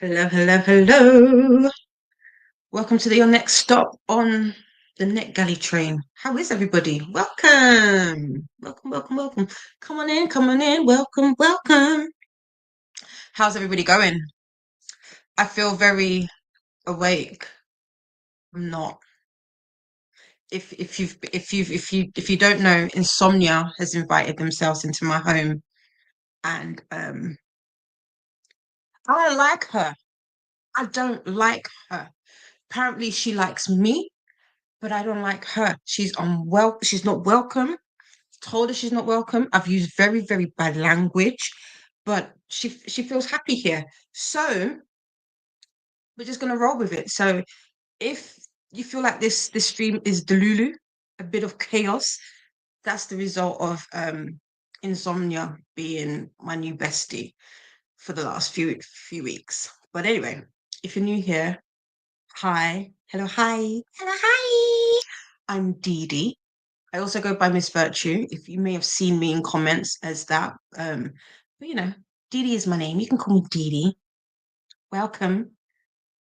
Hello, hello, hello. Welcome to your next stop on the NetGalley train. How is everybody? Welcome. Welcome, welcome, welcome. Come on in, come on in. Welcome, welcome. How's everybody going? I feel very awake. I'm not. If you don't know, insomnia has invited themselves into my home, and I don't like her. I don't like her. Apparently she likes me, but I don't like her. She's unwell. She's not welcome. Told her she's not welcome. I've used very, very bad language, but she feels happy here. So we're just gonna roll with it. So if you feel like this stream is delulu, a bit of chaos, that's the result of insomnia being my new bestie for the last few weeks. But anyway, if you're new here, hi, hello, hi, hello, hi. I'm Dee Dee. I also go by Miss Virtue. If you may have seen me in comments as that, but Dee Dee is my name. You can call me Dee Dee. Welcome.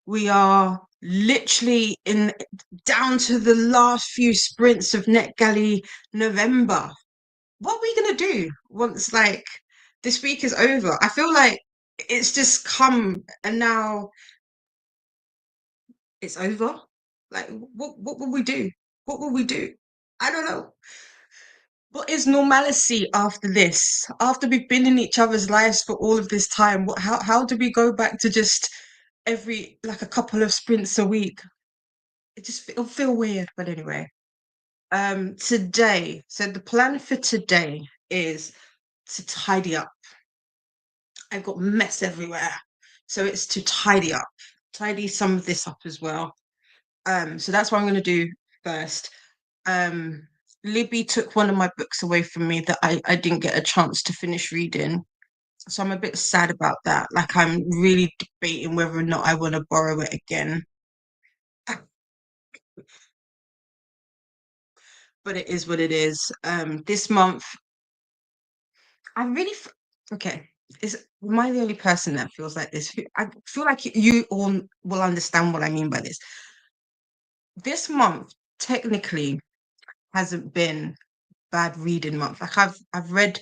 We are literally in down to the last few sprints of NetGalley November. What are we gonna do once this week is over? I feel like it's just come and now it's over. Like what will we do? What will we do? I don't know. What is normalcy after this? After we've been in each other's lives for all of this time, how do we go back to just every like a couple of sprints a week? It'll feel weird, but anyway. Today, so the plan for today is to tidy up. I've got mess everywhere. So it's to tidy up, tidy some of this up as well. So that's what I'm gonna do first. Libby took one of my books away from me that I didn't get a chance to finish reading. So I'm a bit sad about that. Like I'm really debating whether or not I want to borrow it again. But it is what it is. This month, I really, okay. Am I the only person that feels like this? I feel like you all will understand what I mean by this. This month, technically, hasn't been bad reading month. Like I've read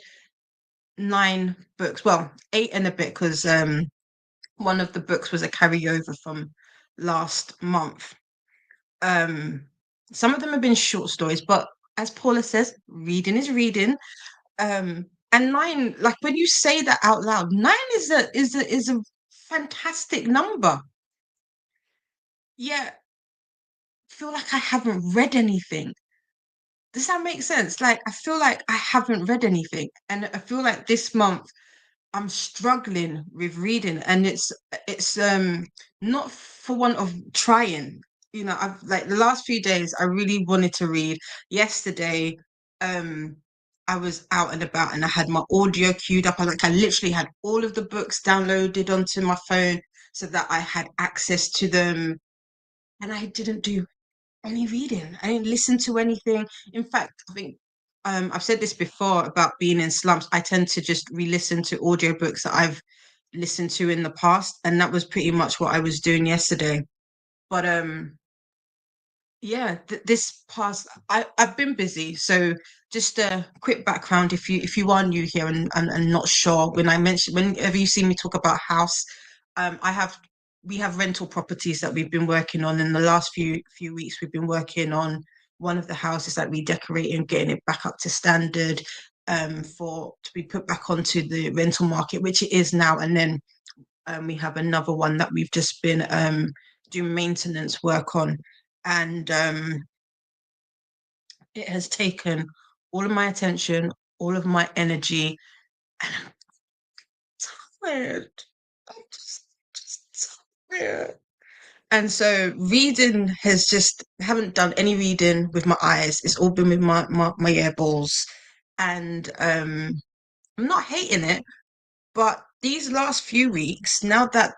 9 books, well, 8 and a bit, because one of the books was a carryover from last month. Some of them have been short stories, but as Paula says, reading is reading. And 9, like when you say that out loud, 9 is a fantastic number. Yeah, feel like I haven't read anything. Does that make sense? Like I feel like I haven't read anything, and I feel like this month I'm struggling with reading, and it's not for want of trying. I've like the last few days I really wanted to read. Yesterday, I was out and about and I had my audio queued up. I literally had all of the books downloaded onto my phone so that I had access to them, and I didn't do any reading. I didn't listen to anything. In fact, I think I've said this before about being in slumps. I tend to just re-listen to audiobooks that I've listened to in the past, and that was pretty much what I was doing yesterday. But yeah, this past I've been busy. So just a quick background if you are new here and not sure, whenever you see me talk about house, we have rental properties that we've been working on. In the last few weeks we've been working on one of the houses, like redecorating, getting it back up to standard, for to be put back onto the rental market, which it is now. And then we have another one that we've just been doing maintenance work on, and it has taken all of my attention, all of my energy, and I'm tired. I'm just tired. And so reading has just haven't done any reading with my eyes. It's all been with my eyeballs. And I'm not hating it, but these last few weeks, now that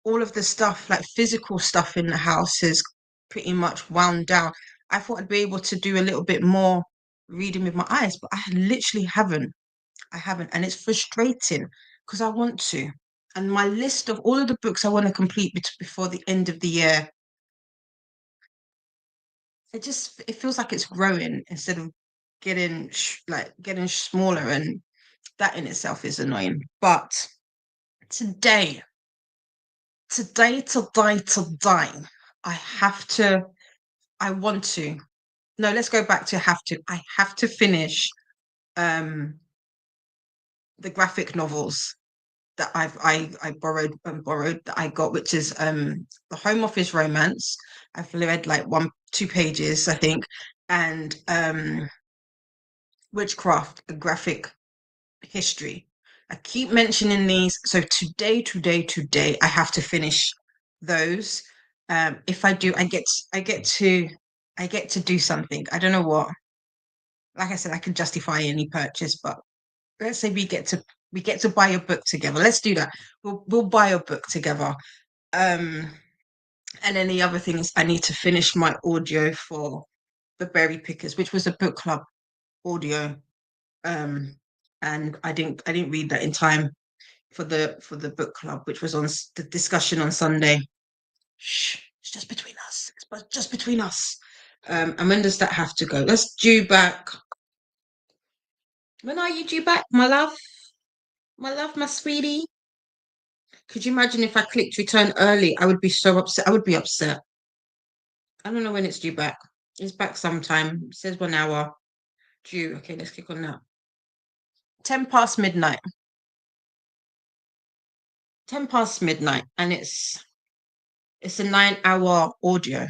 all of the stuff, like physical stuff in the house, is pretty much wound down, I thought I'd be able to do a little bit more reading with my eyes, but I literally haven't. I haven't, and it's frustrating because I want to. And my list of all of the books I want to complete before the end of the year, it feels like it's growing instead of getting smaller, and that in itself is annoying. But today, today, I have to. I want to. No, let's go back to have to. I have to finish um the graphic novels that I borrowed that I got, which is the Home Office Romance. I've read like 2 pages, I think, and Witchcraft, a graphic history. I keep mentioning these. So today, I have to finish those. If I do, I get to do something. I don't know what. Like I said, I can justify any purchase, but let's say we get to buy a book together. Let's do that. We'll buy a book together. Um, and then the other thing is I need to finish my audio for the Berry Pickers, which was a book club audio. Um, and I didn't read that in time for the book club, which was on the discussion on Sunday. Shh, it's just between us. Just between us. And when does that have to go? Let's due back. When are you due back, my love? My love, my sweetie. Could you imagine if I clicked return early? I would be so upset. I would be upset. I don't know when it's due back. It's back sometime. It says 1 hour due. Okay, let's click on that. 10 past midnight. 10 past midnight, and it's a 9 hour audio.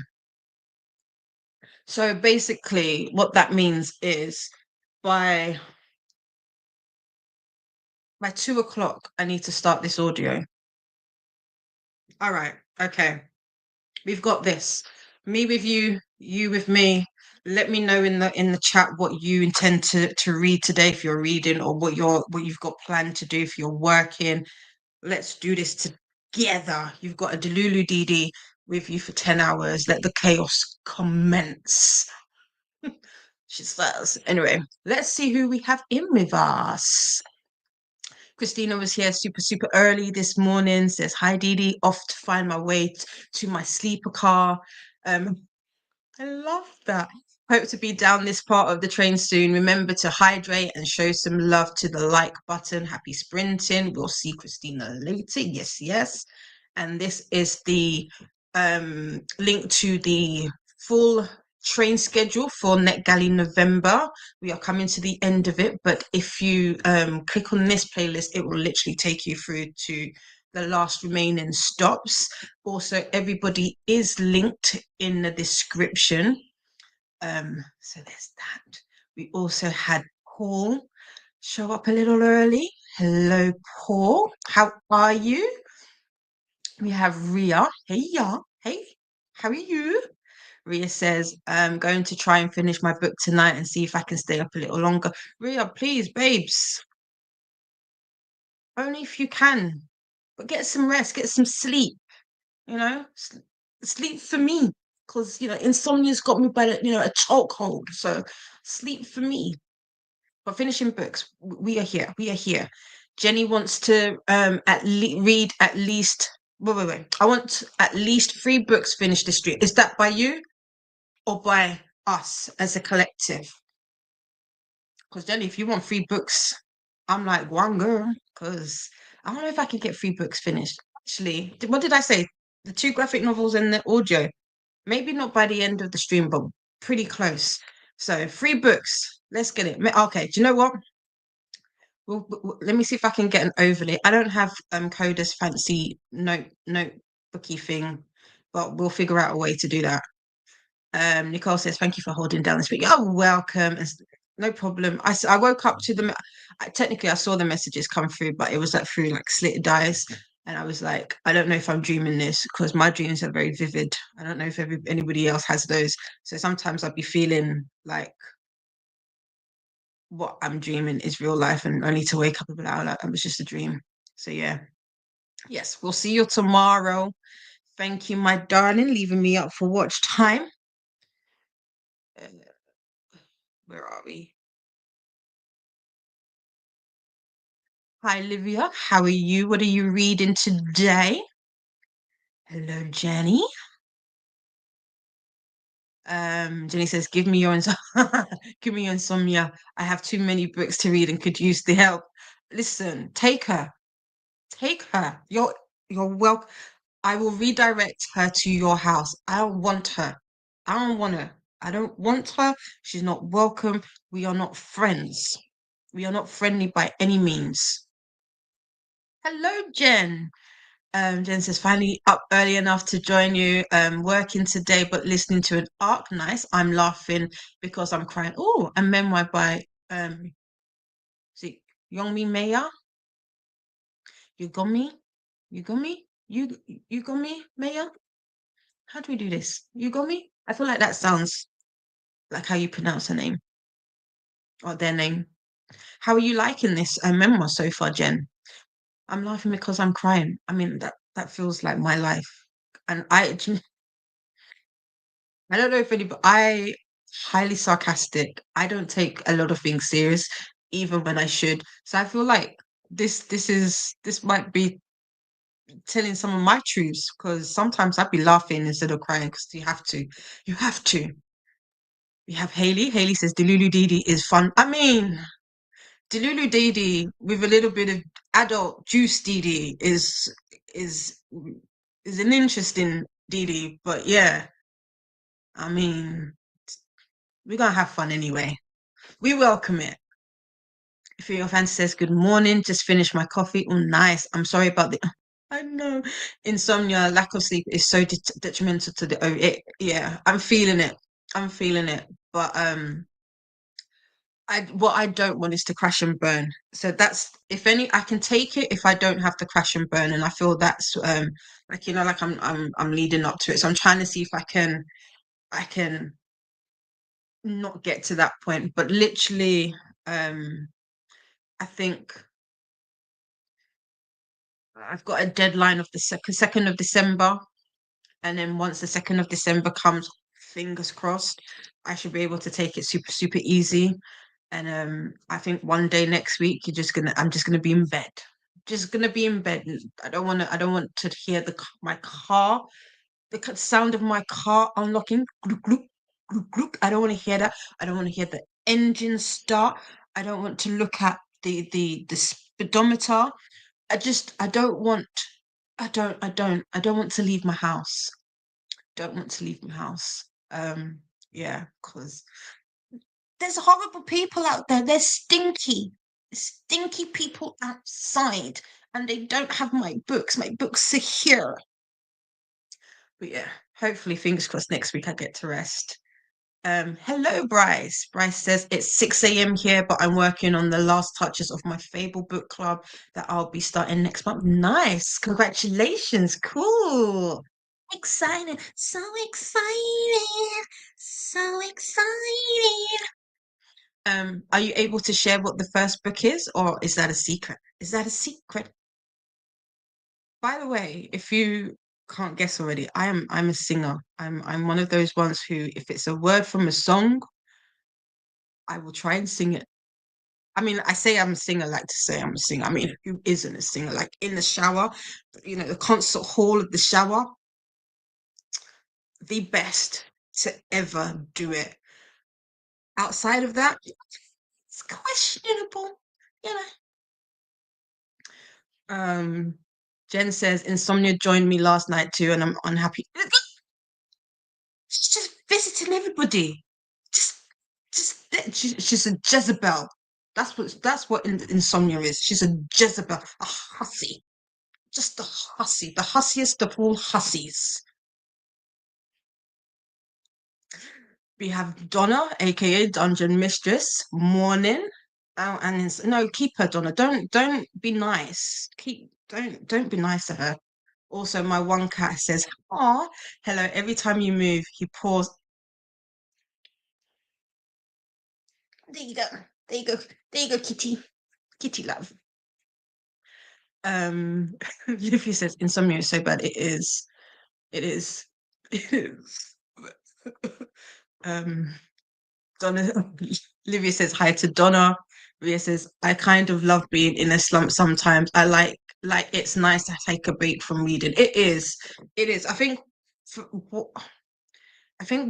So basically, what that means is by 2 o'clock, I need to start this audio. All right. Okay. We've got this. Me with you, you with me. Let me know in the chat what you intend to read today if you're reading, or what you've got planned to do if you're working. Let's do this together. You've got a Delulu DD with you for 10 hours. Let the chaos commence. She says. Anyway, let's see who we have in with us. Christina was here super early this morning. Says, hi, Dee, off to find my way to my sleeper car. I love that. Hope to be down this part of the train soon. Remember to hydrate and show some love to the like button. Happy sprinting. We'll see Christina later. Yes, yes. And this is the link to the full train schedule for NetGalley November. We are coming to the end of it, but if you click on this playlist, it will literally take you through to the last remaining stops. Also, everybody is linked in the description. So there's that. We also had Paul show up a little early. Hello, Paul. How are you? We have Ria. Hey, yeah. Hey, how are you? Ria says, I'm going to try and finish my book tonight and see if I can stay up a little longer. Ria, please, babes. Only if you can. But get some rest, get some sleep, you know? Sleep for me. Because, insomnia's got me by, a chokehold. So sleep for me. But finishing books, we are here. We are here. Jenny wants to read at least. Wait. I want at least 3 books finished this year. Is that by you or by us as a collective? Because Jenny, if you want 3 books, I'm like one girl. Because I don't know if I can get 3 books finished. Actually, what did I say? The 2 graphic novels and the audio. Maybe not by the end of the stream, but pretty close. So 3 books. Let's get it. Okay. Do you know what? Let me see if I can get an overlay. I don't have Coda's fancy notebooky thing, but we'll figure out a way to do that. Nicole says, thank you for holding down this video. You're welcome. No problem. I woke up to them. Technically, I saw the messages come through, but it was like through like slitted eyes. And I was like, I don't know if I'm dreaming this, because my dreams are very vivid. I don't know if anybody else has those. So sometimes I'd be feeling like what I'm dreaming is real life, and only to wake up and be like, it was just a dream. So yeah. Yes, we'll see you tomorrow. Thank you, my darling, leaving me up for watch time. Where are we? Hi, Livia. How are you? What are you reading today? Hello, Jenny. Jenny says, "Give me your give me your insomnia. I have too many books to read and could use the help." Listen, take her, take her. You're welcome. I will redirect her to your house. I don't want her. I don't want her. I don't want her. She's not welcome. We are not friends. We are not friendly by any means. Hello, Jen. Jen says, finally up early enough to join you. Working today, but listening to an arc. Nice. I'm laughing because I'm crying. Oh, a memoir by see Youngmi Maya. You got me. You got me. You got me, Maya. How do we do this? You got me. I feel like that sounds like how you pronounce her name or their name. How are you liking this memoir so far, Jen? I'm laughing because I'm crying. I mean that feels like my life, and I don't know if anybody, I highly sarcastic. I don't take a lot of things serious, even when I should. So I feel like this might be telling some of my truths because sometimes I'd be laughing instead of crying because you have to. You have to. We have Haley. Haley says Delulu Didi is fun. I mean, Delulu Didi with a little bit of adult juice Didi is is an interesting Didi, but yeah, I mean, we're gonna have fun anyway. We welcome it. If your fan says good morning, just finished my coffee. Oh, nice. I'm sorry about the. I know insomnia, lack of sleep is so detrimental to the. Oh, yeah, I'm feeling it. I'm feeling it. But I what I don't want is to crash and burn. So that's if any, I can take it if I don't have to crash and burn, and I feel that's like like I'm leading up to it. So I'm trying to see if I can not get to that point. But literally, I think I've got a deadline of the second of December, and then once the 2nd of December comes, fingers crossed, I should be able to take it super easy. And I think one day next week, I'm just gonna be in bed, just gonna be in bed. I don't want to hear my car, the sound of my car unlocking. Gloop, gloop, gloop, gloop. I don't want to hear that. I don't want to hear the engine start. I don't want to look at the speedometer. I don't want I don't want to leave my house. Don't want to leave my house. Yeah, because there's horrible people out there. They're stinky people outside, and they don't have my books. My books are here. But yeah, hopefully, fingers crossed, next week I get to rest. Hello, Bryce. Bryce says it's 6 a.m. here, but I'm working on the last touches of my Fable book club that I'll be starting next month. Nice. Congratulations. Cool. Excited. So excited. So excited. Are you able to share what the first book is, or is that a secret? Is that a secret? By the way, if you can't guess already, I'm a singer. I'm one of those ones who, if it's a word from a song, I will try and sing it. I mean, I say I'm a singer, like to say I'm a singer. I mean, who isn't a singer? Like in the shower, the concert hall of the shower, the best to ever do it. Outside of that, it's questionable, you know. Jen says insomnia joined me last night too, and I'm unhappy. She's just visiting everybody. Just, she's a Jezebel. That's what insomnia is. She's a Jezebel, a hussy, just a hussy, the hussiest of all hussies. We have Donna, aka Dungeon Mistress. Morning. Oh, and no, keep her, Donna. Don't be nice. Don't be nice to her. Also, my one cat says, "Oh, hello." Every time you move, he paws. There you go. There you go. There you go, kitty. Kitty love. Livy says insomnia is so bad. It is. It is. It is. um, Donna. Livia says hi to Donna. Ria says, I kind of love being in a slump sometimes. I like it's nice to take a break from reading. It is. It is. I think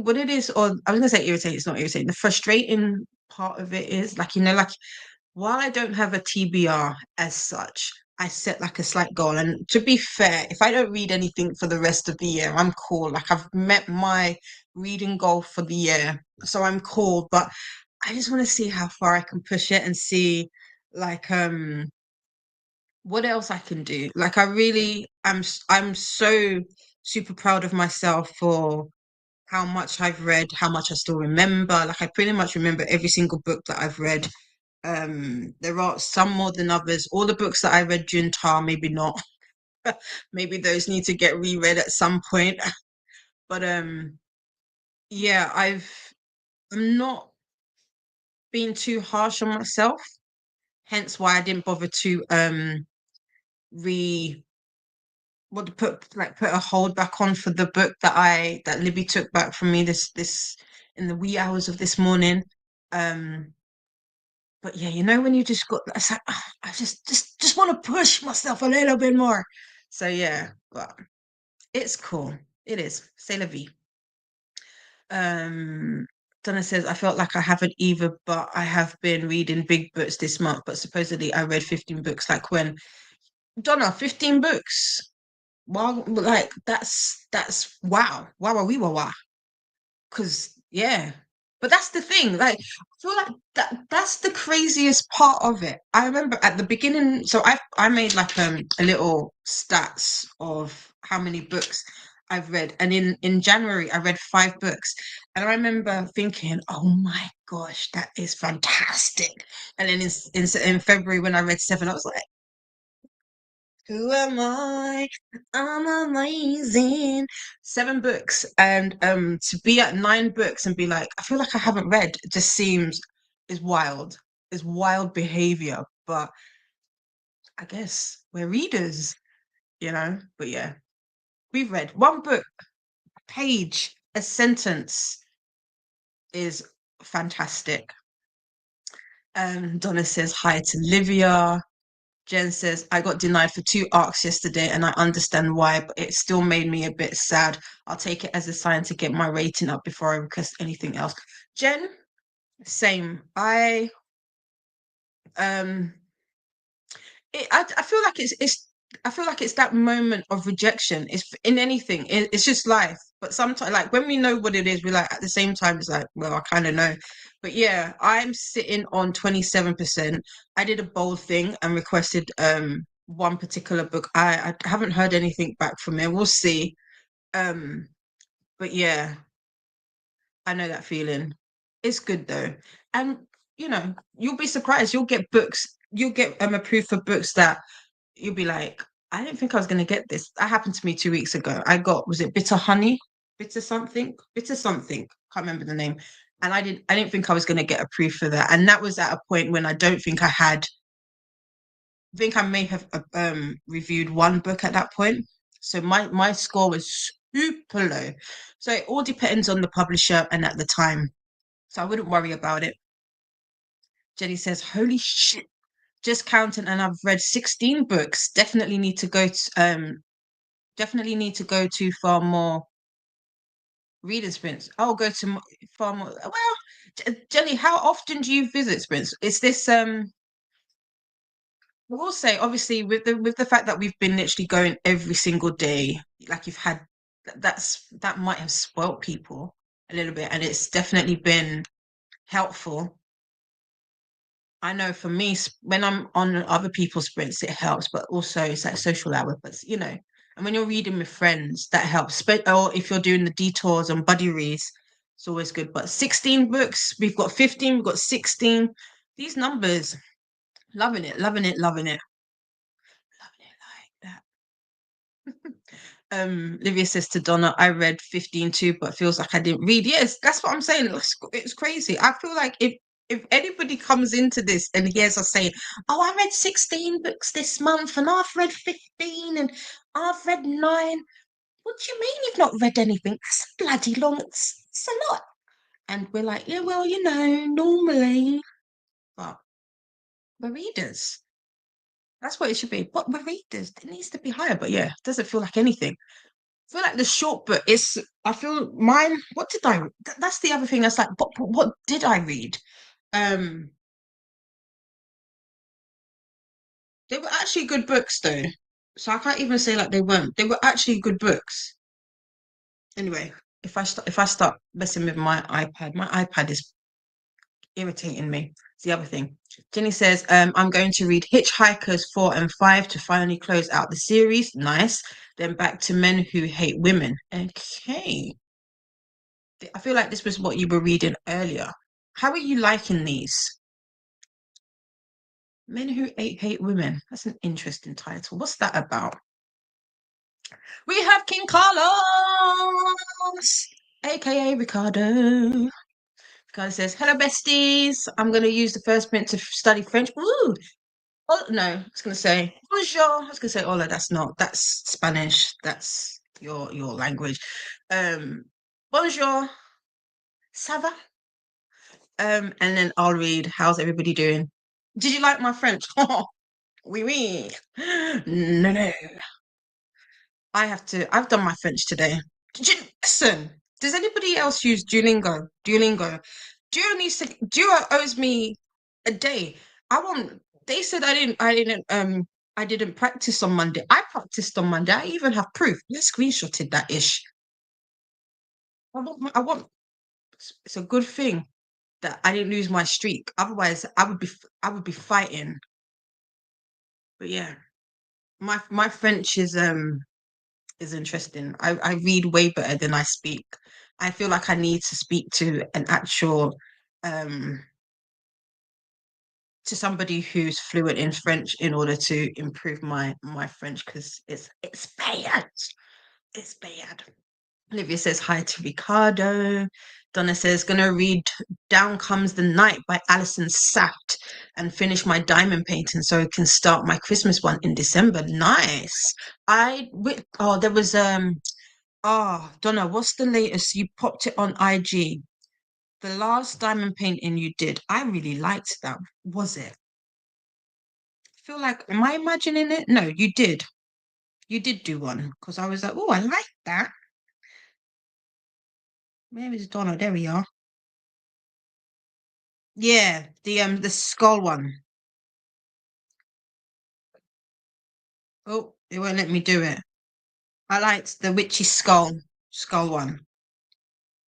what it is, or I was gonna say irritating, it's not irritating. The frustrating part of it is like, like while I don't have a TBR as such, I set like a slight goal. And to be fair, if I don't read anything for the rest of the year, I'm cool. Like I've met my reading goal for the year, so I'm cool. But I just want to see how far I can push it and see like what else I can do. Like I really I'm so super proud of myself for how much I've read, how much I still remember. Like I pretty much remember every single book that I've read. There are some more than others. All the books that I read during TAR, maybe not. Maybe those need to get reread at some point. But yeah, I'm not being too harsh on myself. Hence why I didn't bother to re what to put a hold back on for the book that Libby took back from me this in the wee hours of this morning. Um but yeah, when you just got it's like I just want to push myself a little bit more. So yeah, but it's cool. It is. C'est la vie. Um Donna says, I felt like I haven't either, but I have been reading big books this month. But supposedly I read 15 books. Like when Donna, 15 books. Wow, like that's wow. Wow, wee, wow, wow. Because yeah, but that's the thing. Like, I feel like that's the craziest part of it. I remember at the beginning, so I made like a little stats of how many books I've read, and in January I read 5 books, and I remember thinking, oh my gosh, that is fantastic. And then in February when I read 7, I was like, who am I? I'm amazing. 7 books, and to be at 9 books and be like, I feel like I haven't read. It just seems is wild. Is wild behavior. But I guess we're readers, But yeah, we've read 1 book, a page, a sentence is fantastic. Donna says hi to Livia. Jen says, I got denied for 2 ARCs yesterday and I understand why, but it still made me a bit sad. I'll take it as a sign to get my rating up before I request anything else. Jen, same. Um I feel like I feel like it's that moment of rejection. It's in anything. It's just life. But sometimes, like when we know what it is, we're like at the same time, it's like, well, I kind of know. But yeah, I'm sitting on 27%. I did a bold thing and requested one particular book. I haven't heard anything back from it. We'll see. Um, but yeah, I know that feeling. It's good though. And you'll be surprised. You'll get books. You'll get approved for books that you'll be like, I didn't think I was going to get this. That happened to me 2 weeks ago. Was it Bitter Honey? Bitter something? Bitter something. Can't remember the name. And I didn't think I was going to get approved for that. And that was at a point when I don't think I think I may have reviewed 1 book at that point. So my score was super low. So it all depends on the publisher and at the time. So I wouldn't worry about it. Jenny says, holy shit, just counting and I've read 16 books. Definitely need to go to far more reading sprints. I'll go to far more. Well, Jenny, how often do you visit sprints? Is this I will say, obviously, with the fact that we've been literally going every single day, like you've had that might have spoilt people a little bit, and it's definitely been helpful. I know for me, when I'm on other people's sprints, it helps, but also it's like social hour. But and when you're reading with friends, that helps. Or if you're doing the detours and buddy reads, it's always good. But 16 books, we've got 15, we've got 16. These numbers, loving it, loving it, loving it, loving it like that. Livia says to Donna, I read 15 too, but feels like I didn't read. Yes, that's what I'm saying. It's crazy. I feel like if anybody comes into this and hears us saying, oh, I read 16 books this month and I've read 15 and I've read 9. What do you mean you've not read anything? That's bloody long. It's a lot. And we're like, yeah, well, normally. But The readers. That's what it should be. But the readers, it needs to be higher. But yeah, it doesn't feel like anything. I feel like the short book is. I feel mine. What did I? That's the other thing. That's like, what did I read? Um, they were actually good books though. So I can't even say like they weren't. They were actually good books. Anyway, if I start messing with my iPad is irritating me. It's the other thing. Jenny says, I'm going to read Hitchhikers 4 and 5 to finally close out the series. Nice. Then back to Men Who Hate Women. Okay. I feel like this was what you were reading earlier. How are you liking these? Men Who Hate Women. That's an interesting title. What's that about? We have King Carlos, aka Ricardo. Ricardo says, hello, besties. I'm going to use the first minute to study French. Ooh, oh no, I was gonna say bonjour. I was gonna say hola. That's Spanish. That's your language. Bonjour, ça va? And then I'll read. How's everybody doing? Did you like my French? Oui, oui. No, no. I've done my French today. Listen, does anybody else use Duolingo? Duolingo. Duo owes me a day. I want. They said I didn't practice on Monday. I practiced on Monday. I even have proof. I screenshotted that ish. I want. It's a good thing that I didn't lose my streak. Otherwise, I would be fighting. But yeah, my French is interesting. I read way better than I speak. I feel like I need to speak to an actual um to somebody who's fluent in French in order to improve my French because it's bad. It's bad. Olivia says hi to Ricardo. Donna says gonna read Down Comes the Night by Alison Saft and finish my diamond painting so I can start my Christmas one in December. Nice. Oh, there was Oh, Donna, what's the latest? You popped it on IG. The last diamond painting you did, I really liked that. Was it? I feel like, am I imagining it? No, you did. You did do one because I was like, oh, I like that. Where is Donna? There we are. Yeah, the skull one. Oh, it won't let me do it. I liked the witchy skull one.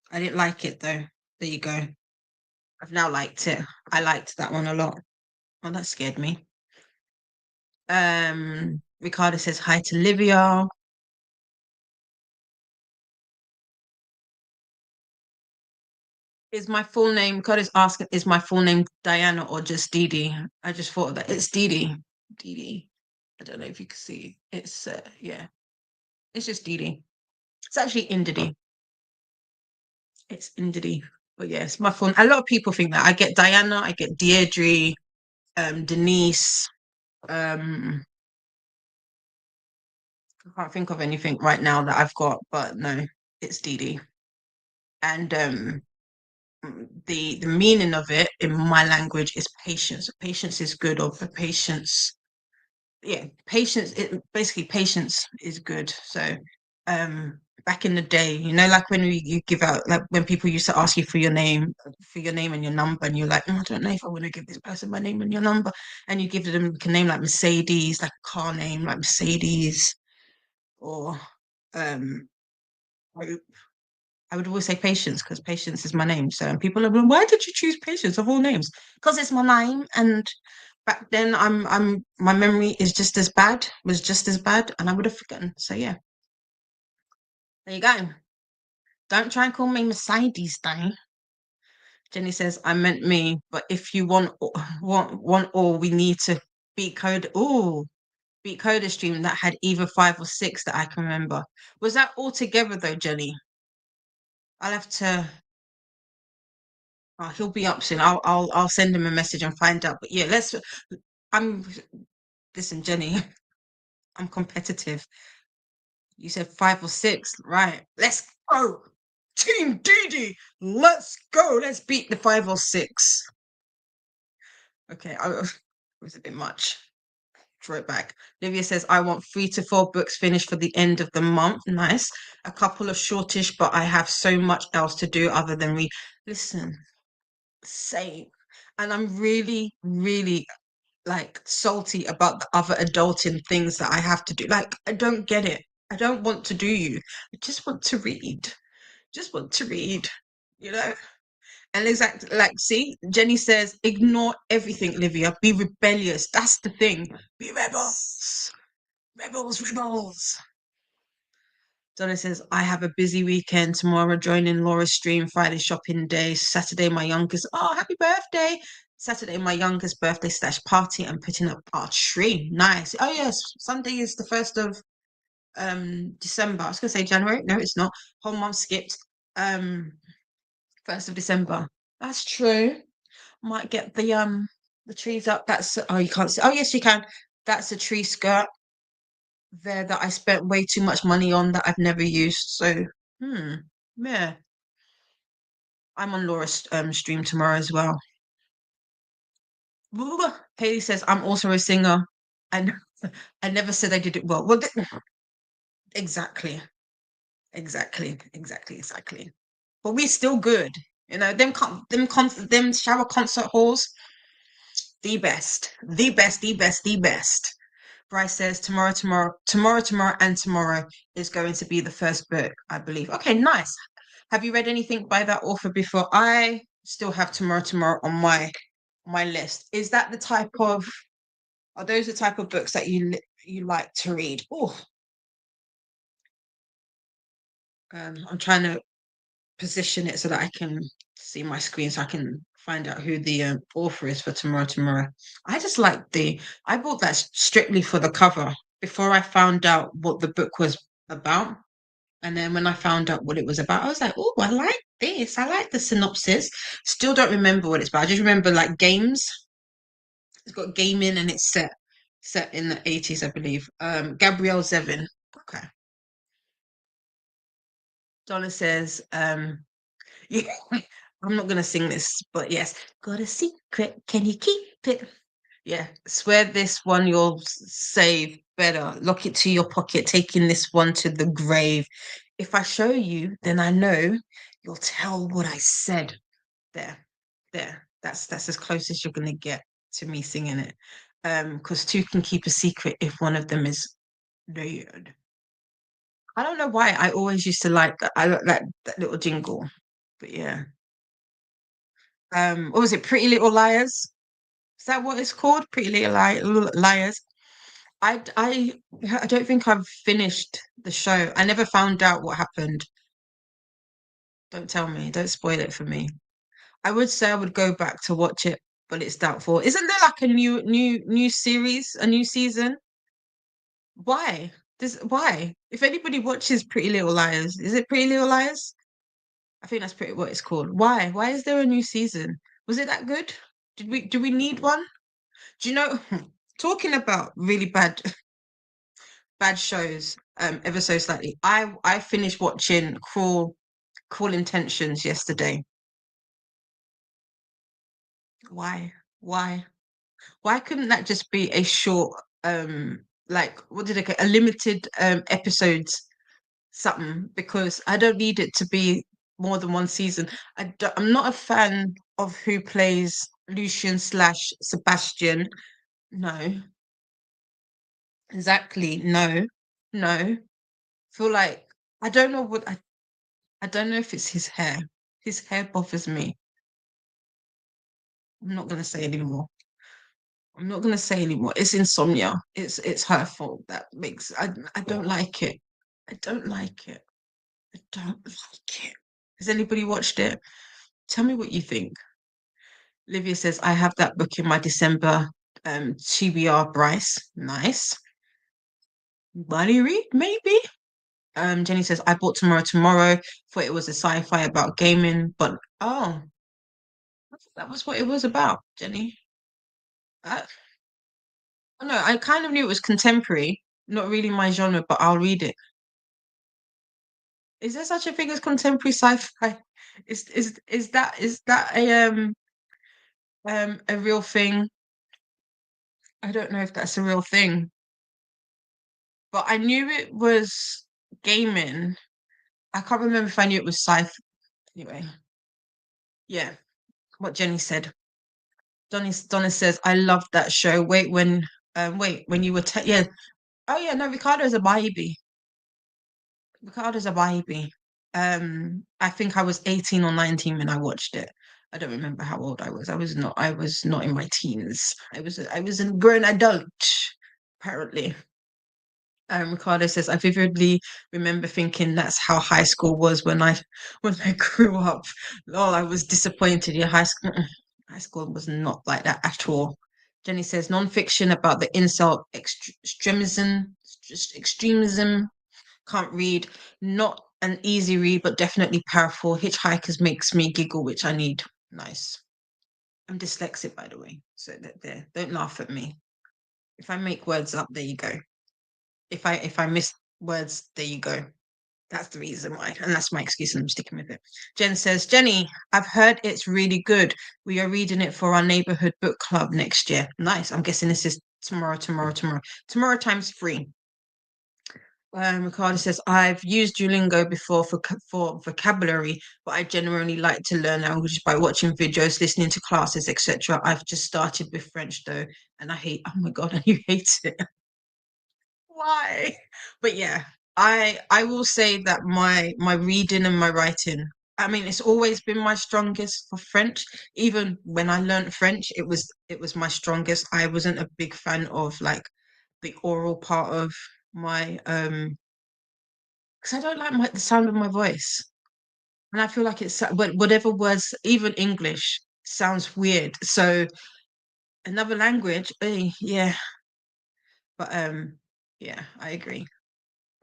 I didn't like it though. There you go. I've now liked it. I liked that one a lot. Oh, that scared me. Ricardo says hi to Livia. Is my full name, God is asking, is my full name Diana or just Dee Dee? I just thought of that. It's Dee Dee. Dee Dee. I don't know if you can see. It's, yeah, it's just Dee Dee. It's actually Indidi. It's Indidi. But yeah, it's my full. A lot of people think that. I get Diana, I get Deirdre, Denise. I can't think of anything right now that I've got, but no, it's Dee Dee. And the meaning of it in my language is patience. Patience is good, or for patience. Yeah, patience. It basically patience is good. So, back in the day, like when you give out, like when people used to ask you for your name and your number, and you're like, I don't know if I want to give this person my name and your number, and you give them a name like Mercedes, like a car name like Mercedes, or um, I would always say Patience because Patience is my name. So and people are like, why did you choose Patience of all names? Because it's my name. And back then, my memory is just as bad, was just as bad, and I would have forgotten. So yeah, there you go. Don't try and call me Mercedes, though. Jenny says I meant me, but if you want all, we need to beat code. Oh, beat Coda stream that had either 5 or 6 that I can remember. Was that all together though, Jenny? I'll have to. Oh, he'll be up soon. I'll send him a message and find out. But yeah, I'm listen, Jenny. I'm competitive. You said 5 or 6, right? Let's go, Team Didi. Let's go. Let's beat the 5 or 6. Okay. It was a bit much. Draw it back. Olivia says, I want 3 to 4 books finished for the end of the month. Nice. A couple of shortish, but I have so much else to do other than read. Listen, same. And I'm really, really like salty about the other adulting things that I have to do. Like, I don't get it. I don't want to do you. I just want to read. Just want to read, you know? And exactly like, see, Jenny says, ignore everything, Olivia. Be rebellious. That's the thing. Be rebels. Rebels, rebels. Donna says, I have a busy weekend tomorrow, joining Laura's stream, Friday shopping day, Saturday, my youngest, oh, happy birthday. Saturday, my youngest birthday slash party and putting up our tree. Nice. Oh, yes. Sunday is the 1st of December. I was going to say January. No, it's not. Whole month skipped. 1st of December. That's true. Might get the trees up. That's, oh, you can't see. Oh, yes, you can. That's a tree skirt there that I spent way too much money on that I've never used. So, yeah, I'm on Laura's stream tomorrow as well. Haley says I'm also a singer, and I never said I did it well. Well, exactly, exactly. But we're still good, you know. Them shower concert halls, the best, the best, the best, the best. Bryce says tomorrow, and tomorrow is going to be the first book, I believe. Okay, nice. Have you read anything by that author before? I still have tomorrow on my list. Is that the type of are those the type of books that you like to read? Oh, I'm trying to position it so that I can see my screen so I can find out who the author is for tomorrow. I just like I bought that strictly for the cover before I found out what the book was about. And then when I found out what it was about, I was like, oh, I like this. I like the synopsis. Still don't remember what it's about. I just remember like games. It's got gaming and it's set in the 80s, I believe. Gabrielle Zevin. Okay. Donna says, yeah, I'm not gonna sing this, but yes, got a secret. Can you keep it? Yeah, swear this one you'll save better. Lock it to your pocket, taking this one to the grave. If I show you, then I know you'll tell what I said. There, there. That's as close as you're gonna get to me singing it. Because two can keep a secret if one of them is dead. I don't know why I always used to like that. I like that little jingle, but yeah. What was it? Pretty Little Liars. Is that what it's called? Pretty Little Liars. I I don't think I've finished the show. I never found out what happened. Don't tell me. Don't spoil it for me. I would say I would go back to watch it, but it's doubtful. Isn't there like a new series, a new season? Why? Why? If anybody watches Pretty Little Liars, is it Pretty Little Liars? I think that's pretty what it's called. Why? Why is there a new season? Was it that good? Do we need one? Do you know talking about really bad shows, ever so slightly. I finished watching Cruel Intentions yesterday. Why? Why? Why couldn't that just be a short like what did I get? A limited episodes something because I don't need it to be more than one season. I'm not a fan of who plays Lucian slash Sebastian. No, exactly. No, no. Feel like I don't know I don't know if it's his hair. His hair bothers me. I'm not gonna say anymore. I'm not gonna say anymore. It's insomnia. It's her fault that makes I don't like it. I don't like it. I don't like it. Has anybody watched it? Tell me what you think. Livia says, I have that book in my December TBR Bryce. Nice. Buddy read, maybe. Jenny says, I bought tomorrow. Thought it was a sci-fi about gaming, but oh, that was what it was about, Jenny. I, oh no, I kind of knew it was contemporary, not really my genre, but I'll read it. Is there such a thing as contemporary sci-fi? Is that a real thing? I don't know if that's a real thing, but I knew it was gaming. I can't remember if I knew it was sci-fi. Anyway, yeah, what Jenny said. Donna says, I love that show. Wait, when you were yeah. Oh yeah, no, Ricardo's a baby. Ricardo's a baby. I think I was 18 or 19 when I watched it. I don't remember how old I was. I was not in my teens. I was a grown adult, apparently. Ricardo says, I vividly remember thinking that's how high school was when I grew up. Oh, I was disappointed. Yeah, high school was not like that at all. Jenny says, non-fiction about the incel extremism. Can't read. Not an easy read, but definitely powerful. Hitchhikers makes me giggle, which I need. Nice. I'm dyslexic, by the way. So that there, don't laugh at me. If I make words up, there you go. If I miss words, there you go. That's the reason why, and that's my excuse, and I'm sticking with it. Jen says, Jenny, I've heard it's really good. We are reading it for our neighborhood book club next year. Nice. I'm guessing this is tomorrow. Tomorrow times 3. Ricardo says, I've used Duolingo before for vocabulary, but I genuinely like to learn languages by watching videos, listening to classes, etc. I've just started with French though, and I hate, oh my God, and you hate it. Why? But yeah, I will say that my reading and my writing, I mean, it's always been my strongest for French. Even when I learned French, it was my strongest. I wasn't a big fan of like the oral part of my because I don't like the sound of my voice. And I feel like it's whatever words, even English sounds weird. So another language, yeah. But yeah, I agree.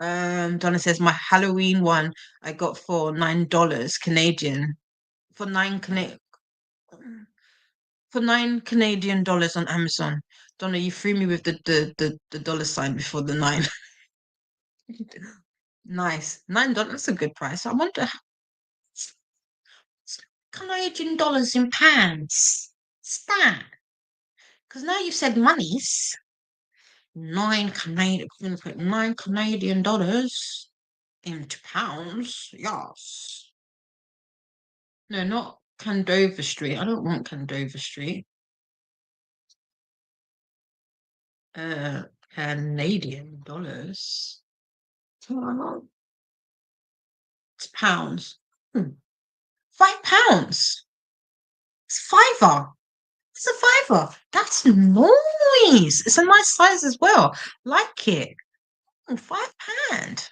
Donna says my Halloween one I got for $9 Canadian for $9 Canadian on Amazon. Donna, you threw me with the dollar sign before the nine. Nice. $9, that's a good price. I wonder Canadian dollars in pounds. What's that? Because now you said monies. 9 Canadian dollars into pounds. Yes. No, not Candover Street. I don't want Candover Street. Uh, Canadian dollars. Oh, it's pounds. £5. It's fiver. It's a fiver. That's nice. It's a nice size as well. Like it. £5.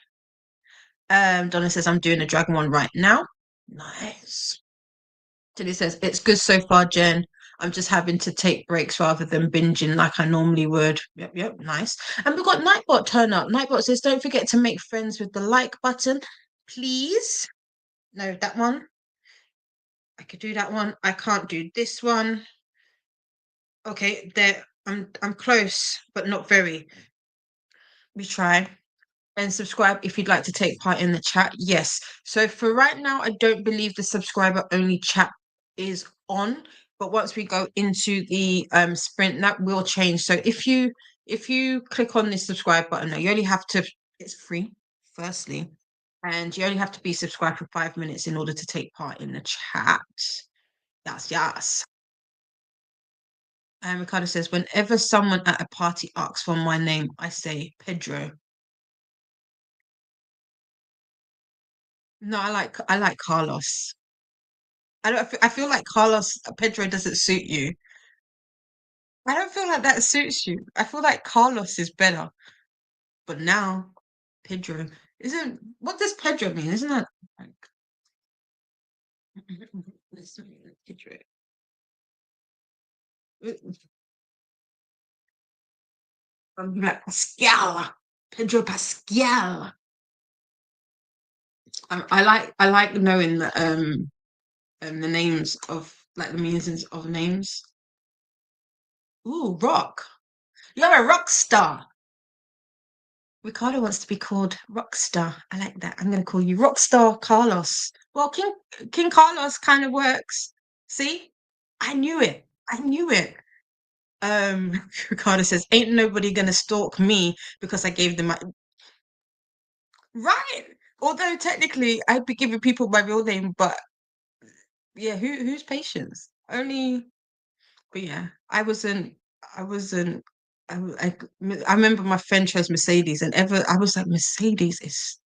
Donna says I'm doing a dragon one right now. Nice. Tilly says it's good so far, Jen. I'm just having to take breaks rather than binging like I normally would. Yep, nice. And we've got Nightbot turn up. Nightbot says, don't forget to make friends with the like button, please. No, that one. I could do that one. I can't do this one. Okay, there. I'm close, but not very. We try. And subscribe if you'd like to take part in the chat. Yes. So for right now, I don't believe the subscriber only chat is on. But once we go into the sprint, that will change. So if you click on this subscribe button, you only have to, it's free, firstly. And you only have to be subscribed for 5 minutes in order to take part in the chat. Yes. And Ricardo says, whenever someone at a party asks for my name, I say Pedro. No, I like Carlos. I feel like Carlos Pedro doesn't suit you. I don't feel like that suits you. I feel like Carlos is better. But now Pedro isn't what does Pedro mean? Isn't that like Pedro? Like Pascal. Pedro Pascal. I like knowing the names of like the meanings of names. Ooh, rock. You're a rock star. Ricardo wants to be called Rockstar. I like that. I'm going to call you Rockstar Carlos. Well, King Carlos kind of works. See? I knew it. I knew it. Ricardo says, "Ain't nobody gonna stalk me because I gave them my right." Although technically, I'd be giving people my real name, but yeah, who's patience? Only, but yeah, I wasn't. I remember my friend chose Mercedes, and ever I was like, Mercedes is,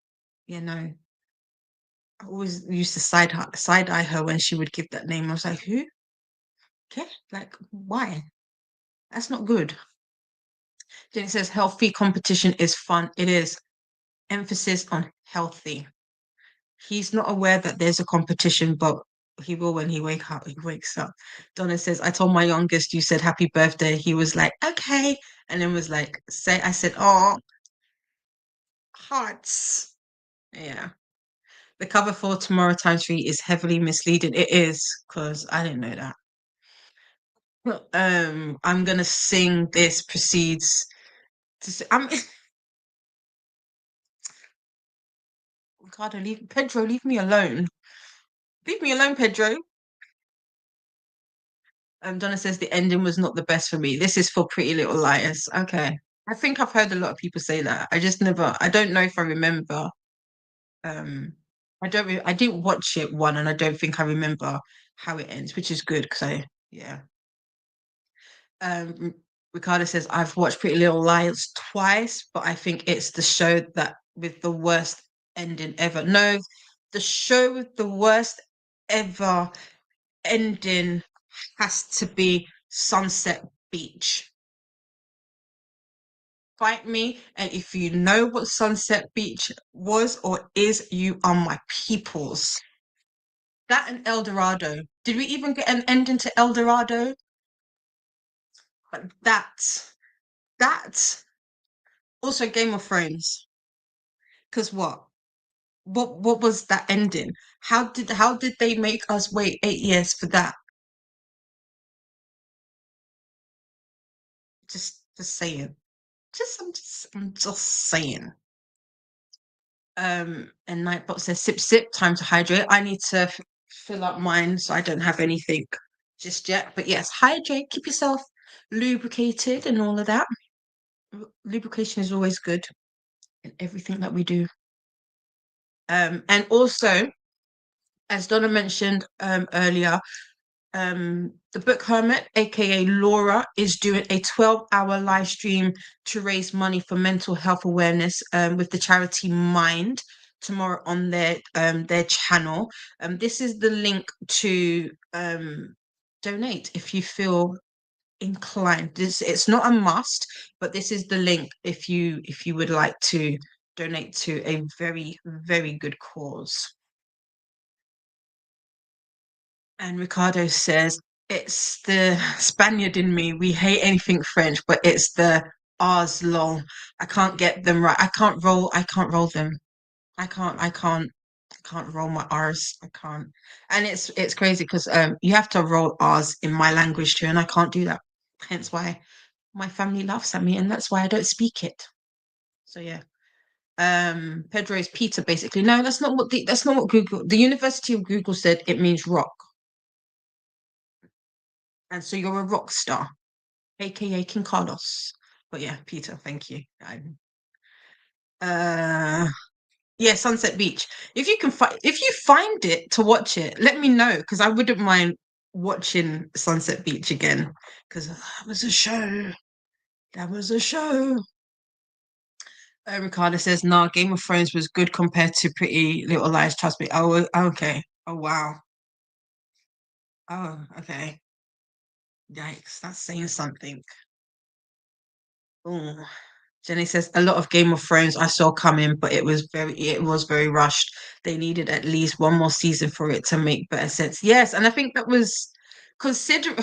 you know, I always used to side eye her when she would give that name. I was like, who? Okay, like why? That's not good. Then it says healthy competition is fun. It is. Emphasis on healthy. He's not aware that there's a competition, but he will when he wakes up. Donna says, I told my youngest you said happy birthday. He was like, okay. And then was like, say I said, oh, hearts. Yeah. The cover for Tomorrow Time 3 is heavily misleading. It is, because I didn't know that. I'm gonna sing this proceeds I'm Ricardo, leave Pedro, leave me alone. Leave me alone, Pedro. Donna says the ending was not the best for me. This is for Pretty Little Liars. Okay. I think I've heard a lot of people say that. I don't know if I remember. Um, I didn't watch it one, and I don't think I remember how it ends, which is good because yeah. Um, Ricardo says, I've watched Pretty Little Liars twice, but I think it's the show that with the worst ending ever. No, the show with the worst ever ending has to be Sunset Beach. Fight me, and if you know what Sunset Beach was or is, you are my peoples. That and El Dorado. Did we even get an ending to El Dorado? But that also Game of Thrones. Because what? What was that ending? How did they make us wait 8 years for that? Just saying. I'm just saying. And Nightbot says, sip, sip, time to hydrate. I need to fill up mine so I don't have anything just yet. But yes, hydrate, keep yourself lubricated and all of that. Lubrication is always good in everything that we do. And also, as Donna mentioned earlier, the book hermit, aka Laura, is doing a 12-hour live stream to raise money for mental health awareness with the charity Mind tomorrow on their channel. This is the link to donate if you feel inclined. It's not a must, but this is the link if you would like to donate to a very, very good cause. And Ricardo says, it's the Spaniard in me. We hate anything French, but it's the R's lol. I can't get them right. I can't roll them. I can't roll my R's. I can't. And it's crazy because you have to roll R's in my language too, and I can't do that. Hence why my family laughs at me, and that's why I don't speak it. So yeah. Pedro is Peter basically. No, that's not what Google the University of Google said it means rock. And so you're a rock star, aka King Carlos. But yeah, Peter, thank you. Uh, yeah, Sunset Beach. If you find it to watch it, let me know because I wouldn't mind watching Sunset Beach again because that was a show. That was a show. Ricardo says, "Nah, Game of Thrones was good compared to Pretty Little Lies. Trust me." Oh, okay. Oh, wow. Oh, okay. Yikes, that's saying something. Oh. Jenny says a lot of Game of Thrones I saw coming, but it was very rushed. They needed at least one more season for it to make better sense. Yes, and I think that was consider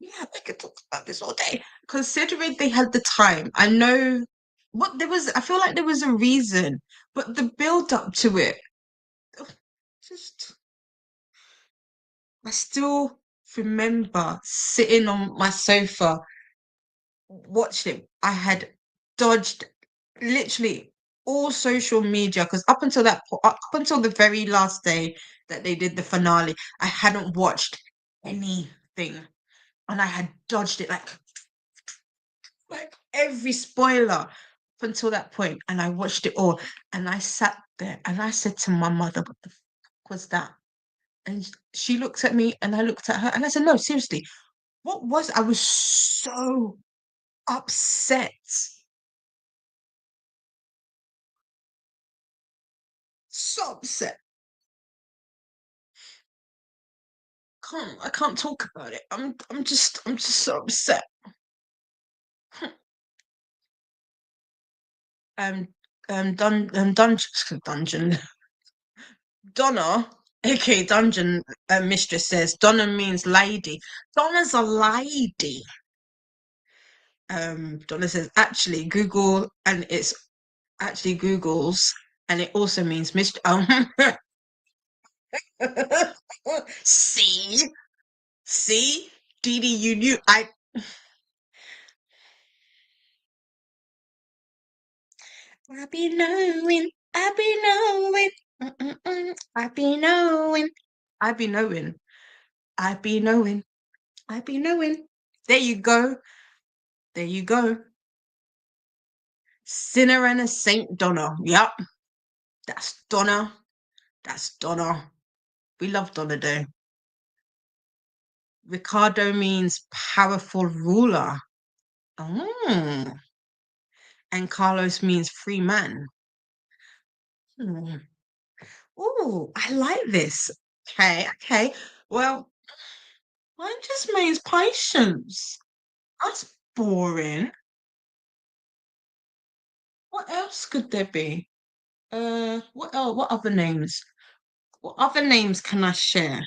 yeah, I could talk about this all day. Considering they had the time, I know what there was I feel like there was a reason, but the build up to it, ugh, just I still remember sitting on my sofa watched it. I had dodged literally all social media because up until the very last day that they did the finale, I hadn't watched anything. and I had dodged it like every spoiler up until that point, and I watched it all, and I sat there and I said to my mother, "What the fuck was that?" And she looked at me, and I looked at her, and I said, "No, seriously, what was?" I was so upset, so upset. I can't talk about it. I'm just so upset. Um, dungeon. Donna, aka Dungeon Mistress, says Donna means lady. Donna's a lady. Donna says it's actually Google's, and it also means Mr. See, see, Dee Dee, you knew. I be knowing, I be knowing, I be knowing, I be knowing, I be knowing, I be knowing. There you go. There you go. Sinner and a Saint Donna. Yep, that's Donna. That's Donna. We love Donna though. Ricardo means powerful ruler. Oh. And Carlos means free man. Hmm. Oh, I like this. Okay, okay. Well, mine just means patience. That's boring. What else could there be? What else, what other names? What other names can I share?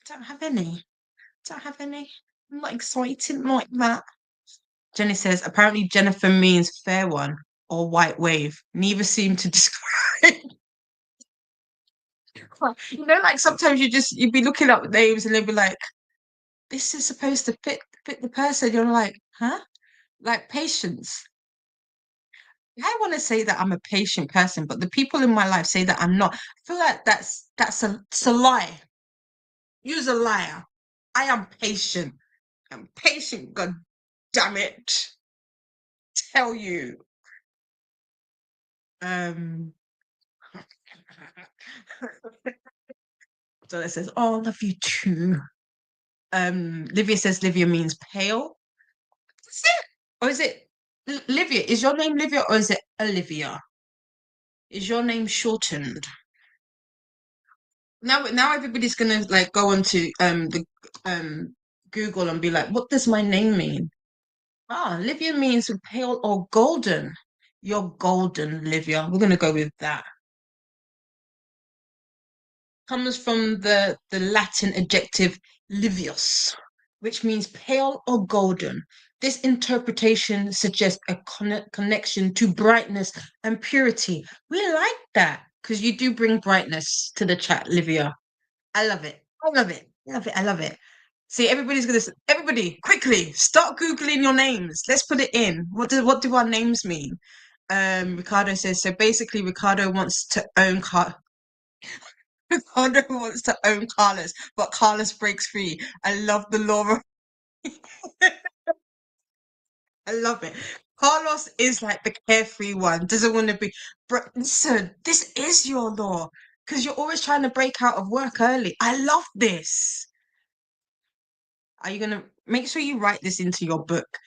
Don't have any. Don't have any. I'm not excited like that. Jenny says, apparently Jennifer means fair one or white wave. Neither seem to describe. Like sometimes you'd be looking up names and they'd be like, this is supposed to fit the person. You're like, huh? Like patience. I want to say that I'm a patient person, but the people in my life say that I'm not. I feel like it's a lie. You're a liar. I am patient. I'm patient. God damn it! Tell you. Um. So it says, "Oh, I love you too." Livia says Livia means pale. Is it? Or is it Livia? Is your name Livia or is it Olivia? Is your name shortened? Now everybody's gonna like go onto the Google and be like, what does my name mean? Ah, Livia means pale or golden. You're golden, Livia. We're gonna go with that. Comes from the Latin adjective livius, which means pale or golden. This interpretation suggests a connection to brightness and purity. We like that because you do bring brightness to the chat, Livia. I love it. I love it. I love it. I love it. See, everybody quickly start Googling your names. Let's put it in. What do our names mean? Ricardo says, so basically Ricardo wants to own Ricardo wants to own Carlos, but Carlos breaks free. I love the law. I love it. Carlos is like the carefree one, doesn't want to be. But listen, this is your law because you're always trying to break out of work early. I love this. Are you gonna make sure you write this into your book,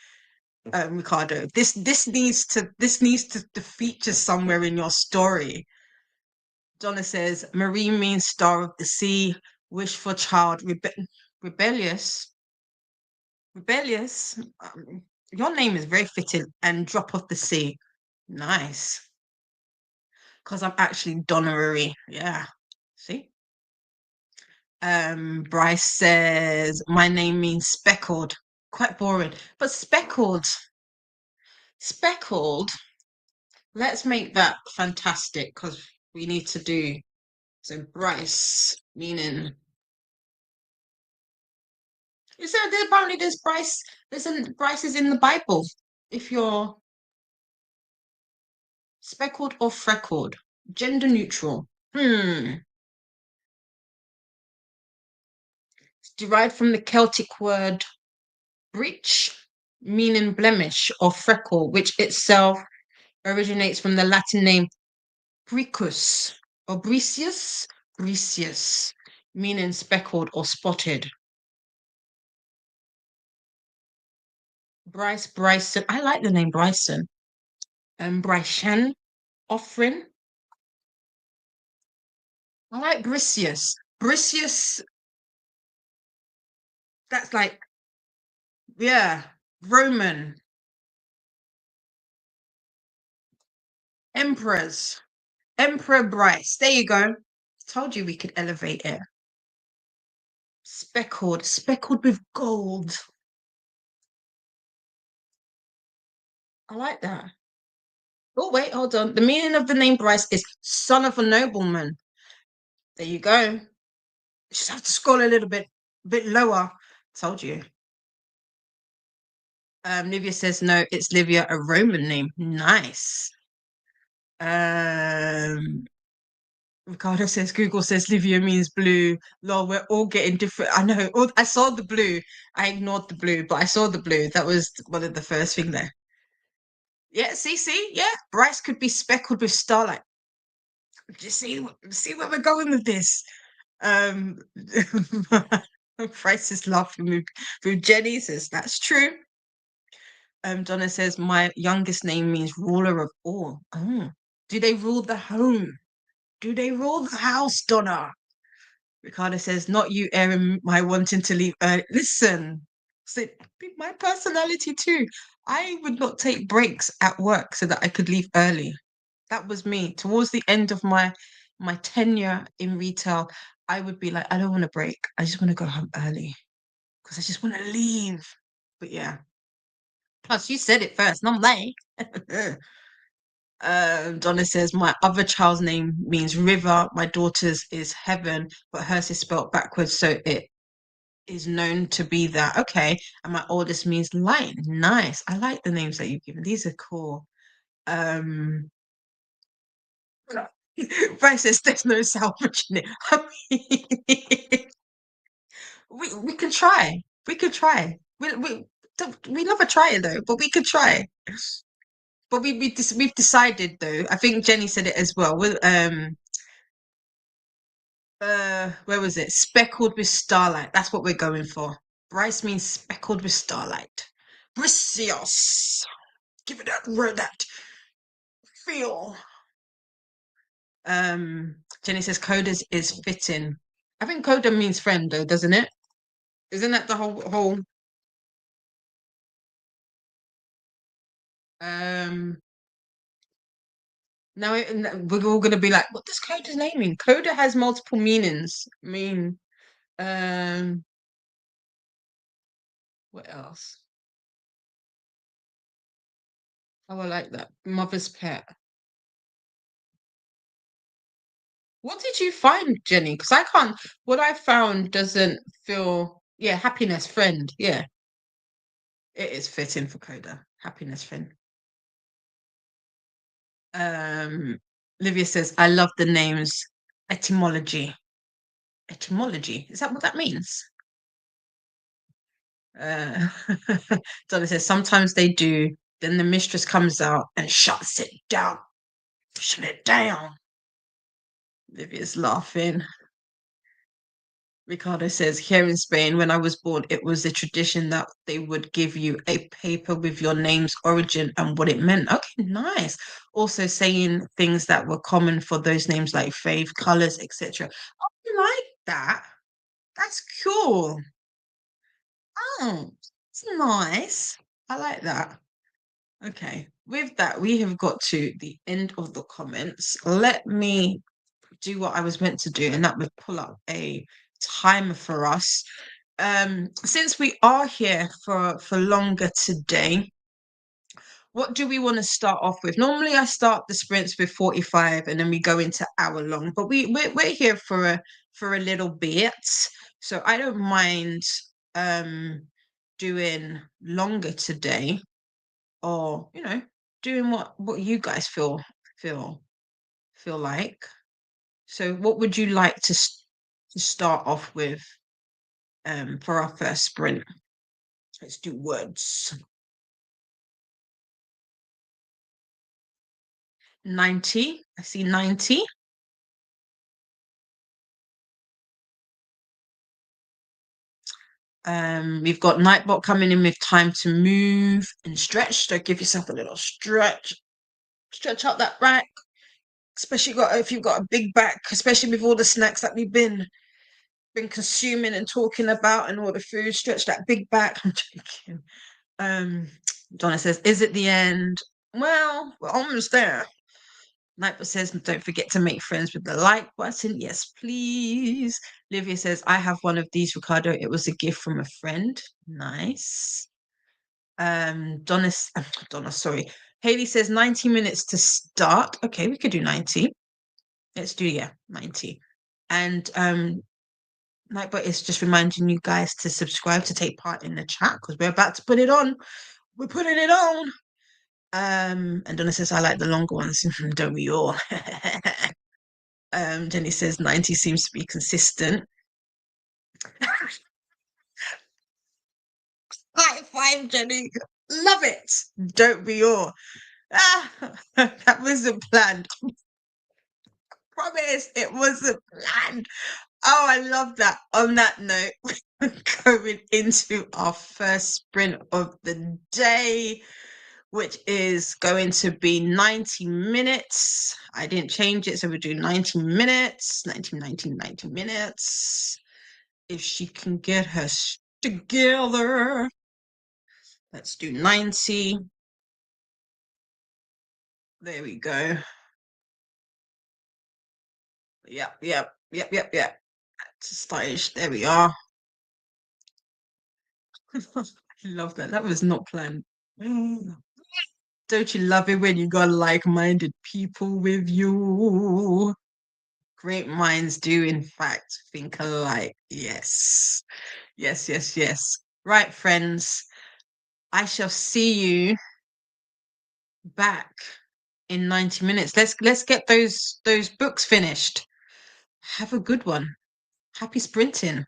Ricardo? This needs to feature somewhere in your story. Donna says Marie means star of the sea, wish for child, rebellious. Rebellious. Your name is very fitting. And drop off the sea. Nice. Because I'm actually Donnery. Yeah. See? Bryce says my name means speckled. Quite boring. But speckled. Speckled. Let's make that fantastic because we need to do so Bryce, meaning apparently there's Bryce is in the Bible. If you're speckled or freckled, gender neutral. It's derived from the Celtic word breach, meaning blemish or freckle, which itself originates from the Latin name Bricus or Bricius, meaning speckled or spotted. Bryson. I like the name Bryson. Bryson, offering. I like Bricius. Bricius, that's like, yeah, Roman, emperors, Emperor Bryce. There you go. Told you we could elevate it. Speckled with gold. I like that. Oh, wait, hold on. The meaning of the name Bryce is son of a nobleman. There you go. Just have to scroll a little bit lower. Told you. Livia says no, it's Livia, a Roman name. Nice. Um, Ricardo says Google says Livia means blue. Lol, we're all getting different. I know. I saw the blue. I ignored the blue, but I saw the blue. That was one of the first thing there. Yeah, see, yeah. Bryce could be speckled with starlight. Just see where we're going with this. Um, Bryce is laughing with Jenny says that's true. Donna says my youngest name means ruler of all. Oh, do they rule the home? Do they rule the house, Donna? Ricardo says, not you, Erin, my wanting to leave early. Listen, so my personality too. I would not take breaks at work so that I could leave early. That was me. Towards the end of my tenure in retail, I would be like, I don't want to break. I just want to go home early because I just want to leave. But yeah. Plus, you said it first, and I'm late. Donna says, my other child's name means river. My daughter's is heaven, but hers is spelled backwards, so it is known to be that. Okay. And my oldest means light. Nice. I like the names that you've given. These are cool. Um, Bryce says there's no salvage in it. I mean, we could try. We could try. We never try it though, but we could try. But we've decided though. I think Jenny said it as well. With where was it? Speckled with starlight. That's what we're going for. Bryce means speckled with starlight. Bricious. Give it that word that feel. Jenny says coders is fitting. I think coder means friend though, doesn't it? Isn't that the whole um now we're all gonna be like, what does coder's name mean? Coder has multiple meanings. I mean, um what else? Oh, I like that. Mother's pet. What did you find, Jenny? Because I can't, what I found doesn't feel, yeah, happiness friend. Yeah, it is fitting for Coda. Happiness friend. Um, Livia says, I love the names etymology. Etymology, is that what that means? Uh, Donna says, sometimes they do. Then the mistress comes out and shuts it down. Shut it down. Livia's laughing. Ricardo says, here in Spain, when I was born, it was a tradition that they would give you a paper with your name's origin and what it meant. Okay, nice. Also saying things that were common for those names like faith, colors, etc. I like that. That's cool. Oh, it's nice. I like that. Okay, with that, we have got to the end of the comments. Let me do what I was meant to do, and that would pull up a timer for us. Since we are here for longer today, what do we want to start off with? Normally, I start the sprints with 45, and then we go into hour long. But we're here for a little bit, so I don't mind doing longer today, or doing what you guys feel feel like. So, what would you like to start off with? for our first sprint. Let's do words. 90. I see 90. We've got Nightbot coming in with time to move and stretch. So give yourself a little stretch. Stretch out that back. Especially if you've got a big back, especially with all the snacks that we've been consuming and talking about and all the food. Stretch that big back. I'm joking. Donna says, is it the end? Well, we're almost there. Nightbot says, don't forget to make friends with the like button. Yes, please. Livia says, I have one of these, Ricardo. It was a gift from a friend. Nice. Donna, sorry. Haley says 90 minutes to start. Okay, we could do 90. Let's do, 90. And Nightbot is just reminding you guys to subscribe to take part in the chat because we're about to put it on. We're putting it on. And Donna says, I like the longer ones. Don't we all? Jenny says 90 seems to be consistent. High five, Jenny. Love it. Don't we all? That wasn't planned. Promise it wasn't planned. Oh, I love that. On that note, going into our first sprint of the day, which is going to be 90 minutes. I didn't change it, so we'll do 90 minutes, 90 minutes. If she can get her together. Let's do 90. There we go. Yep. Stylish. There we are. I love that. That was not planned. Don't you love it when you got like-minded people with you? Great minds do, in fact, think alike. Yes. Right, friends. I shall see you back in 90 minutes. Let's get those books finished. Have a good one. Happy sprinting.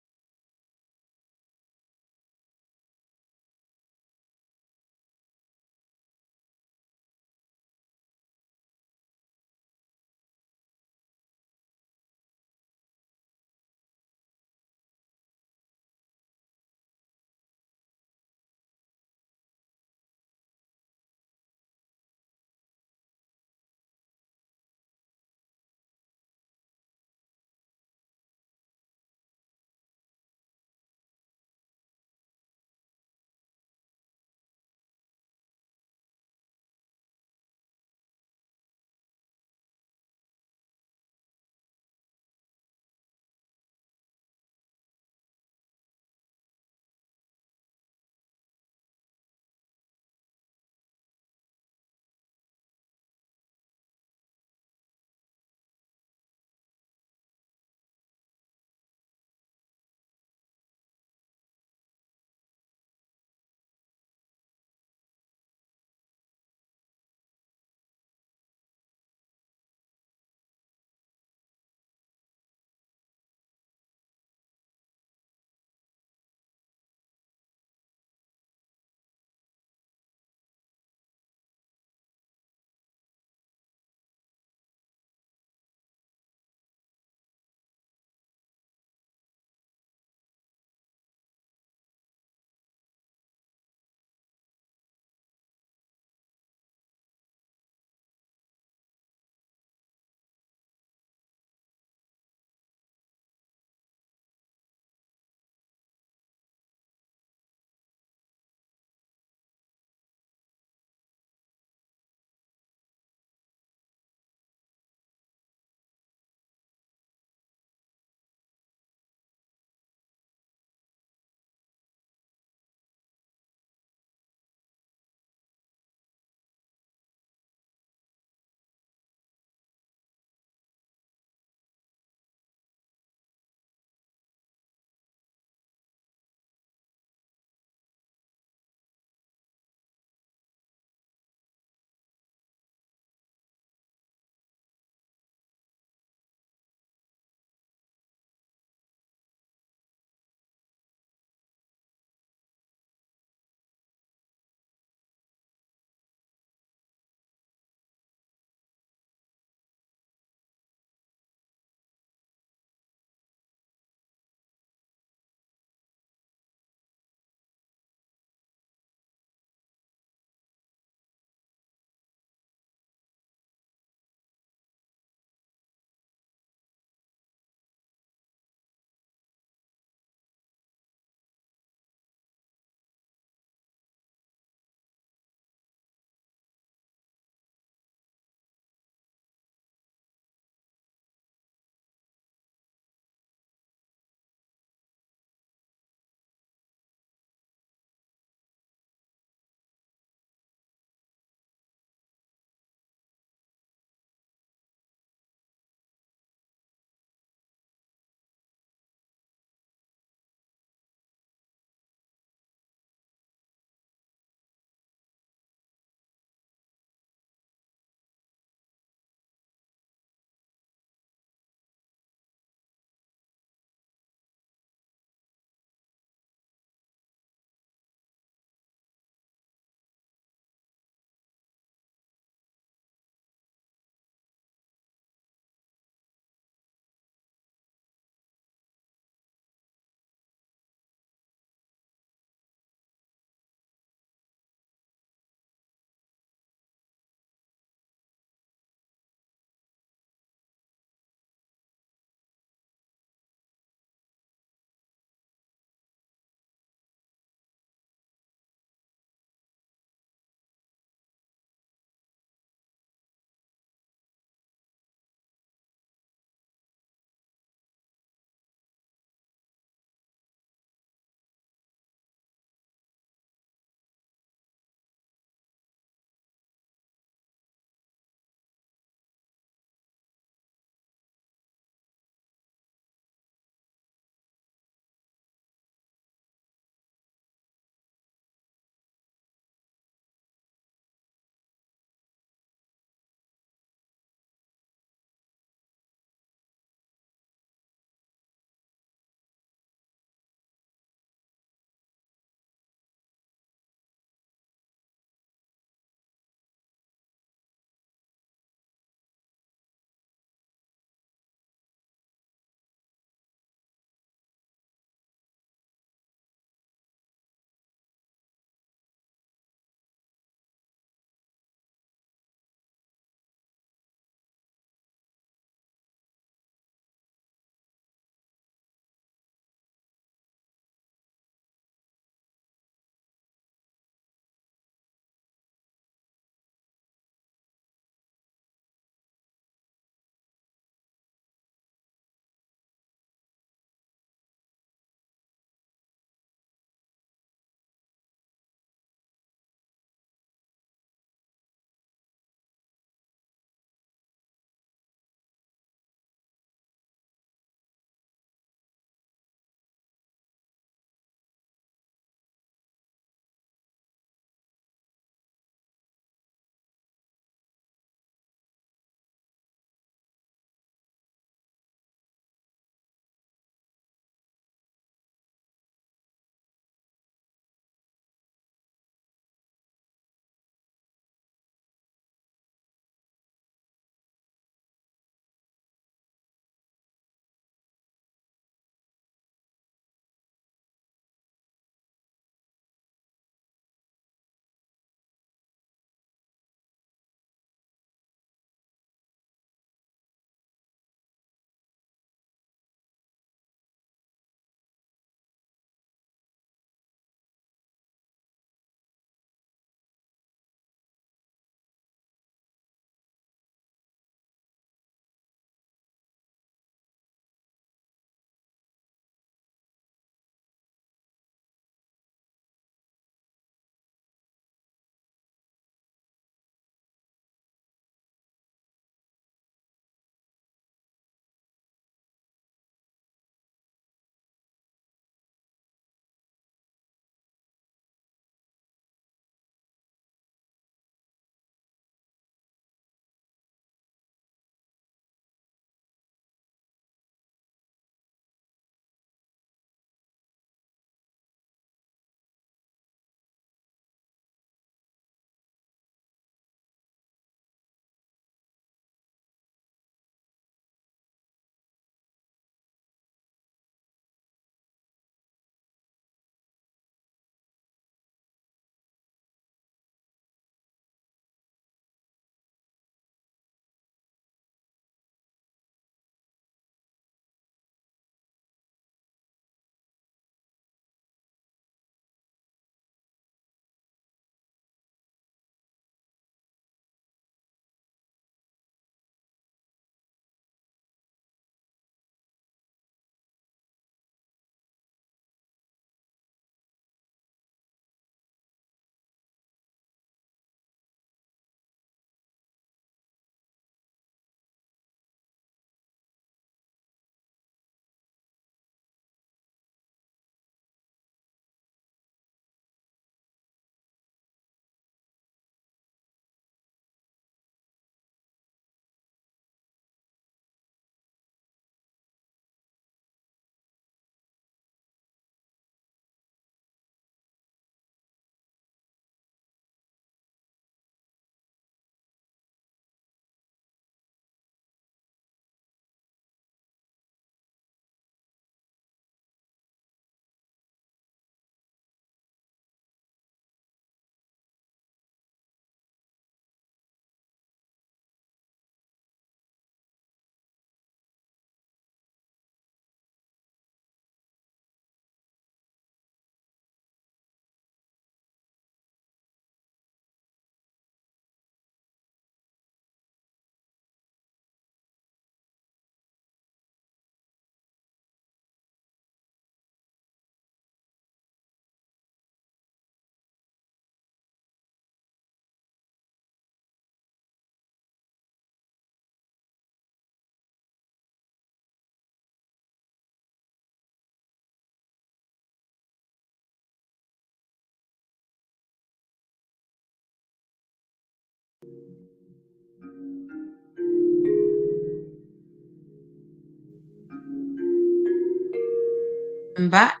I'm back.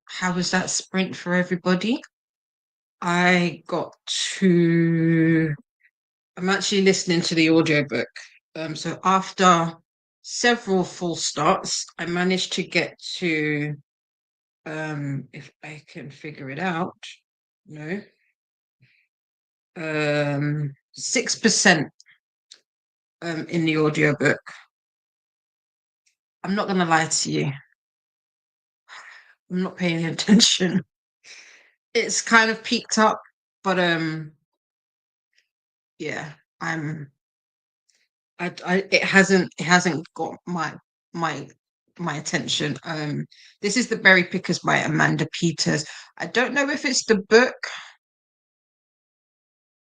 How was that sprint for everybody? I got to, I'm actually listening to the audiobook. So after several full starts, I managed to get to, if I can figure it out, no, 6% in the audiobook. I'm not gonna lie to you. I'm not paying attention. It's kind of peaked up, but yeah, I'm it hasn't got my my attention. This is The Berry Pickers by Amanda Peters. I don't know if it's the book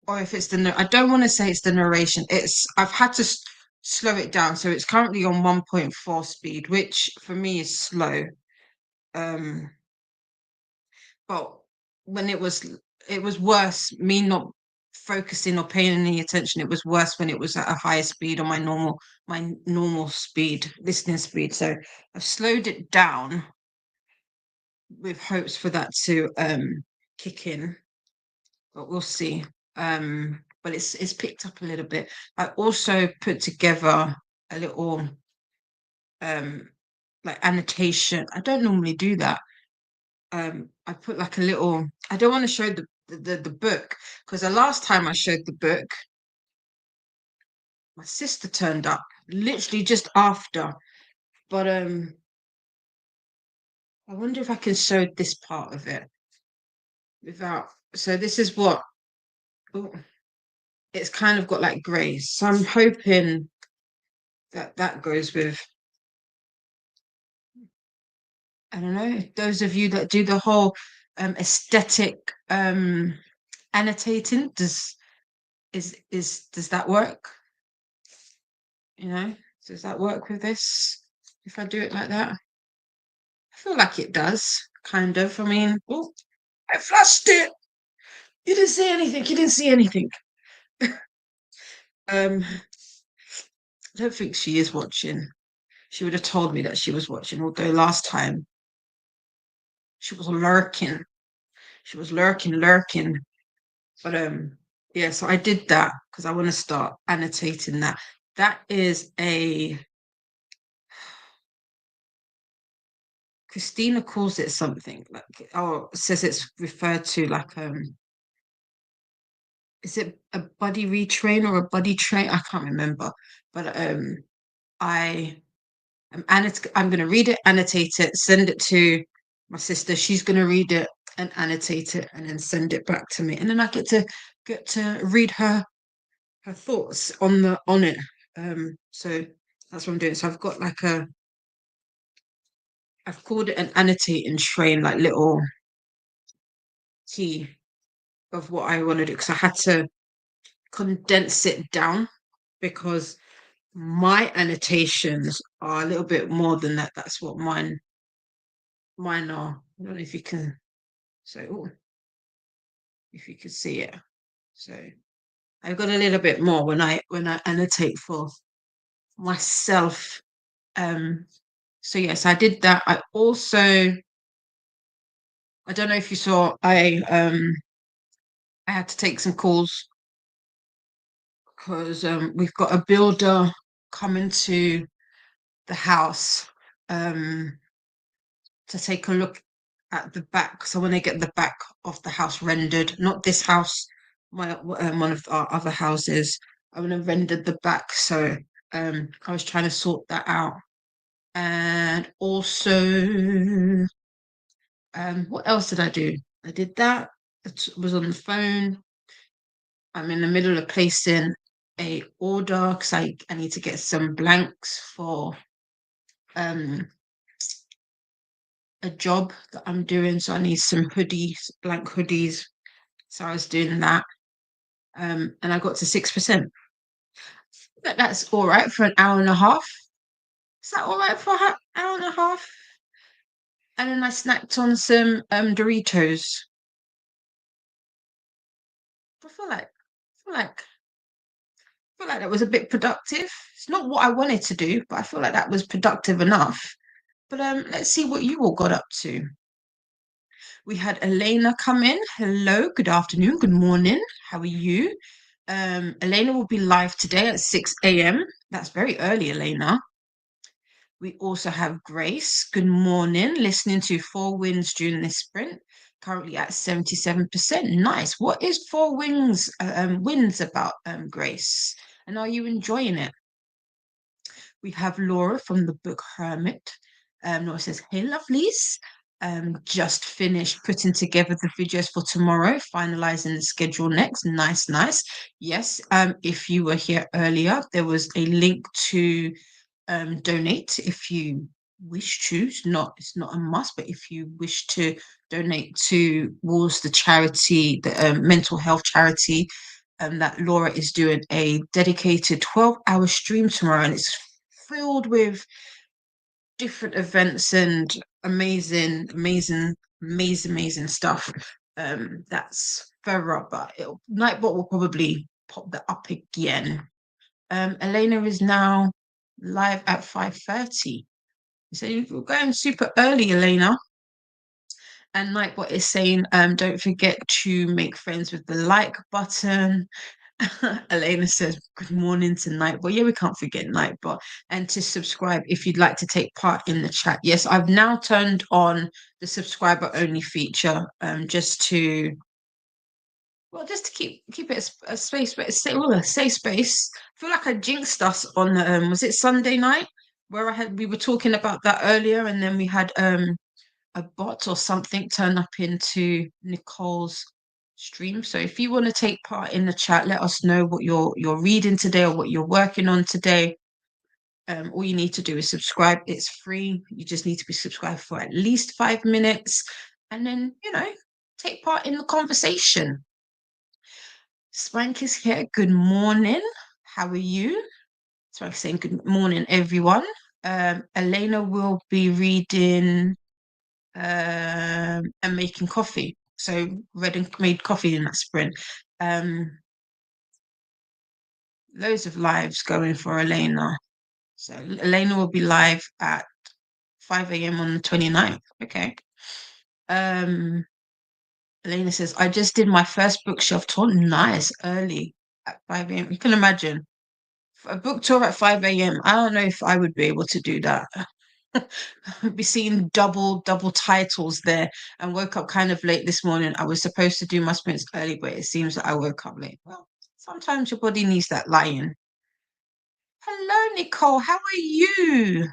or if it's I don't want to say it's the narration. I've had to slow it down, so it's currently on 1.4 speed, which for me is slow. Um, but when it was worse, me not focusing or paying any attention, it was worse when it was at a higher speed on my normal speed, listening speed. So I've slowed it down with hopes for that to kick in, but we'll see. But it's picked up a little bit. I also put together a little um like annotation. I don't normally do that. I put like a little. I don't want to show the book because the last time I showed the book, my sister turned up literally just after. But I wonder if I can show this part of it without. So this is what. Oh, it's kind of got like grays. So I'm hoping that that goes with. I don't know. Those of you that do the whole aesthetic annotating, does that work? You know, does that work with this? If I do it like that, I feel like it does, kind of. I mean, oh, I flushed it. You didn't see anything. You didn't see anything. I don't think she is watching. She would have told me that she was watching, although last time she was lurking. She was lurking. But yeah, so I did that because I want to start annotating that. That is a Christina calls it something like says it's referred to like is it a buddy retrain or a buddy train? I can't remember. But I I'm gonna read it, annotate it, send it to my sister. She's gonna read it and annotate it and then send it back to me. And then I get to read her thoughts on it. So that's what I'm doing. So I've called it an annotating train, like little key of what I want to do because I had to condense it down because my annotations are a little bit more than that. That's what mine are. I don't know if you can if you can see it. So I've got a little bit more when I annotate for myself. So yes, I did that. I don't know if you saw I had to take some calls because we've got a builder coming to the house to take a look at the back. So when I get the back of the house rendered, not this house, one of our other houses, I want to render the back. So I was trying to sort that out, and also what else did I do? I did that. It was on the phone. I'm in the middle of placing a order because I need to get some blanks for um a job that I'm doing. So I need some blank hoodies. So I was doing that. And I got to 6%. That's all right for an hour and a half. Is that all right for an hour and a half? And then I snacked on some Doritos. I feel like I feel like I feel like that was a bit productive. It's not what I wanted to do, but I feel like that was productive enough. But let's see what you all got up to. We had Elena come in. Hello, good afternoon, good morning. How are you? Elena will be live today at 6 a.m. That's very early, Elena. We also have Grace. Good morning. Listening to Four Winds during this sprint. Currently at 77%. Nice. What is Four Winds about, Grace? And are you enjoying it? We have Laura from the book Hermit. Laura says, hey, lovelies. Just finished putting together the videos for tomorrow, finalizing the schedule next. Nice, nice. Yes, if you were here earlier, there was a link to donate if you wish to. It's not a must, but if you wish to donate towards the charity, the mental health charity, that Laura is doing a dedicated 12-hour stream tomorrow, and it's filled with different events and amazing stuff. That's thorough, but Nightbot will probably pop that up again. Elena is now live at 5:30. So you're going super early, Elena. And Nightbot is saying, don't forget to make friends with the like button. Elena says, good morning to Nightbot. Yeah, we can't forget Nightbot. And to subscribe if you'd like to take part in the chat. Yes, I've now turned on the subscriber only feature, just to keep it a space, but a safe space. I feel like I jinxed us on was it Sunday night where we were talking about that earlier, and then we had a bot or something turn up into Nicole's stream. So if you want to take part in the chat, let us know what you're reading today or what you're working on today. All you need to do is subscribe. It's free. You just need to be subscribed for at least 5 minutes, and then take part in the conversation. Swank is here. Good morning. How are you? Swank saying good morning, everyone. Elena will be reading and making coffee. So read and made coffee in that sprint. Loads of lives going for Elena. So Elena will be live at 5 a.m. on the 29th. Okay. Elena says, I just did my first bookshelf tour. Nice, early at 5 a.m. You can imagine. A book tour at 5 a.m. I don't know if I would be able to do that. I'd be seeing double titles there, and woke up kind of late this morning. I was supposed to do my sprints early, but it seems that I woke up late. Well, sometimes your body needs that lying. Hello, Nicole. How are you?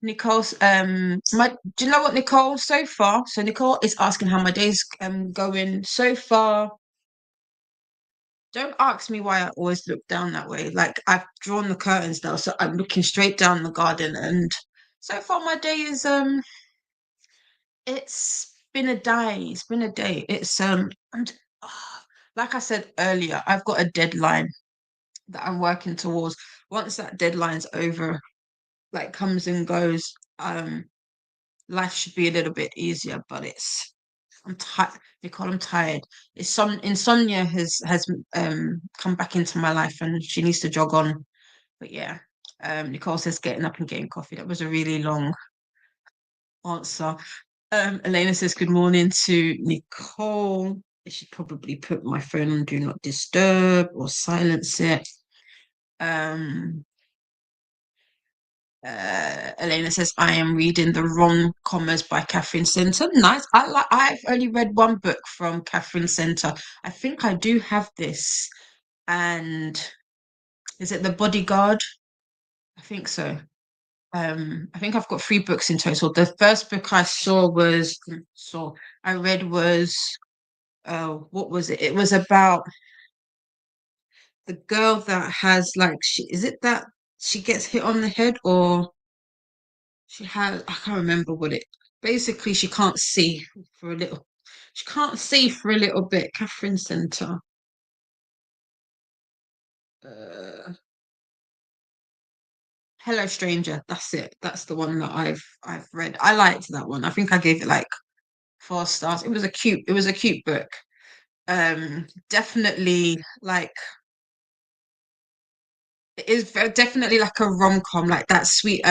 Nicole's do you know what, Nicole, so far? So Nicole is asking how my day's going so far. Don't ask me why I always look down that way. Like, I've drawn the curtains now, so I'm looking straight down the garden, and so far my day is it's been a day. It's been a day. It's like I said earlier, I've got a deadline that I'm working towards. Once that deadline's over, like comes and goes, life should be a little bit easier, but I'm tired, Nicole. I'm tired. It's some insomnia has come back into my life, and she needs to jog on. But yeah, Nicole says getting up and getting coffee. That was a really long answer. Elena says good morning to Nicole. I should probably put my phone on do not disturb or silence it. Elena says, I am reading The Rom-Commers by Catherine Center. Nice. I've only read one book from Catherine Center. I think I do have this. And is it The Bodyguard? I think so. I think I've got 3 books in total. The first book I read was what was it? It was about the girl that has like is it that she gets hit on the head, or she has, I can't remember what it, basically she can't see for a little, she can't see for a little bit. Catherine Center. Uh, Hello Stranger. That's it. That's the one that I've read. I liked that one. I think I gave it like 4 stars. It was a cute book. Definitely like it is definitely like a rom-com, like that sweet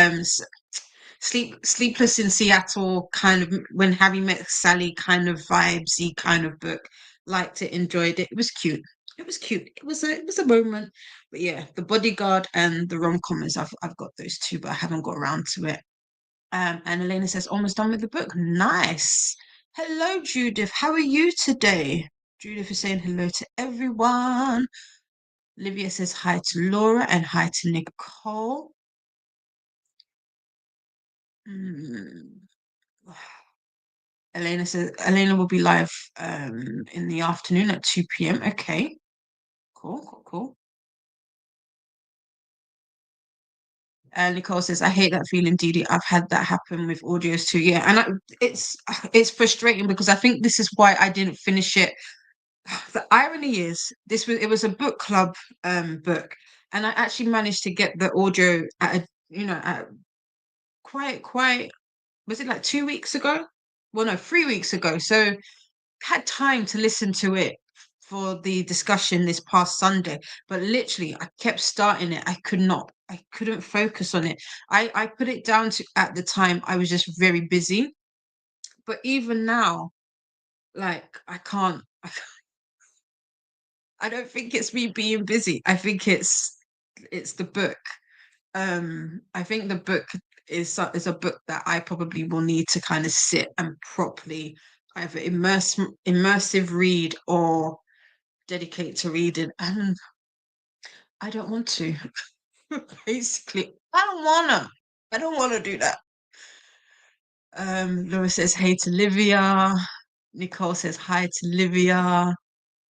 Sleepless in Seattle kind of when Harry met Sally kind of vibesy kind of book. Liked it, enjoyed it. It was cute. It was cute. It was a moment. But yeah, The Bodyguard and the rom-commers. I've got those two, but I haven't got around to it. And Elena says, almost done with the book. Nice. Hello, Judith. How are you today? Judith is saying hello to everyone. Olivia says hi to Laura and hi to Nicole. Mm. Elena says Elena will be live in the afternoon at 2 p.m. Okay, cool, cool, cool. Nicole says, I hate that feeling, Didi. I've had that happen with audios too. Yeah, and it's frustrating because I think this is why I didn't finish it. The irony is it was a book club book, and I actually managed to get the audio at a at quite was it like 2 weeks ago? Well, no, 3 weeks ago. So had time to listen to it for the discussion this past Sunday, but literally I kept starting it. I couldn't focus on it. I put it down to at the time I was just very busy. But even now, like I don't think it's me being busy. I think it's the book. I think the book is a book that I probably will need to kind of sit and properly either immersive read or dedicate to reading, and I don't want to. Basically, I don't wanna do that. Laura says hey to Livia. Nicole says hi to Livia.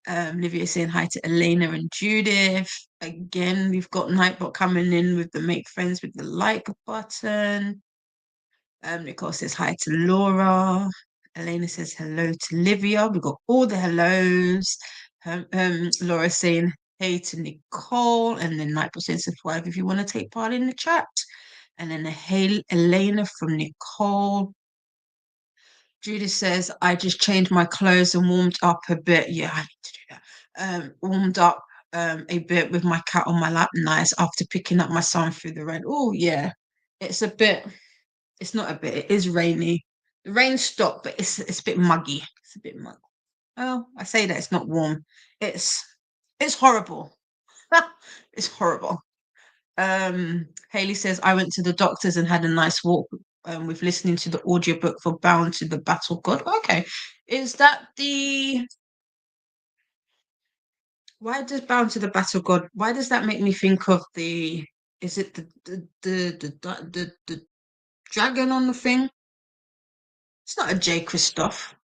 Livia saying hi to Elena and Judith. Again, we've got Nightbot coming in with the make friends with the like button. Nicole says hi to Laura. Elena says hello to Livia. We've got all the hellos. Laura saying hey to Nicole, and then Nightbot saying subscribe if you want to take part in the chat. And then a hey Elena from Nicole. Judith says, I just changed my clothes and warmed up a bit. Yeah, I need to do that. Warmed up a bit with my cat on my lap. Nice. After picking up my son through the rain. Oh, yeah. It's a bit, it's not a bit, it is rainy. The rain stopped, but it's a bit muggy. It's a bit muggy. Oh, I say that it's not warm. It's it's horrible. It's horrible. Haley says, I went to the doctor's and had a nice walk with listening to the audiobook for Bound to the Battle God. Okay. Is that the why does Bound to the Battle God? Why does that make me think of the is it the dragon on the thing? It's not a J. Christoph.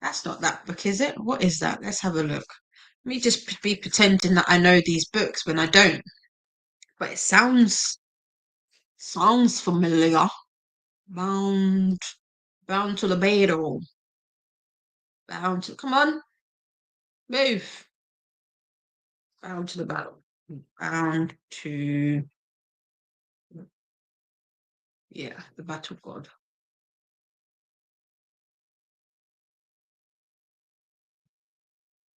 That's not that book, is it? What is that? Let's have a look. Me just be pretending that I know these books when I don't. But it sounds familiar. Bound Bound to the battle. Bound to come on, move. Bound to the battle. Bound to yeah, the battle god.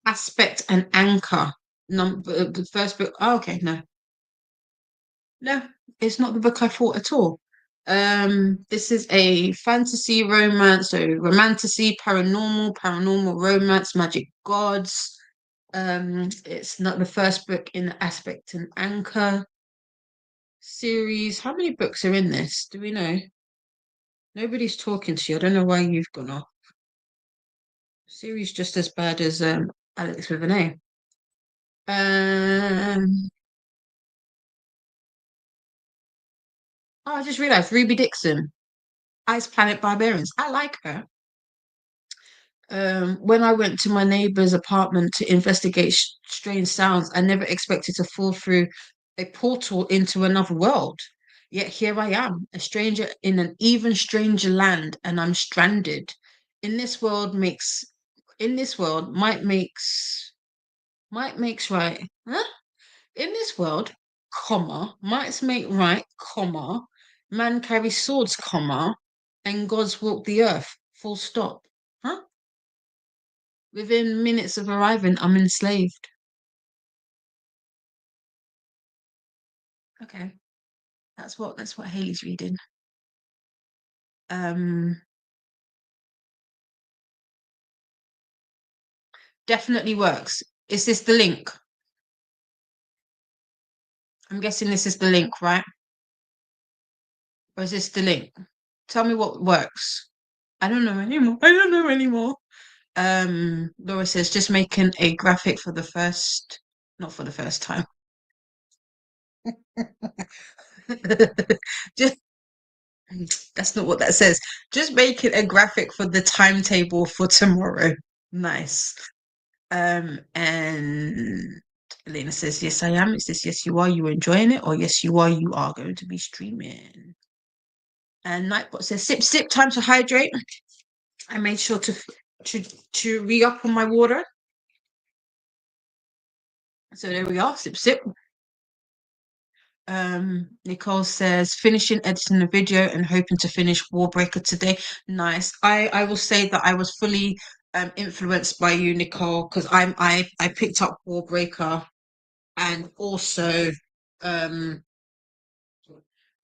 Aspect and anchor. Number the first book. Oh, okay, no. No, it's not the book I thought at all. This is a fantasy romance, so romantasy, paranormal romance, magic gods. It's not the first book in the Aspect and Anchor series. How many books are in this? Do we know? Nobody's talking to you. I don't know why you've gone off. Series just as bad as Alex with an A. Um, oh, I just realised Ruby Dixon, Ice Planet Barbarians. I like her. When I went to my neighbor's apartment to investigate strange sounds, I never expected to fall through a portal into another world. Yet here I am, a stranger in an even stranger land, and I'm stranded. In this world makes in this world might makes right. Huh? In this world, comma, might make right, comma, man carries swords, comma, and gods walk the earth. Full stop. Huh? Within minutes of arriving, I'm enslaved. Okay, that's what Haley's reading. Um, definitely works. Is this the link? I'm guessing this is the link, right? Or is this the link? Tell me what works. I don't know anymore. I don't know anymore. Laura says just making a graphic for the first, not for the first time. Just that's not what that says. Just making a graphic for the timetable for tomorrow. Nice. And Elena says, yes, I am. Is this yes, you are, you enjoying it? Or yes, you are going to be streaming. And Nightbot says, sip, sip, time to hydrate. I made sure to to re-up on my water. So there we are, sip, sip. Nicole says, finishing editing the video and hoping to finish Warbreaker today. Nice. I will say that I was fully influenced by you, Nicole, because I picked up Warbreaker and also um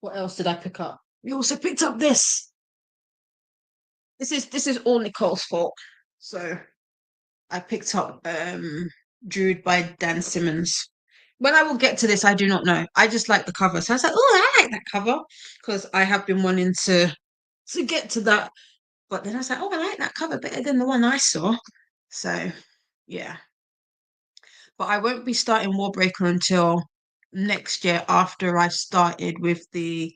what else did I pick up? We also picked up this. This is all Nicole's fault. So I picked up Druid by Dan Simmons. When I will get to this, I do not know. I just like the cover. So I was like, oh, I like that cover because I have been wanting to get to that. But then I was like, oh, I like that cover better than the one I saw. So yeah. But I won't be starting Warbreaker until next year after I've started with the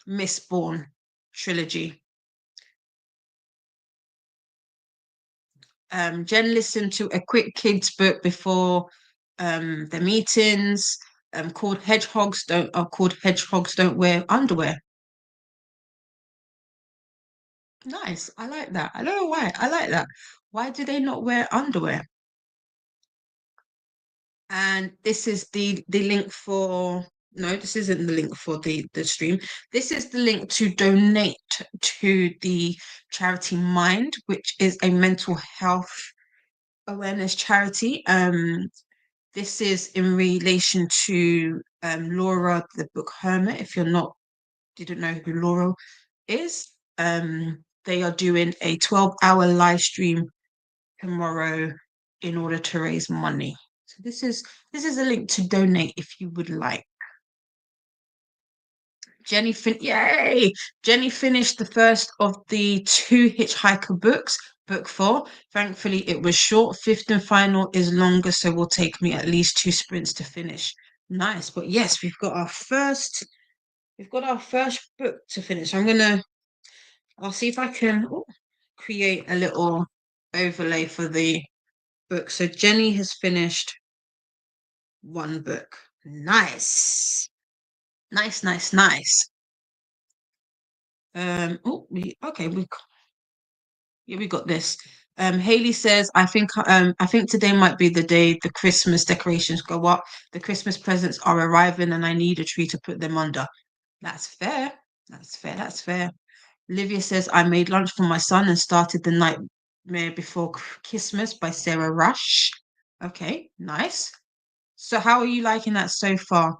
Mistborn trilogy. Jen listened to a quick kids book before the meetings. Called Hedgehogs Don't Wear Underwear. Nice. I like that. I don't know why. I like that. Why do they not wear underwear? And this is the link for no, this isn't the link for the stream. This is the link to donate to the charity Mind, which is a mental health awareness charity. This is in relation to Laura, the book Hermit. If you're not didn't know who Laura is, they are doing a 12-hour live stream tomorrow in order to raise money. So this is a link to donate if you would like. Yay! Jenny finished the first of the two Hitchhiker books, book 4. Thankfully, it was short. Fifth and final is longer, so will take me at least 2 sprints to finish. Nice, but yes, we've got our first book to finish. I'll see if I can create a little overlay for the book. So Jenny has finished one book. Nice. Nice, nice, nice. Okay, we got this. Haley says, I think today might be the day the Christmas decorations go up. The Christmas presents are arriving and I need a tree to put them under. That's fair. That's fair. That's fair. Olivia says, I made lunch for my son and started The Nightmare Before Christmas by Sarah Rush. Okay, nice. So how are you liking that so far?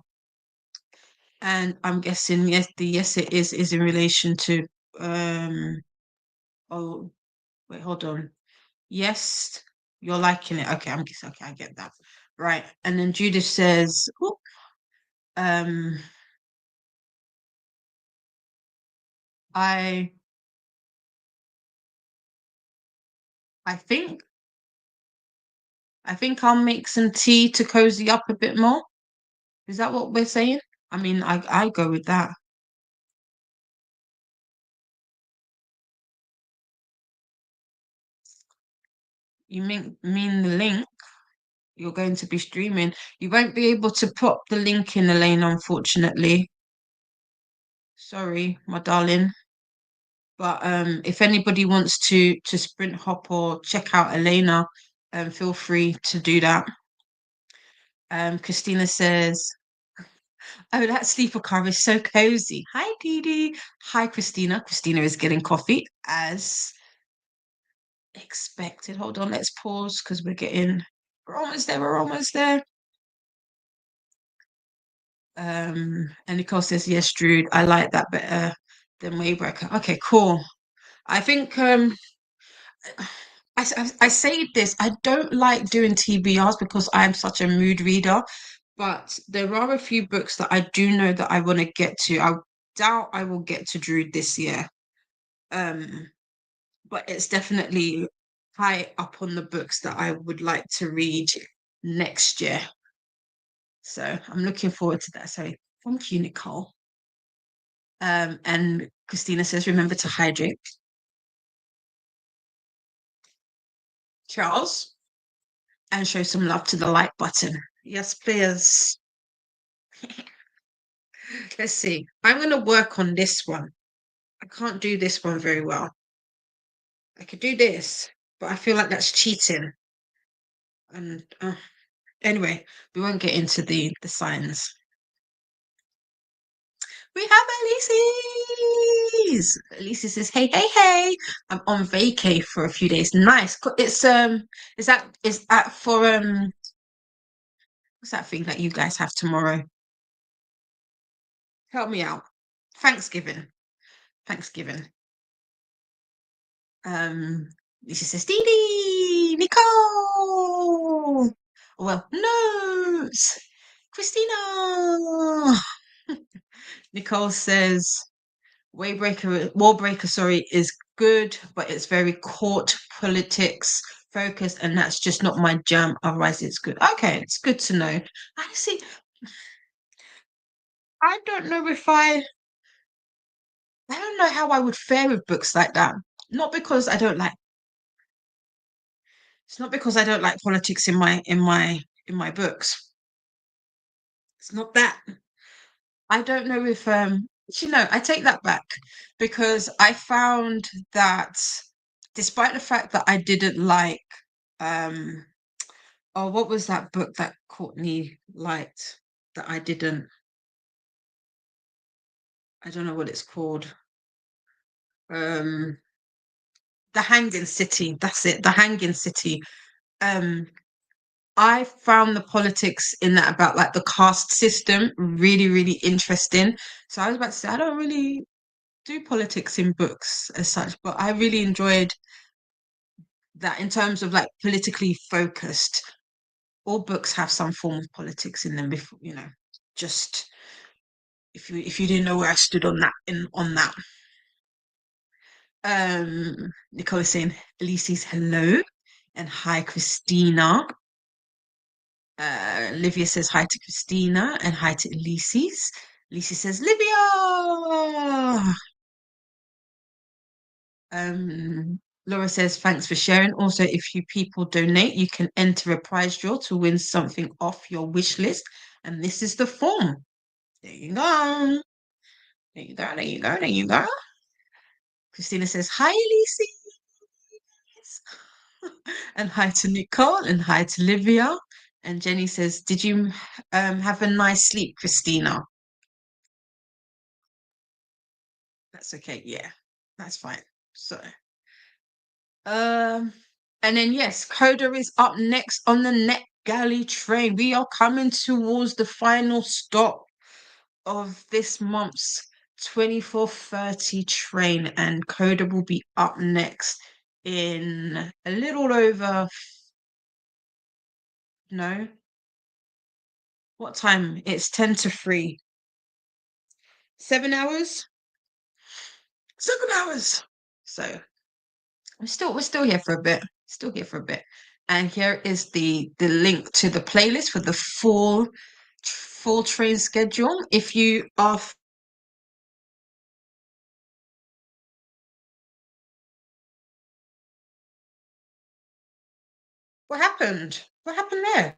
And I'm guessing yes it is in relation to oh wait, hold on. Yes, you're liking it. Okay, I'm guessing okay, I get that. Right. And then Judith says, oh, um I I think I'll make some tea to cozy up a bit more. Is that what we're saying? I mean, I go with that. You mean the link? You're going to be streaming. You won't be able to pop the link in, Elaine, unfortunately. Sorry, my darling. But if anybody wants to sprint hop or check out Elena, feel free to do that. Christina says, "Oh, that sleeper car is so cozy." Hi, Dee Dee. Hi, Christina. Christina is getting coffee as expected. Hold on, let's pause because we're almost there. We're almost there. And Nicole says, yes, Drude, I like that better. Then Waybreaker. Okay, cool. I think I say this, I don't like doing TBRs because I'm such a mood reader, but there are a few books that I do know that I want to get to. I doubt I will get to Drew this year. Um, but it's definitely high up on the books that I would like to read next year. So I'm looking forward to that. So thank you, Nicole. And Christina says, remember to hydrate. Charles, and show some love to the like button. Yes, please. Let's see. I'm going to work on this one. I can't do this one very well. I could do this, but I feel like that's cheating. And anyway, we won't get into the signs. We have Elise's. Elise says, "Hey, hey, hey! I'm on vacay for a few days. Nice. Is that for what's that thing that you guys have tomorrow? Help me out. Thanksgiving. Thanksgiving. Lisa says, Dee Dee, Nicole. Well, notes. Christina. Nicole says, Warbreaker, sorry, is good, but it's very court politics focused, and that's just not my jam. Otherwise, it's good. Okay, it's good to know. I see. I don't know if I don't know how I would fare with books like that. Not because I don't like It's not because I don't like politics in my books. It's not that. I don't know if I take that back because I found that despite the fact that I didn't like um oh, what was that book that Courtney liked that I didn't? I don't know what it's called. Um The Hanging City. That's it. The Hanging City. Um I found the politics in that about like the caste system really, really interesting. So I was about to say I don't really do politics in books as such, but I really enjoyed that in terms of like politically focused. All books have some form of politics in them before, just if you didn't know where I stood on that. Nicole is saying Elise's hello and hi Christina. Livia says hi to Christina and hi to Elise's. Elise says, Livia! Laura says, thanks for sharing. Also, if you people donate, you can enter a prize draw to win something off your wish list. And this is the form. There you go. There you go. There you go. There you go. Christina says, hi, Elise. And hi to Nicole and hi to Livia. And Jenny says, did you have a nice sleep, Christina? That's okay. Yeah, that's fine. So, um, and then yes, Coda is up next on the NetGalley train. We are coming towards the final stop of this month's 24:30 train, and Coda will be up next in a little over, no, what time? It's 10 to 3. 7 hours? 7 hours. So we're still here for a bit. Still here for a bit. And here is the link to the playlist for the full train schedule. If you are What happened? What happened there?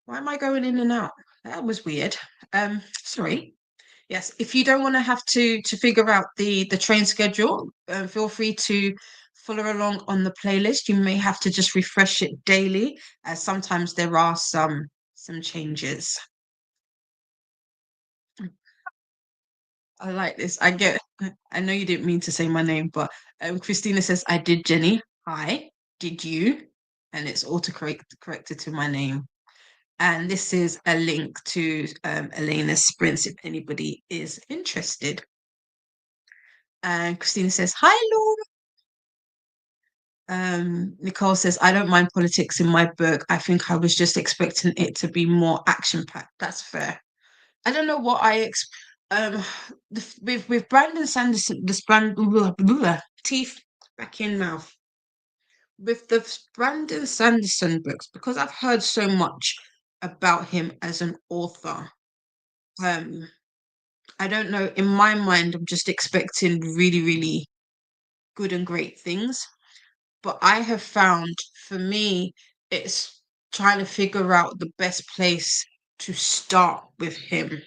Why am I going in and out? That was weird. Sorry. Yes, if you don't want to have to figure out the train schedule, feel free to follow along on the playlist. You may have to just refresh it daily, as sometimes there are some changes. I like this. I know you didn't mean to say my name, but Christina says, I did, Jenny. Hi, did you? And it's corrected to my name. And this is a link to Elena's sprints if anybody is interested. And Christina says, "Hi, Laura." Nicole says, "I don't mind politics in my book. I think I was just expecting it to be more action packed." That's fair. I don't know what um with Brandon Sanderson, this teeth back in mouth. With the Brandon Sanderson books, because I've heard so much about him as an author. Um, I don't know. In my mind, I'm just expecting really, really good and great things. But I have found for me, it's trying to figure out the best place to start with him.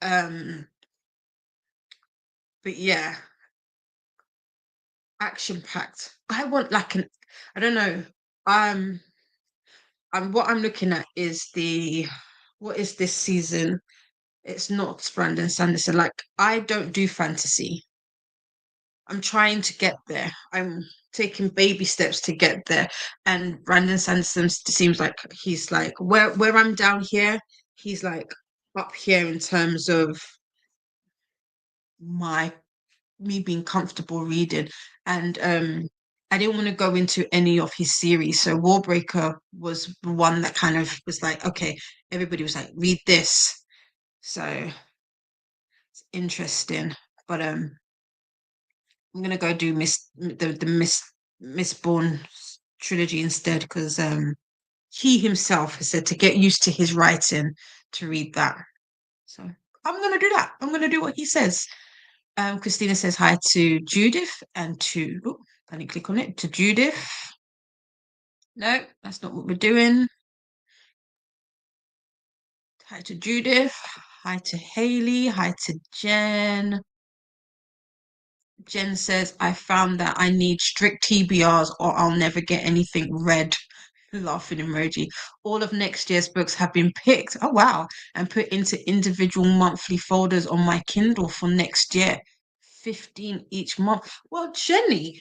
Um, but yeah, action packed. I want like I don't know. Um, what I'm looking at is what is this season? It's not Brandon Sanderson. Like, I don't do fantasy. I'm trying to get there. I'm taking baby steps to get there. And Brandon Sanderson seems like he's like where I'm down here, he's like up here in terms of my me being comfortable reading. And I didn't want to go into any of his series. So Warbreaker was the one that kind of was like, okay, everybody was like, read this. So it's interesting. But I'm gonna go do the Mistborn trilogy instead because he himself has said to get used to his writing to read that. So I'm gonna do that. I'm gonna do what he says. Christina says hi to Judith and to I didn't click on it to Judith. No, that's not what we're doing. Hi to Judith. Hi to Haley. Hi to Jen. Jen says, I found that I need strict TBRs or I'll never get anything read. Laughing emoji. All of next year's books have been picked. Oh, wow. And put into individual monthly folders on my Kindle for next year. 15 each month. Well, Jenny,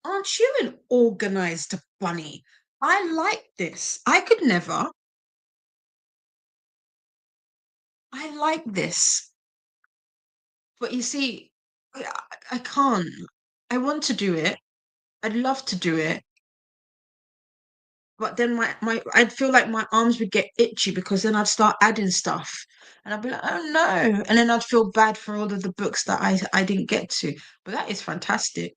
aren't you an organized bunny? I like this. I could never. I like this. But you see, I can't. I want to do it. I'd love to do it. But then I'd feel like my arms would get itchy because then I'd start adding stuff. And I'd be like, oh no. And then I'd feel bad for all of the books that I didn't get to. But that is fantastic.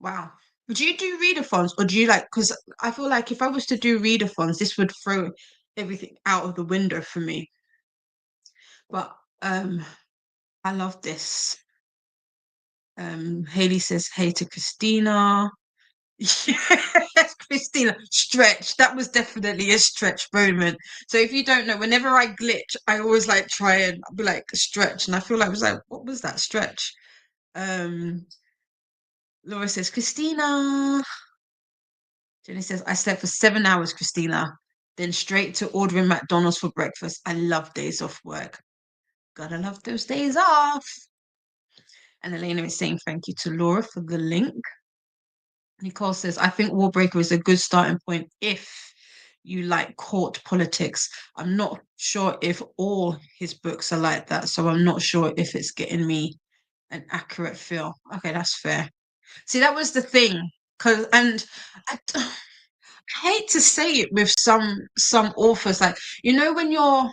Wow. Do you do readathons or do you like, because I feel like if I was to do readathons, this would throw everything out of the window for me. But I love this. Haley says hey to Christina. Yes, Christina, stretch. That was definitely a stretch moment. So if you don't know, whenever I glitch, I always like try and be like stretch. And I feel like I was like, what was that stretch? Um, Laura says, Christina. Jenny says, I slept for 7 hours, Christina. Then straight to ordering McDonald's for breakfast. I love days off work. Gotta love those days off. And Elena is saying thank you to Laura for the link. Nicole says, I think Warbreaker is a good starting point if you like court politics. I'm not sure if all his books are like that, so I'm not sure if it's getting me an accurate feel. Okay, that's fair. See, that was the thing, because I hate to say it with some authors, like when you're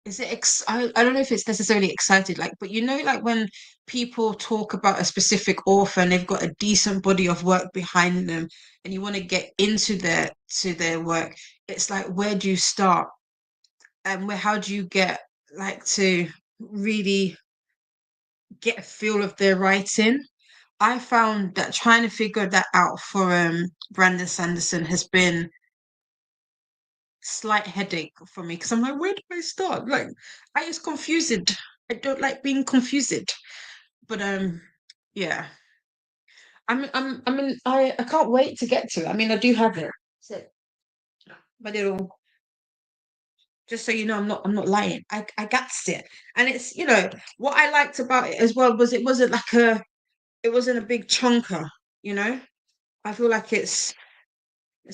is it I don't know if it's necessarily excited like but like when people talk about a specific author and they've got a decent body of work behind them and you want to get into their work, it's like where do you start and how do you get like to really get a feel of their writing. I found that trying to figure that out for Brandon Sanderson has been slight headache for me because I'm like, where do I start? Like, I is confusing. I don't like being confused. But yeah. I can't wait to get to it. I mean, I do have it. So, but it'll just so you know, I'm not lying. I got it. And it's, what I liked about it as well was it wasn't a big chunker, you know? I feel like it's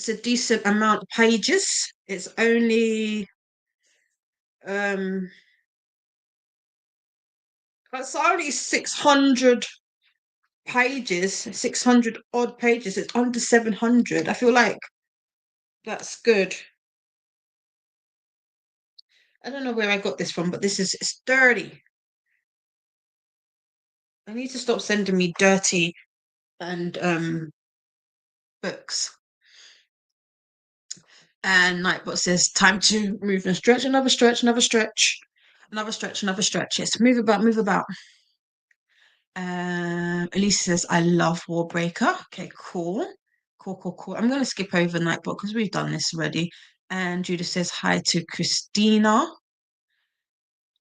a decent amount of pages. It's only um That's only 600 pages, 600 odd pages. It's under 700. I feel like that's good. I don't know where I got this from, but this is it's dirty. I need to stop sending me dirty and books. And Nightbot says, time to move and stretch, another stretch, another stretch, another stretch, another stretch. Yes, move about, move about. Elise says, I love Warbreaker. Okay, cool. Cool, cool, cool. I'm going to skip over Nightbot because we've done this already. And Judith says, hi to Christina.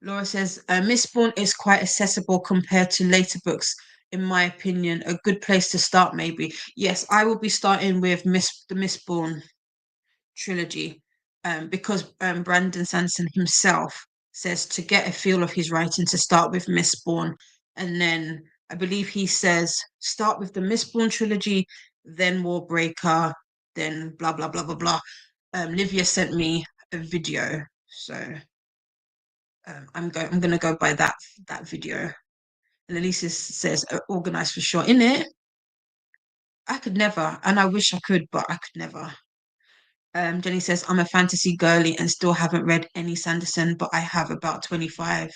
Laura says, Mistborn is quite accessible compared to later books, in my opinion. A good place to start, maybe. Yes, I will be starting with the Mistborn trilogy, because Brandon Sanderson himself says to get a feel of his writing to start with Mistborn, and then I believe he says start with the Mistborn trilogy, then Warbreaker, then blah blah blah blah blah. Livia sent me a video, so I'm gonna go by that video. And Elisa says organized for sure. In it, I could never, and I wish I could, but I could never. Jenny says, I'm a fantasy girly and still haven't read any Sanderson, but I have about 25.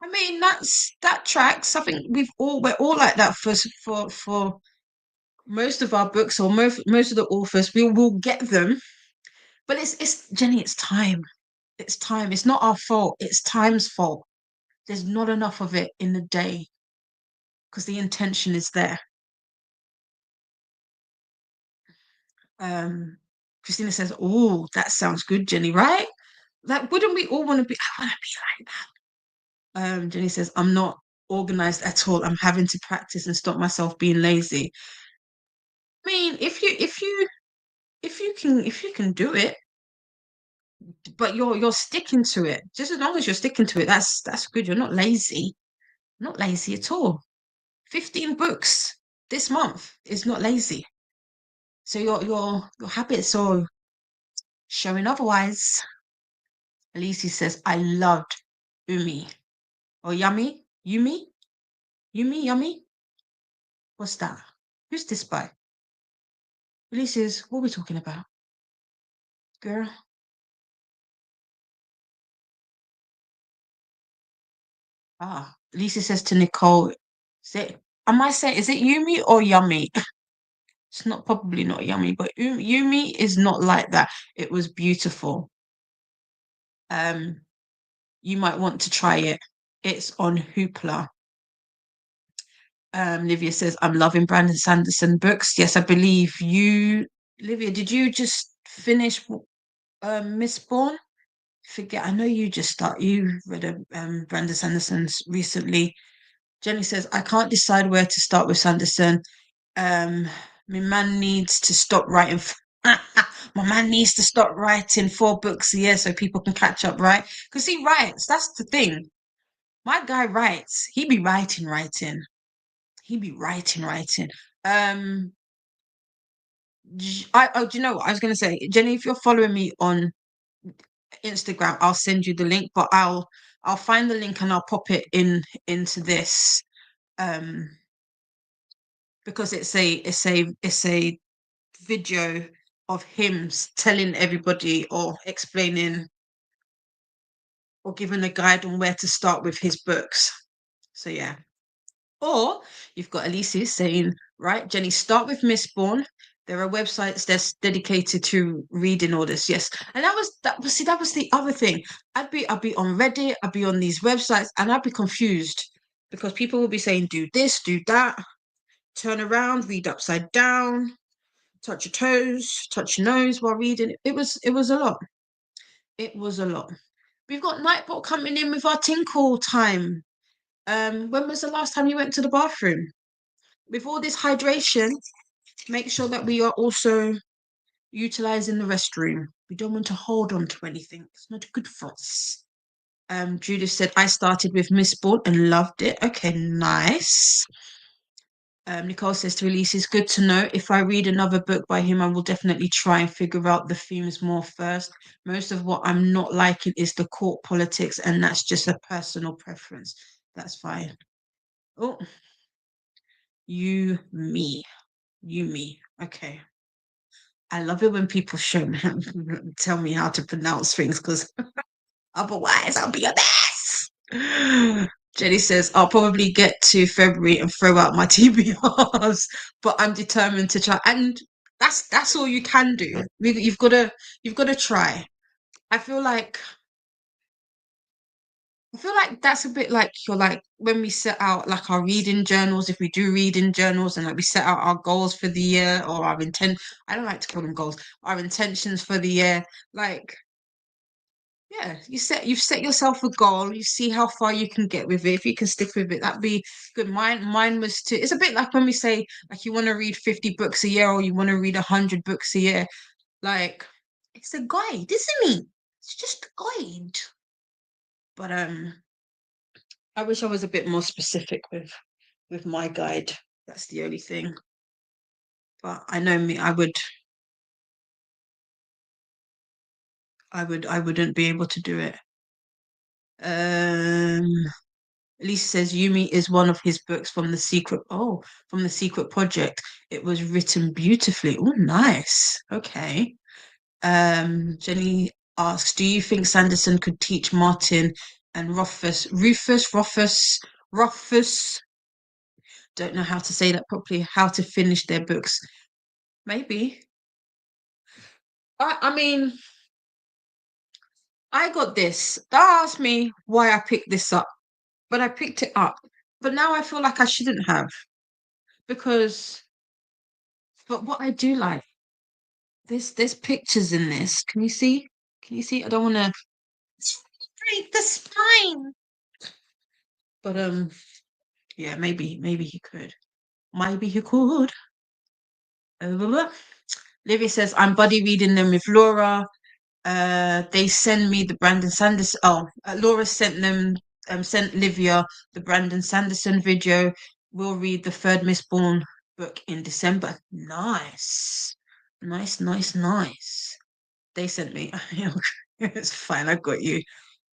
I mean, that tracks. I think we're all like that for most of our books, or most of the authors. We will get them. But it's Jenny, it's time. It's time. It's not our fault. It's time's fault. There's not enough of it in the day because the intention is there. Um, Christina says, oh, that sounds good, Jenny, right? Like, wouldn't we all want to be? I want to be like that. Jenny says, I'm not organized at all. I'm having to practice and stop myself being lazy. I mean, if you can do it, but you're sticking to it, just as long as you're sticking to it, that's good. You're not lazy. Not lazy at all. 15 books this month is not lazy. So your habits are showing otherwise. Alicia says, I loved Umi. Or Yummy? Yumi? Yumi? Yummy? What's that? Who's this by? Ulysses, what are we talking about? Girl. Ah, Lisa says to Nicole, am I saying, is it Yumi or Yummy? It's not probably not Yummy, but Yumi is not like that. It was beautiful. You might want to try it. It's on Hoopla. Livia says, I'm loving Brandon Sanderson books. Yes, I believe you. Livia, did you just finish Mistborn? Forget, I know you read Brandon Sanderson's recently. Jenny says, I can't decide where to start with Sanderson. My man needs to stop writing. My man needs to stop writing 4 books a year so people can catch up, right? Because he writes. That's the thing. My guy writes. He be writing, writing. He be writing, writing. Do you know what I was going to say, Jenny? If you're following me on Instagram, I'll send you the link, but I'll find the link and I'll pop it into this, because it's a video of him telling everybody or explaining or giving a guide on where to start with his books. So yeah. Or you've got Elise saying, right, Jenny, start with Mistborn. There are websites that's dedicated to reading all this. Yes. And that was the other thing. I'd be on Reddit, I'd be on these websites, and I'd be confused because people will be saying, do this, do that, turn around, read upside down, touch your toes, touch your nose while reading. It was a lot. It was a lot. We've got Nightbot coming in with our tinkle time. When was the last time you went to the bathroom? With all this hydration, make sure that we are also utilizing the restroom. We don't want to hold on to anything. It's not good for us. Judith said, I started with Mistborn and loved it. Okay, nice. Nicole says to Elise, it's good to know. If I read another book by him, I will definitely try and figure out the themes more first. Most of what I'm not liking is the court politics, and that's just a personal preference. That's fine. Oh, you, me. You, me. Okay. I love it when people show me, tell me how to pronounce things because otherwise I'll be a mess. Jenny says, I'll probably get to February and throw out my TBRs, but I'm determined to try. And that's all you can do. You've got to try. I feel like that's a bit like you're like when we set out like our reading journals, if we do reading journals and like we set out our goals for the year or our intent, I don't like to call them goals, our intentions for the year. Like, yeah, you've set yourself a goal, you see how far you can get with it. If you can stick with it, that'd be good. Mine was to, it's a bit like when we say like you want to read 50 books a year or you want to read 100 books a year. Like, it's a guide, isn't it? It's just a guide. But I wish I was a bit more specific with my guide. That's the only thing. But I know me, I wouldn't be able to do it. Elise says Yumi is one of his books from the secret. Oh, from the secret project. It was written beautifully. Oh, nice. Okay. Jenny asks, do you think Sanderson could teach Martin and Rufus? Don't know how to say that properly. How to finish their books? Maybe. I mean, I got this. Don't ask me why I picked this up, but I picked it up. But now I feel like I shouldn't have because. But what I do like, there's pictures in this. Can you see? Can you see? I don't want to break the spine. But yeah, maybe he could. Maybe he could. Livy says I'm buddy reading them with Laura. They send me the Brandon Sanderson. Oh, Laura sent Livia the Brandon Sanderson video. We'll read the third Mistborn book in December. Nice, nice. They sent me. It's fine. I got you.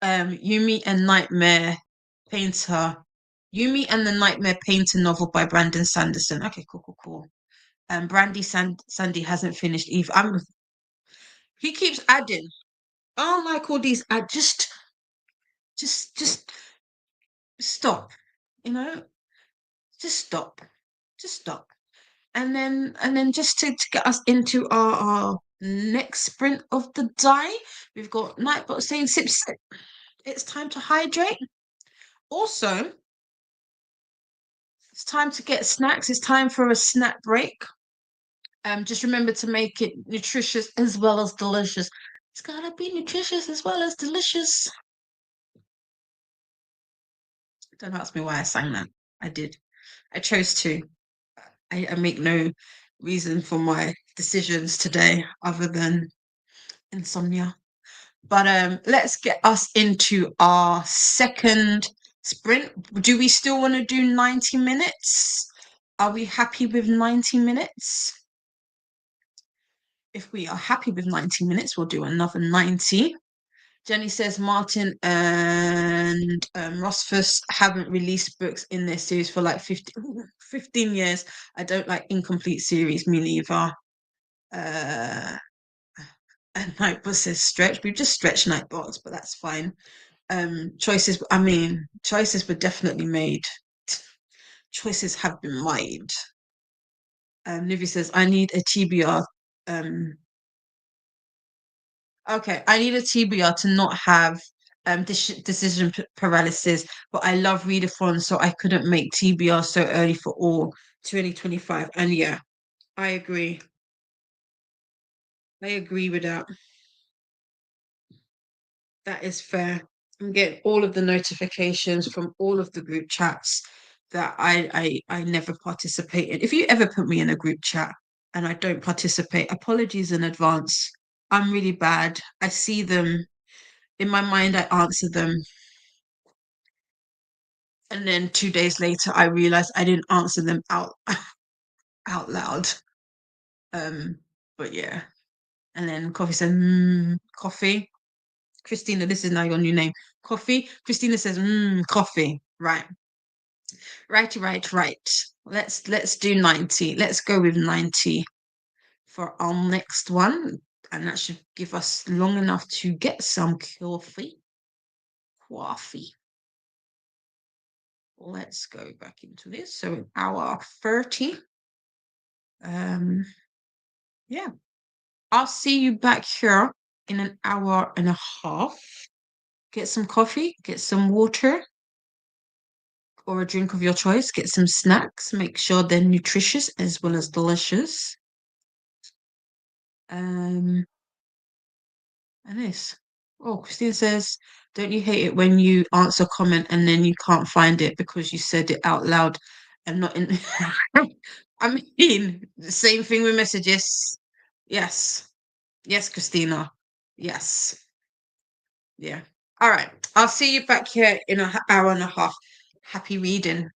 Yumi and Nightmare Painter. Yumi and the Nightmare Painter novel by Brandon Sanderson. Okay, cool. Sandy hasn't finished either. He keeps adding. I don't like all these. I just stop. You know, just stop. And then just to get us into our next sprint of the day, we've got Nightbot saying sip. It's time to hydrate. Also, it's time to get snacks. It's time for a snack break. Just remember to make it nutritious as well as delicious. It's gotta be nutritious as well as delicious. Don't ask me why I sang that. I did. I chose to. I make no reason for my decisions today other than insomnia. But let's get us into our second sprint. Do we still want to do 90 minutes? Are we happy with 90 minutes? If we are happy with 90 minutes, we'll do another 90. Jenny says Martin and Rosfus haven't released books in their series for like 15 years. I don't like incomplete series, me neither. And Nightbot says stretch. We've just stretched Nightbots, but that's fine. Choices were definitely made. Choices have been made. Livy says, I need a TBR. Okay, I need a TBR to not have decision paralysis, but I love readathon, so I couldn't make TBR so early for all 2025. And yeah, I agree. I agree with that. That is fair. I'm getting all of the notifications from all of the group chats that I never participate in. If you ever put me in a group chat and I don't participate, apologies in advance. I'm really bad. I see them in my mind, I answer them. And then 2 days later I realized I didn't answer them out loud. But yeah. And then Coffee said, coffee. Christina, this is now your new name. Coffee. Christina says, coffee. Right. Right. Let's do 90. Let's go with 90 for our next one. And that should give us long enough to get some coffee. Coffee. Let's go back into this. So an hour 30. Yeah. I'll see you back here in an hour and a half. Get some coffee, get some water or a drink of your choice, get some snacks, make sure they're nutritious as well as delicious. Um, and this. Oh, Christine says, don't you hate it when you answer a comment and then you can't find it because you said it out loud and not in I mean, the same thing with messages. Yes. Yes, Christina. Yes. Yeah. All right. I'll see you back here in an hour and a half. Happy reading.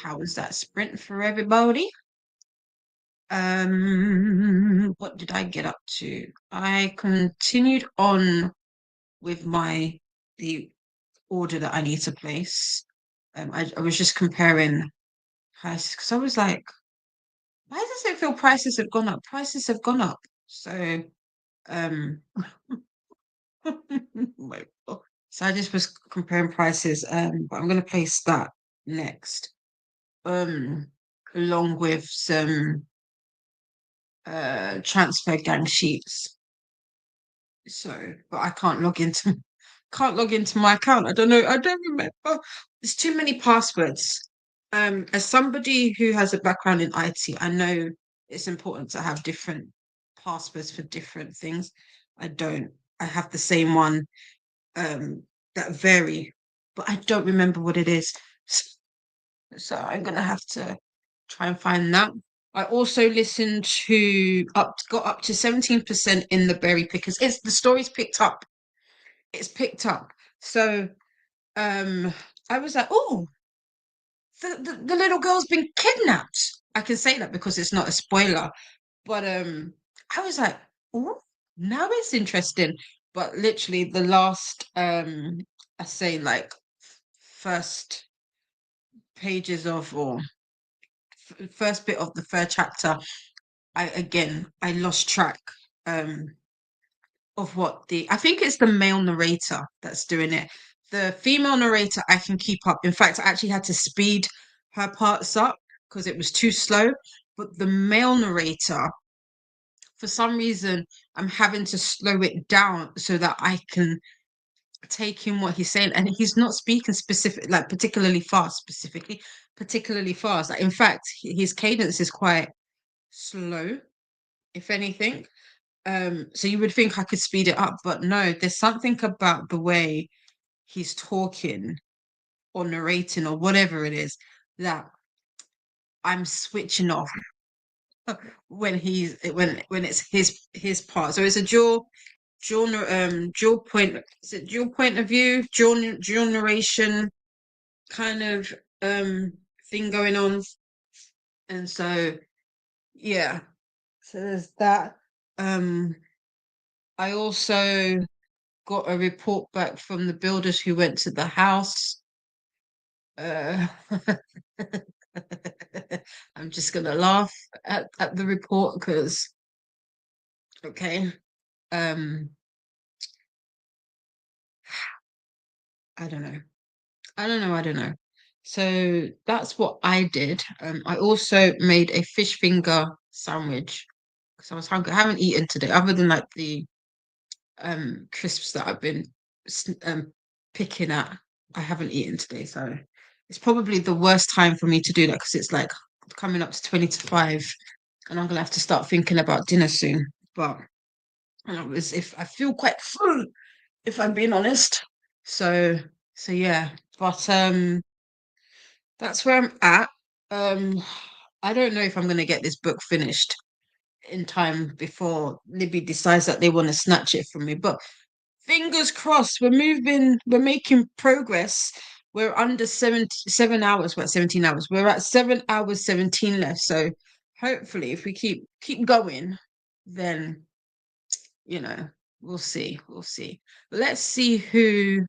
How was that sprint for everybody? What did I get up to? I continued on with the order that I need to place. I was just comparing prices because I was like, why does it feel prices have gone up? Prices have gone up. So, um, my God. So I just was comparing prices. But I'm gonna place that next. Um, along with some transfer gang sheets. So, but I can't log into my account. I don't know. I don't remember. There's too many passwords. As somebody who has a background in IT, I know it's important to have different passwords for different things. I don't. I have the same one that vary, but I don't remember what it is. So I'm gonna have to try and find that. I also listened to got up to 17% in the berry pickers. It's the story's picked up. It's picked up. So um I was like, oh, the little girl's been kidnapped. I can say that because it's not a spoiler. But I was like, oh, now it's interesting. But literally the last I say like first pages of or first bit of the third chapter, I lost track um of what I think it's the male narrator that's doing it. The female narrator I can keep up. In fact, I actually had to speed her parts up because it was too slow. But the male narrator, for some reason, I'm having to slow it down so that I can take in what he's saying. And he's not speaking specific, like particularly fast. Like, in fact, his cadence is quite slow, if anything. So you would think I could speed it up, but no, there's something about the way he's talking or narrating or whatever it is that I'm switching off when it's his part. So it's a dual point, is it dual point of view, dual narration kind of thing going on. And so yeah, so there's that. I also got a report back from the builders who went to the house. Uh, I'm just gonna laugh at the report because okay, um, I don't know, I don't know. So that's what I did. I also made a fish finger sandwich because I was hungry. I haven't eaten today, other than like the crisps that I've been picking at. I haven't eaten today, so it's probably the worst time for me to do that because it's like coming up to 20 to 5, and I'm gonna have to start thinking about dinner soon. But you know, as if I feel quite full, if I'm being honest. So so yeah, but that's where I'm at. Um, I don't know if I'm gonna get this book finished in time before Libby decides that they want to snatch it from me, but fingers crossed, we're making progress. We're under 7 hours, what 17 hours. We're at 7 hours 17 left. So hopefully if we keep going, then you know, we'll see. We'll see. Let's see who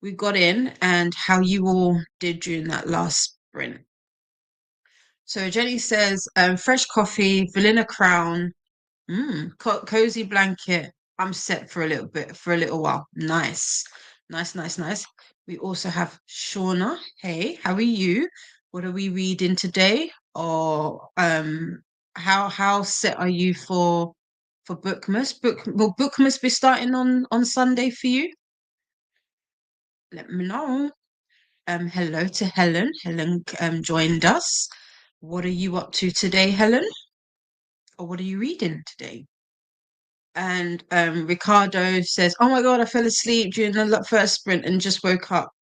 we got in and how you all did during that last sprint. So Jenny says, fresh coffee, vanilla crown, cozy blanket. I'm set for a little bit, for a little while. Nice, nice, nice, nice. We also have Shauna. Hey, how are you? What are we reading today? Or how set are you for Bookmas? Will Bookmas be starting on Sunday for you? Let me know. Hello to Helen. Helen joined us. What are you up to today, Helen? Or what are you reading today? And Ricardo says, "Oh my God, I fell asleep during the first sprint and just woke up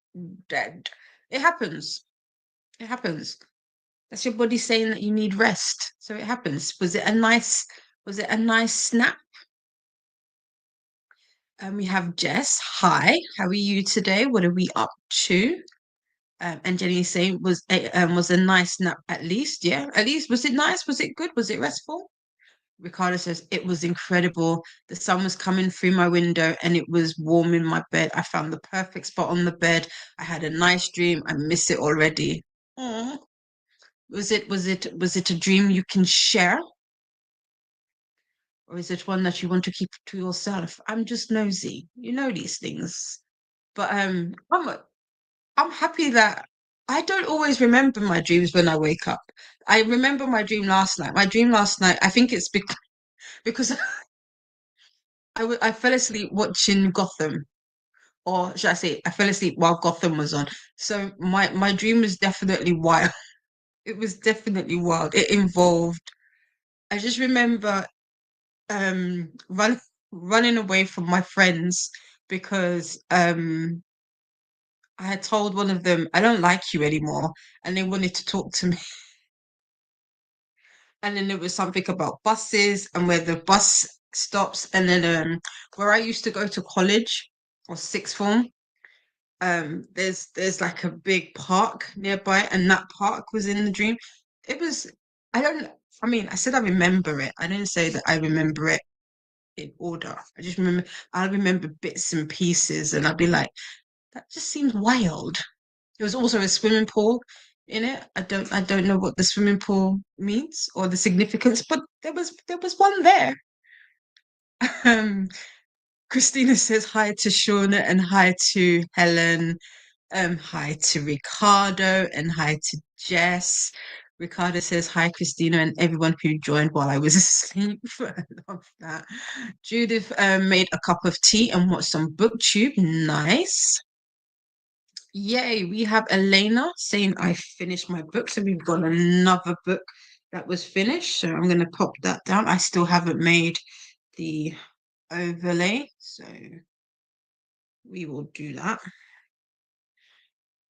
dead." It happens. It happens. That's your body saying that you need rest. So it happens. Was it a nice snap? And we have Jess. Hi, how are you today? What are we up to? And Jenny is saying was a nice nap at least. Yeah, at least was it nice? Was it good? Was it restful? Ricardo says it was incredible. The sun was coming through my window and it was warm in my bed. I found the perfect spot on the bed. I had a nice dream. I miss it already. Aw. Was it a dream you can share? Or is it one that you want to keep to yourself? I'm just nosy. You know these things. But I'm happy that I don't always remember my dreams when I wake up. I remember my dream last night. My dream last night, I think it's because I fell asleep watching Gotham, or should I say, I fell asleep while Gotham was on. So my dream was definitely wild. It was definitely wild. It involved. I just remember running away from my friends because I had told one of them I don't like you anymore, and they wanted to talk to me. And then there was something about buses and where the bus stops, and then where I used to go to college or sixth form, there's like a big park nearby, and that park was in the dream. It was I don't I mean I said I remember it. I didn't say that I remember it in order. I remember bits and pieces, and I'd be like, that just seems wild. There was also a swimming pool in it. I don't know what the swimming pool means or the significance, but there was one there. Um, Christina says hi to Shauna and hi to Helen. Hi to Ricardo and hi to Jess. Ricardo says hi, Christina, and everyone who joined while I was asleep. I love that. Judith made a cup of tea and watched some booktube. Nice. Yay, we have Elena saying I finished my book. So we've got another book that was finished. So I'm going to pop that down. I still haven't made the overlay. So we will do that.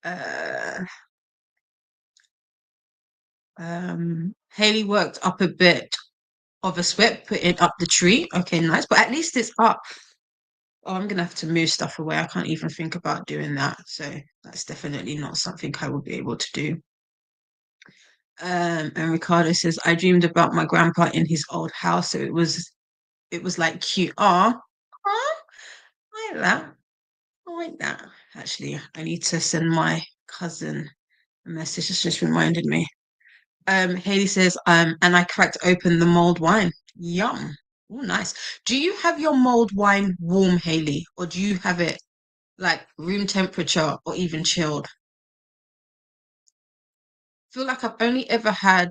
Uh, Haley worked up a bit of a sweat, putting up the tree. Okay, nice. But at least it's up. Oh, I'm gonna have to move stuff away. I can't even think about doing that. So that's definitely not something I will be able to do. And Ricardo says, I dreamed about my grandpa in his old house. So it was like cute. Oh, I like that. I like that. Actually, I need to send my cousin a message. It's just reminded me. Haley says, and I cracked open the mulled wine. Yum. Oh, nice. Do you have your mulled wine warm, Haley, or do you have it like room temperature or even chilled? I feel like I've only ever had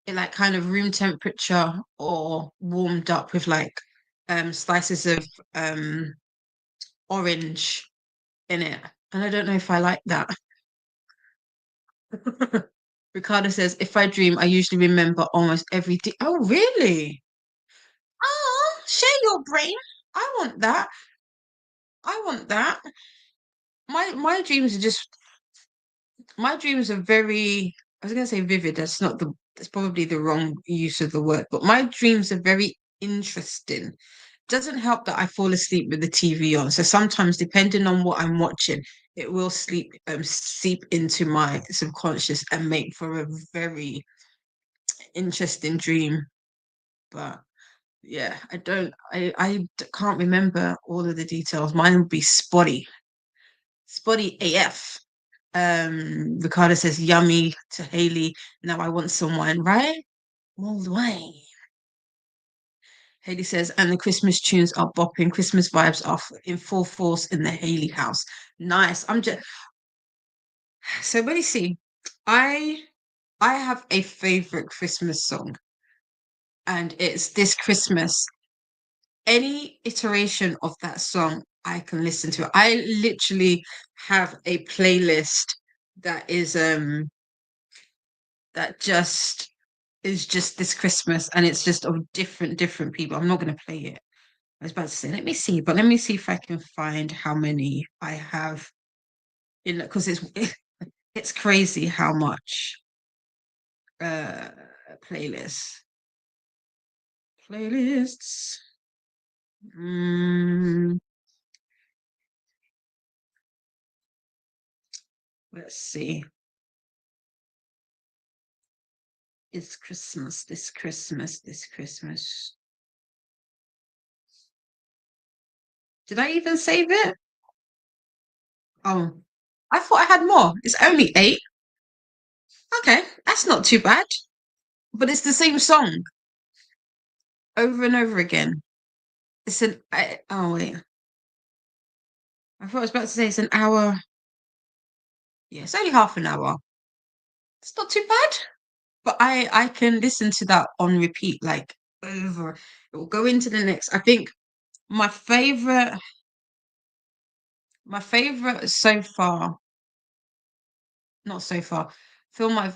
it like kind of room temperature or warmed up with like slices of um orange in it. And I don't know if I like that. Ricardo says, if I dream, I usually remember almost every day. Oh, really? Oh, share your brain. I want that. I want that. My dreams are very, I was gonna say vivid. That's probably the wrong use of the word, but my dreams are very interesting. Doesn't help that I fall asleep with the TV on. So sometimes, depending on what I'm watching, it will seep into my subconscious and make for a very interesting dream. But yeah, can't remember all of the details. Mine would be spotty AF. Ricardo says yummy to Haley. Now I want some wine, right? Mulled wine. Haley says, and the Christmas tunes are bopping. Christmas vibes are in full force in the Haley house. Nice. I'm just so let me see. I I have a favorite Christmas song, and it's This Christmas. Any iteration of that song I can listen to. I literally have a playlist that is just this Christmas, and it's just of different people. I'm not going to play it. I was about to say, let me see if I can find how many I have in because it's crazy how much uh playlists. Playlists. Mm, let's see. It's Christmas, this Christmas, this Christmas. Did I even save it? Oh, I thought I had more. It's only eight. Okay, that's not too bad. But it's the same song over and over again. Oh wait, I thought I was about to say it's an hour. Yeah, it's only half an hour. It's not too bad. But I can listen to that on repeat, like over. It will go into the next. I think my favorite so far, not so far, feel my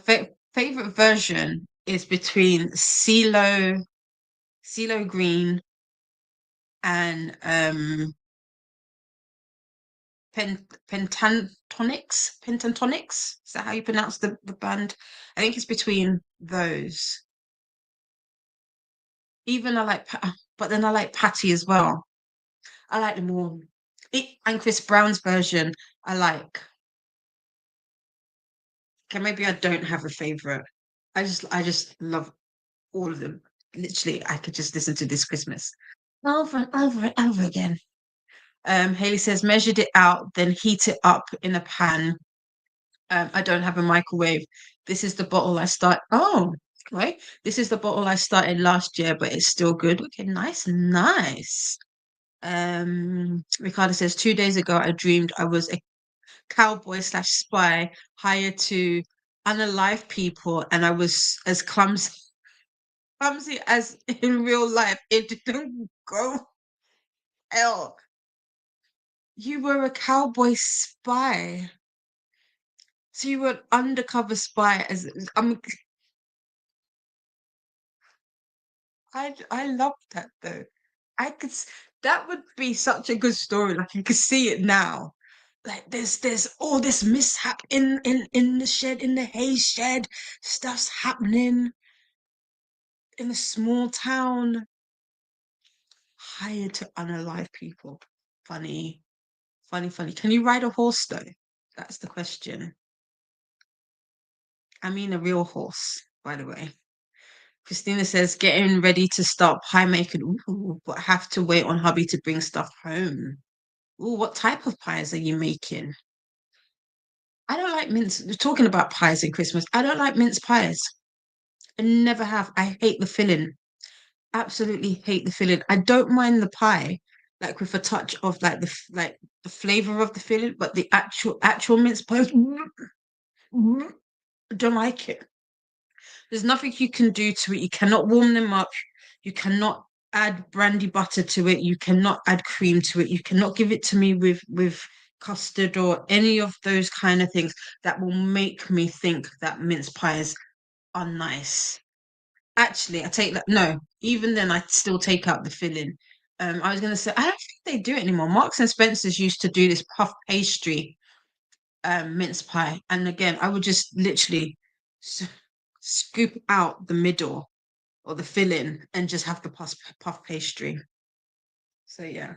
favorite version is between CeeLo Green and Pentatonics. Is that how you pronounce the band? I think it's between those. Even I like, but then I like Patty as well. I like them all. And Chris Brown's version, I like. Okay, maybe I don't have a favorite. I just love all of them. Literally, I could just listen to this Christmas over and over and over again. Haley says, measured it out, then heat it up in a pan. I don't have a microwave. This is the bottle I start. Oh, right. This is the bottle I started last year, but it's still good. Okay, nice, nice. Ricardo says 2 days ago I dreamed I was a cowboy slash spy hired to unalive people, and I was as clumsy as in real life. It didn't go well. You were a cowboy spy. So you were an undercover spy as I love that though. I could that would be such a good story. Like you could see it now. Like there's all this mishap in the shed, in the hay shed. Stuff's happening in a small town. Hired to unalive people. Funny, funny, funny. Can you ride a horse though? That's the question. I mean a real horse, by the way. Christina says, getting ready to start pie making. Ooh, but have to wait on hubby to bring stuff home. Ooh, what type of pies are you making? I don't like mince. We're talking about pies in Christmas. I don't like mince pies. I never have. I hate the filling. Absolutely hate the filling. I don't mind the pie, like with a touch of like like the flavor of the filling, but the actual mince pies, I don't like it. There's nothing you can do to it. You cannot warm them up. You cannot add brandy butter to it. You cannot add cream to it. You cannot give it to me with custard or any of those kind of things that will make me think that mince pies are nice. Actually, I take that. No, even then, I still take out the filling. I was gonna say I don't think they do it anymore. Marks and Spencers used to do this puff pastry mince pie, and again, I would just literally s- scoop out the middle or the filling and just have the puff pastry. So yeah.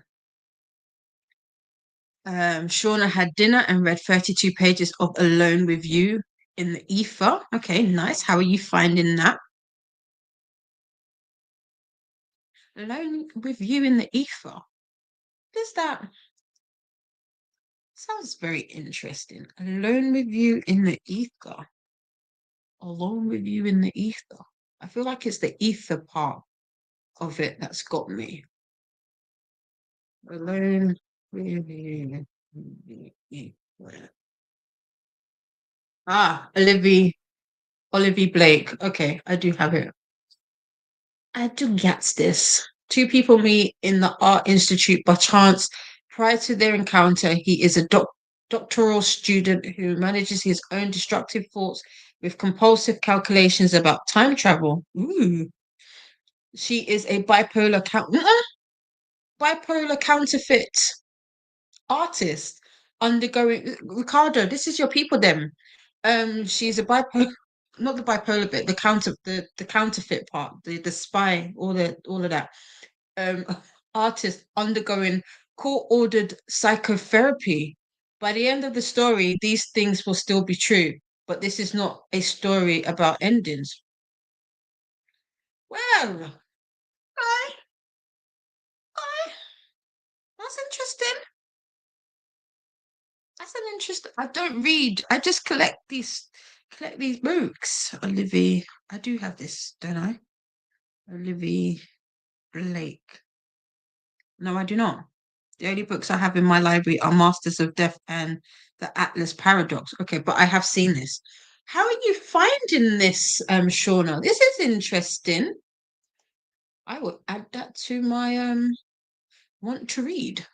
Shauna had dinner and read 32 pages of Alone with You in the ether. Okay, nice. How are you finding that? Alone with You in the ether. What is that? Sounds very interesting. Alone with You in the ether. Alone with You in the ether. I feel like it's the ether part of it that's got me. Alone with You in the ether. Ah, Olivia Blake. Okay, I do have it. I do get this. Two people meet in the Art Institute by chance. Prior to their encounter, he is a doctoral student who manages his own destructive thoughts with compulsive calculations about time travel. Ooh. She is a bipolar counterfeit artist undergoing Ricardo, this is your people then. She's a bipolar, not the bipolar bit, the counterfeit part, the spy, all of that. Um artist undergoing court-ordered psychotherapy. By the end of the story, these things will still be true, but this is not a story about endings. Well, okay, okay, that's interesting. That's an interest. I don't read. I just collect these books. Olivia, I do have this, don't I? Olivia Blake. No, I do not. The only books I have in my library are Masters of Death and the Atlas Paradox. Okay, but I have seen this. How are you finding this, Shauna? This is interesting. I will add that to my want to read.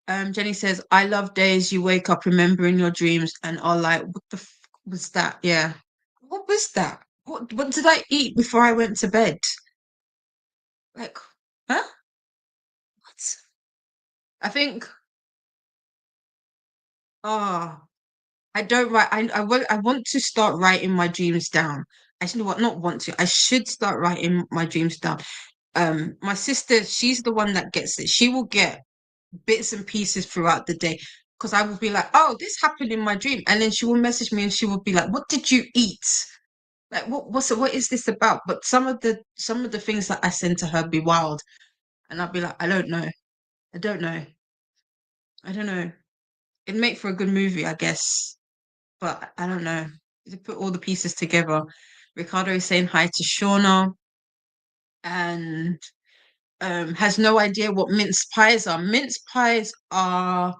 Jenny says, I love days you wake up remembering your dreams and are like, what the was that? Yeah. What was that? What did I eat before I went to bed? Like, huh? What? I think, oh, I don't write. I want to start writing my dreams down. Actually, what not want to. I should start writing my dreams down. My sister, she's the one that gets it. She will get bits and pieces throughout the day because I will be like, oh, this happened in my dream, and then she will message me and she will be like, what did you eat? Like, what is this about? But some of the things that I send to her be wild, and I'll be like, I don't know, I don't know, I don't know. It'd make for a good movie, I guess, but I don't know. To put all the pieces together. Ricardo is saying hi to Shauna and has no idea what mince pies are. Mince pies are,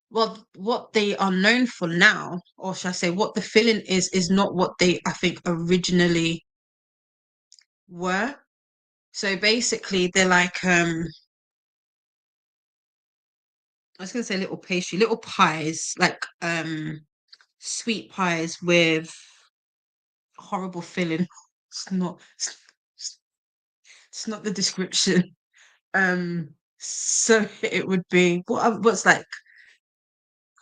well, what they are known for now, or should I say, what the filling is not what they, I think, originally were. So basically, they're like, I was gonna say little pastry, little pies, like sweet pies with horrible filling. It's not. It's not the description. So it would be what's like.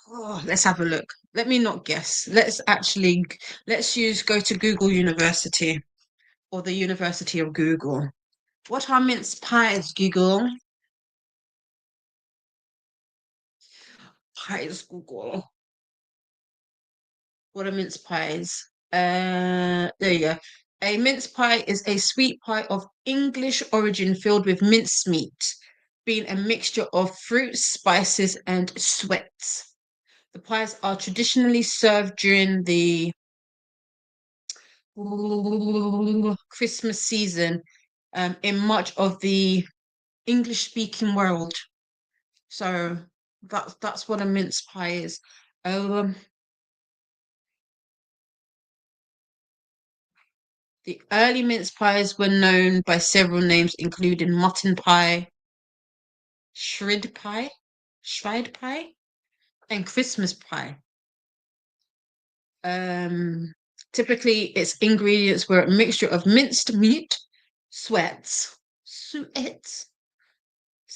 Oh, let's have a look. Let me not guess. Let's use go to Google University or the University of Google. What are mince pies, Google? Pies, Google. What are mince pies? There you go. A mince pie is a sweet pie of English origin filled with mincemeat, being a mixture of fruits, spices, and sweets. The pies are traditionally served during the Christmas season in much of the English-speaking world. So that's what a mince pie is. Um, the early mince pies were known by several names, including mutton pie, shred pie, and Christmas pie. Um, Typically, its ingredients were a mixture of minced meat, sweats. Is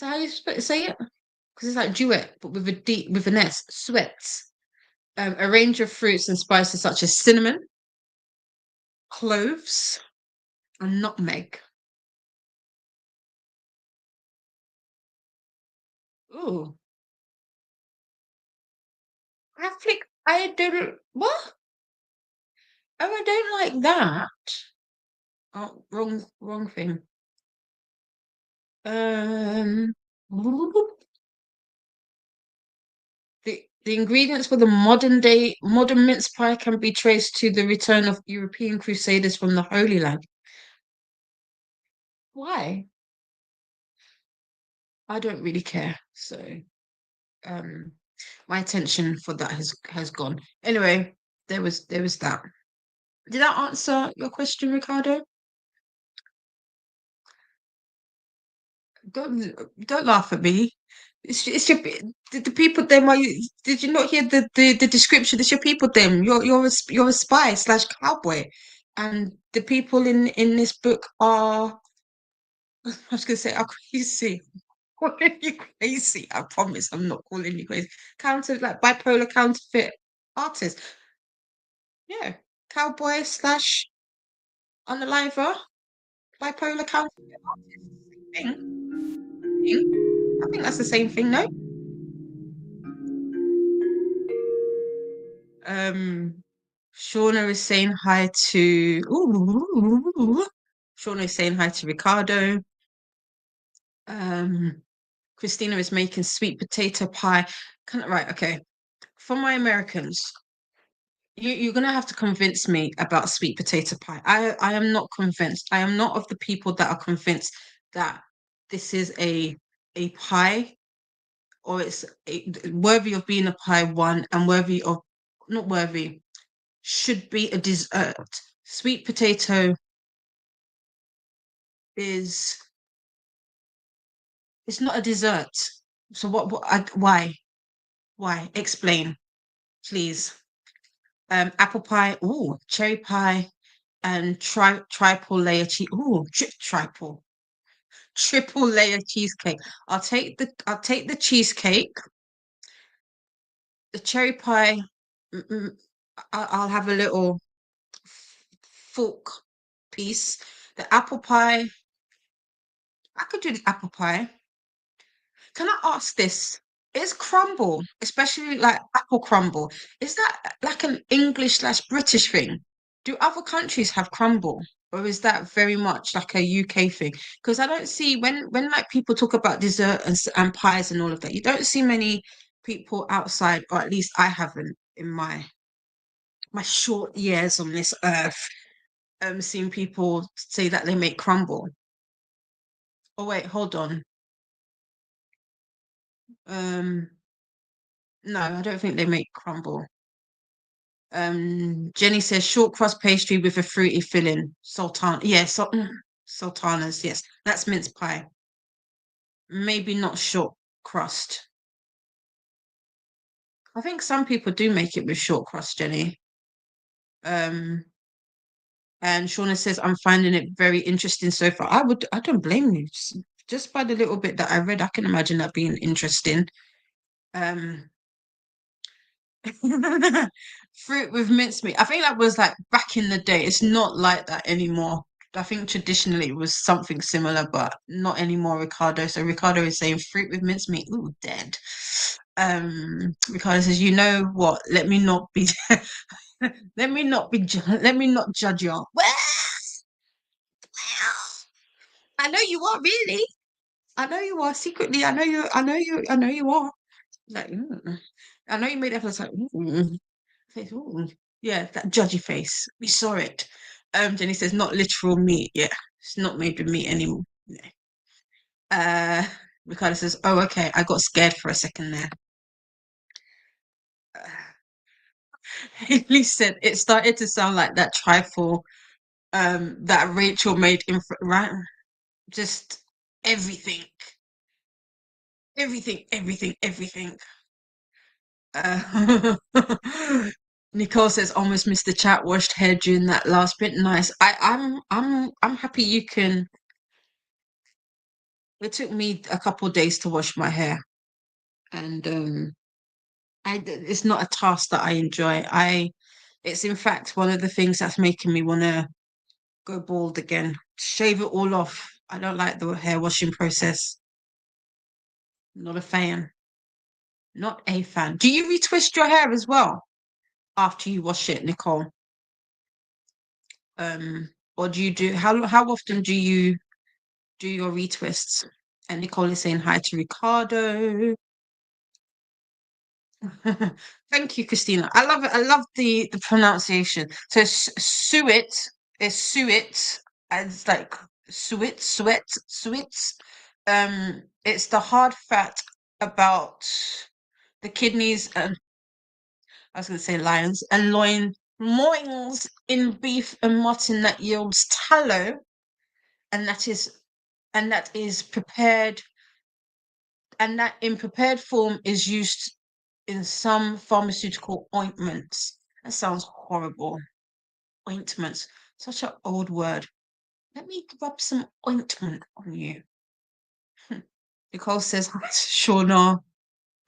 that how you say it? Because it's like duet, but with a D, with an S, sweats. A range of fruits and spices such as cinnamon, cloves, and nutmeg. Ooh, I think I don't. What? Oh, I don't like that. Oh, wrong thing. Um, the ingredients for the modern mince pie can be traced to the return of European crusaders from the Holy Land. Why? I don't really care. So, um, my attention for that has gone. Anyway, there was that. Did that answer your question, Ricardo? Don't laugh at me. It's your the people them. Did you not hear the description? It's your people them. You're a spy slash cowboy, and the people in this book are. I was gonna say are crazy. Calling you crazy. I promise I'm not calling you crazy. Like bipolar counterfeit artist. Yeah, cowboy slash unaliver. bipolar counterfeit artist. Thing. Thing. I think that's the same thing, no? Um, Shauna is saying hi to. Ooh, Shauna is saying hi to Ricardo. Um, Christina is making sweet potato pie. Right, okay. For my Americans, you're gonna have to convince me about sweet potato pie. I am not convinced. I am not of the people that are convinced that this is a pie or worthy of being a pie one and worthy of not worthy should be a dessert. Sweet potato is it's not a dessert. So why? Explain, please. Apple pie, ooh, cherry pie, and triple layer cheese. Ooh, triple layer cheesecake. I'll take the cheesecake, the cherry pie. I'll have a little fork piece. The apple pie, I could do the apple pie. Can I ask this? Is crumble, especially like apple crumble, is that like an English slash British thing? Do other countries have crumble, or is that very much like a UK thing? Because I don't see when like people talk about dessert and pies and all of that, you don't see many people outside, or at least I haven't in my short years on this earth, seen people say that they make crumble. Oh wait, hold on. Um, no, I don't think they make crumble. Jenny says short crust pastry with a fruity filling. Sultan, yes, sultanas, yes. That's mince pie. Maybe not short crust. I think some people do make it with short crust, Jenny. Um, and Shauna says, I'm finding it very interesting so far. I don't blame you. Just by the little bit that I read, I can imagine that being interesting. Um, Fruit with mincemeat. I think that was like back in the day. It's not like that anymore. I think traditionally it was something similar, but not anymore, Ricardo. So Ricardo is saying fruit with mincemeat. Ooh, dead. Ricardo says, you know what? Let me not be let me not judge you. Well, I know you are really. I know you are secretly. I know you are. Like, I know you made that face like, face, ooh. Yeah, that judgy face. We saw it. Jenny says not literal meat. Yeah, it's not made with meat anymore. Yeah. Uh, Ricardo says, oh, okay. I got scared for a second there. Uh, Haley said it started to sound like that trifle that Rachel made in right. Just everything, everything. Uh, Nicole says almost missed the chat, washed hair during that last bit. Nice. I'm happy you can. It took me a couple of days to wash my hair, and it's not a task that I enjoy. It's in fact one of the things that's making me want to go bald again, shave it all off. I don't like the hair washing process. Not a fan. Not a fan. Do you retwist your hair as well after you wash it, Nicole? Or do you do how often do you do your retwists? And Nicole is saying hi to Ricardo. Thank you, Christina. I love it. I love the pronunciation. So suet is suet. And it's like suet. It's the hard fat about the kidneys and I was going to say lions and loins in beef and mutton that yields tallow, and that is prepared, and that in prepared form is used in some pharmaceutical ointments. That sounds horrible. Ointments, such an old word. Let me rub some ointment on you. Nicole says hi to Shauna.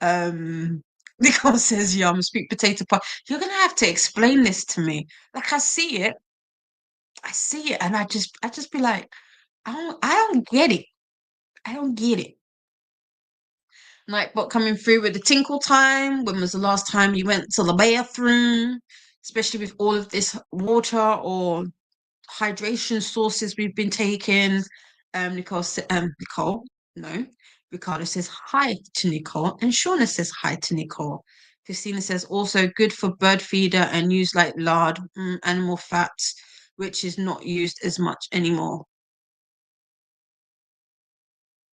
Um, Nicole says yum, sweet potato pie. You're gonna have to explain this to me. Like I see it, and I just be like, I don't get it. I don't get it. Nightbot coming through with the tinkle time. When was the last time you went to the bathroom? Especially with all of this water or hydration sources we've been taking. Nicole, no. Ricardo says hi to Nicole, and Shauna says hi to Nicole. Christina says also good for bird feeder and used like lard, animal fats, which is not used as much anymore.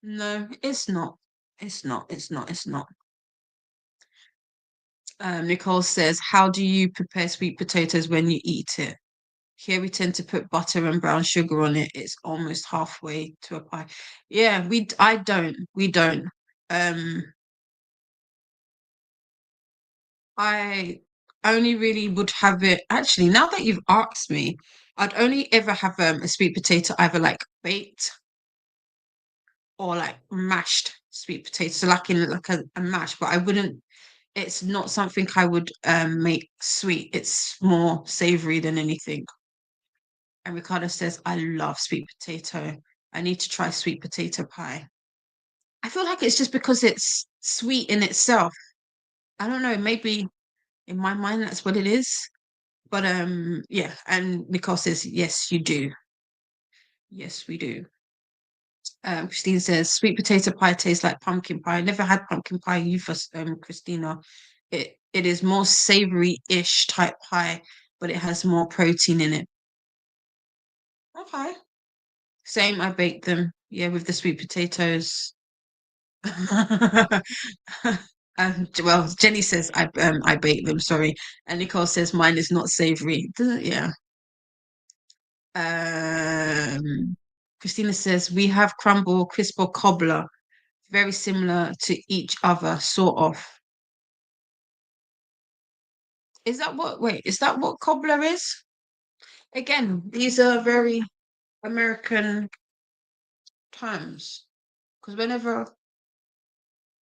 No, it's not. It's not. It's not. It's not. Nicole says, how do you prepare sweet potatoes when you eat it? Here we tend to put butter and brown sugar on it. It's almost halfway to a pie. Yeah, I don't. We don't. Um, I only really would have it. Actually, now that you've asked me, I'd only ever have a sweet potato either like baked or like mashed sweet potato. So like in like a mash, but I wouldn't. It's not something I would make sweet. It's more savory than anything. And Ricardo says, I love sweet potato. I need to try sweet potato pie. I feel like it's just because it's sweet in itself. I don't know, maybe in my mind that's what it is. But yeah, and Nicole says, yes, you do. Yes, we do. Christine says, sweet potato pie tastes like pumpkin pie. I never had pumpkin pie either, Christina. It is more savory-ish type pie, but it has more protein in it. Okay. Same, I baked them. Yeah, with the sweet potatoes. Well, Jenny says I bake them, sorry. And Nicole says mine is not savory. Yeah. Um Christina says we have crumble, crisp, or cobbler, very similar to each other, sort of. Is that what cobbler is? Again, these are very American terms. Because whenever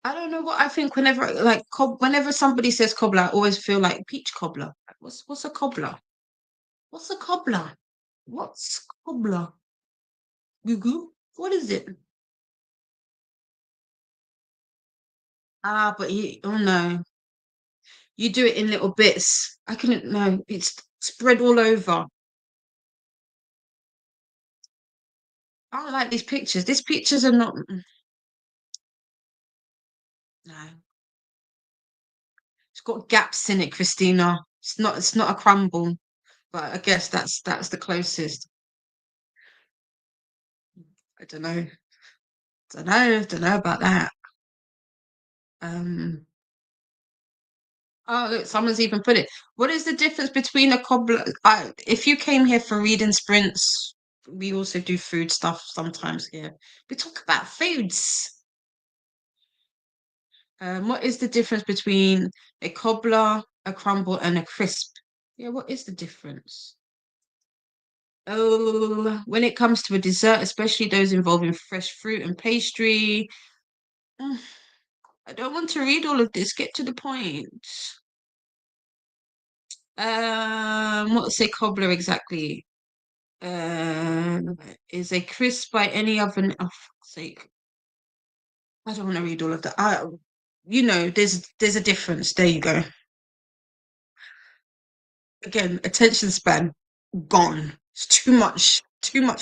I don't know what I think whenever like whenever somebody says cobbler, I always feel like peach cobbler. Like, what's a cobbler? What's a cobbler? What's cobbler? Google? What is it? Ah, but oh no, you do it in little bits. I couldn't know. It's spread all over. I don't like these pictures. These pictures are not. No, it's got gaps in it, Christina. It's not. It's not a crumble, but I guess that's the closest. I don't know. Don't know. Don't know about that. Um. Oh, look, someone's even put it. What is the difference between a cobbler? If you came here for reading sprints, we also do food stuff sometimes here. We talk about foods. What is the difference between a cobbler, a crumble, and a crisp? Yeah, what is the difference? Oh, when it comes to a dessert, especially those involving fresh fruit and pastry, mm, I don't want to read all of this. Get to the point. What's a cobbler exactly? Um, is a crisp by any other? Oh, fuck's sake! I don't want to read all of that. There's a difference. There you go. Again, attention span gone. It's too much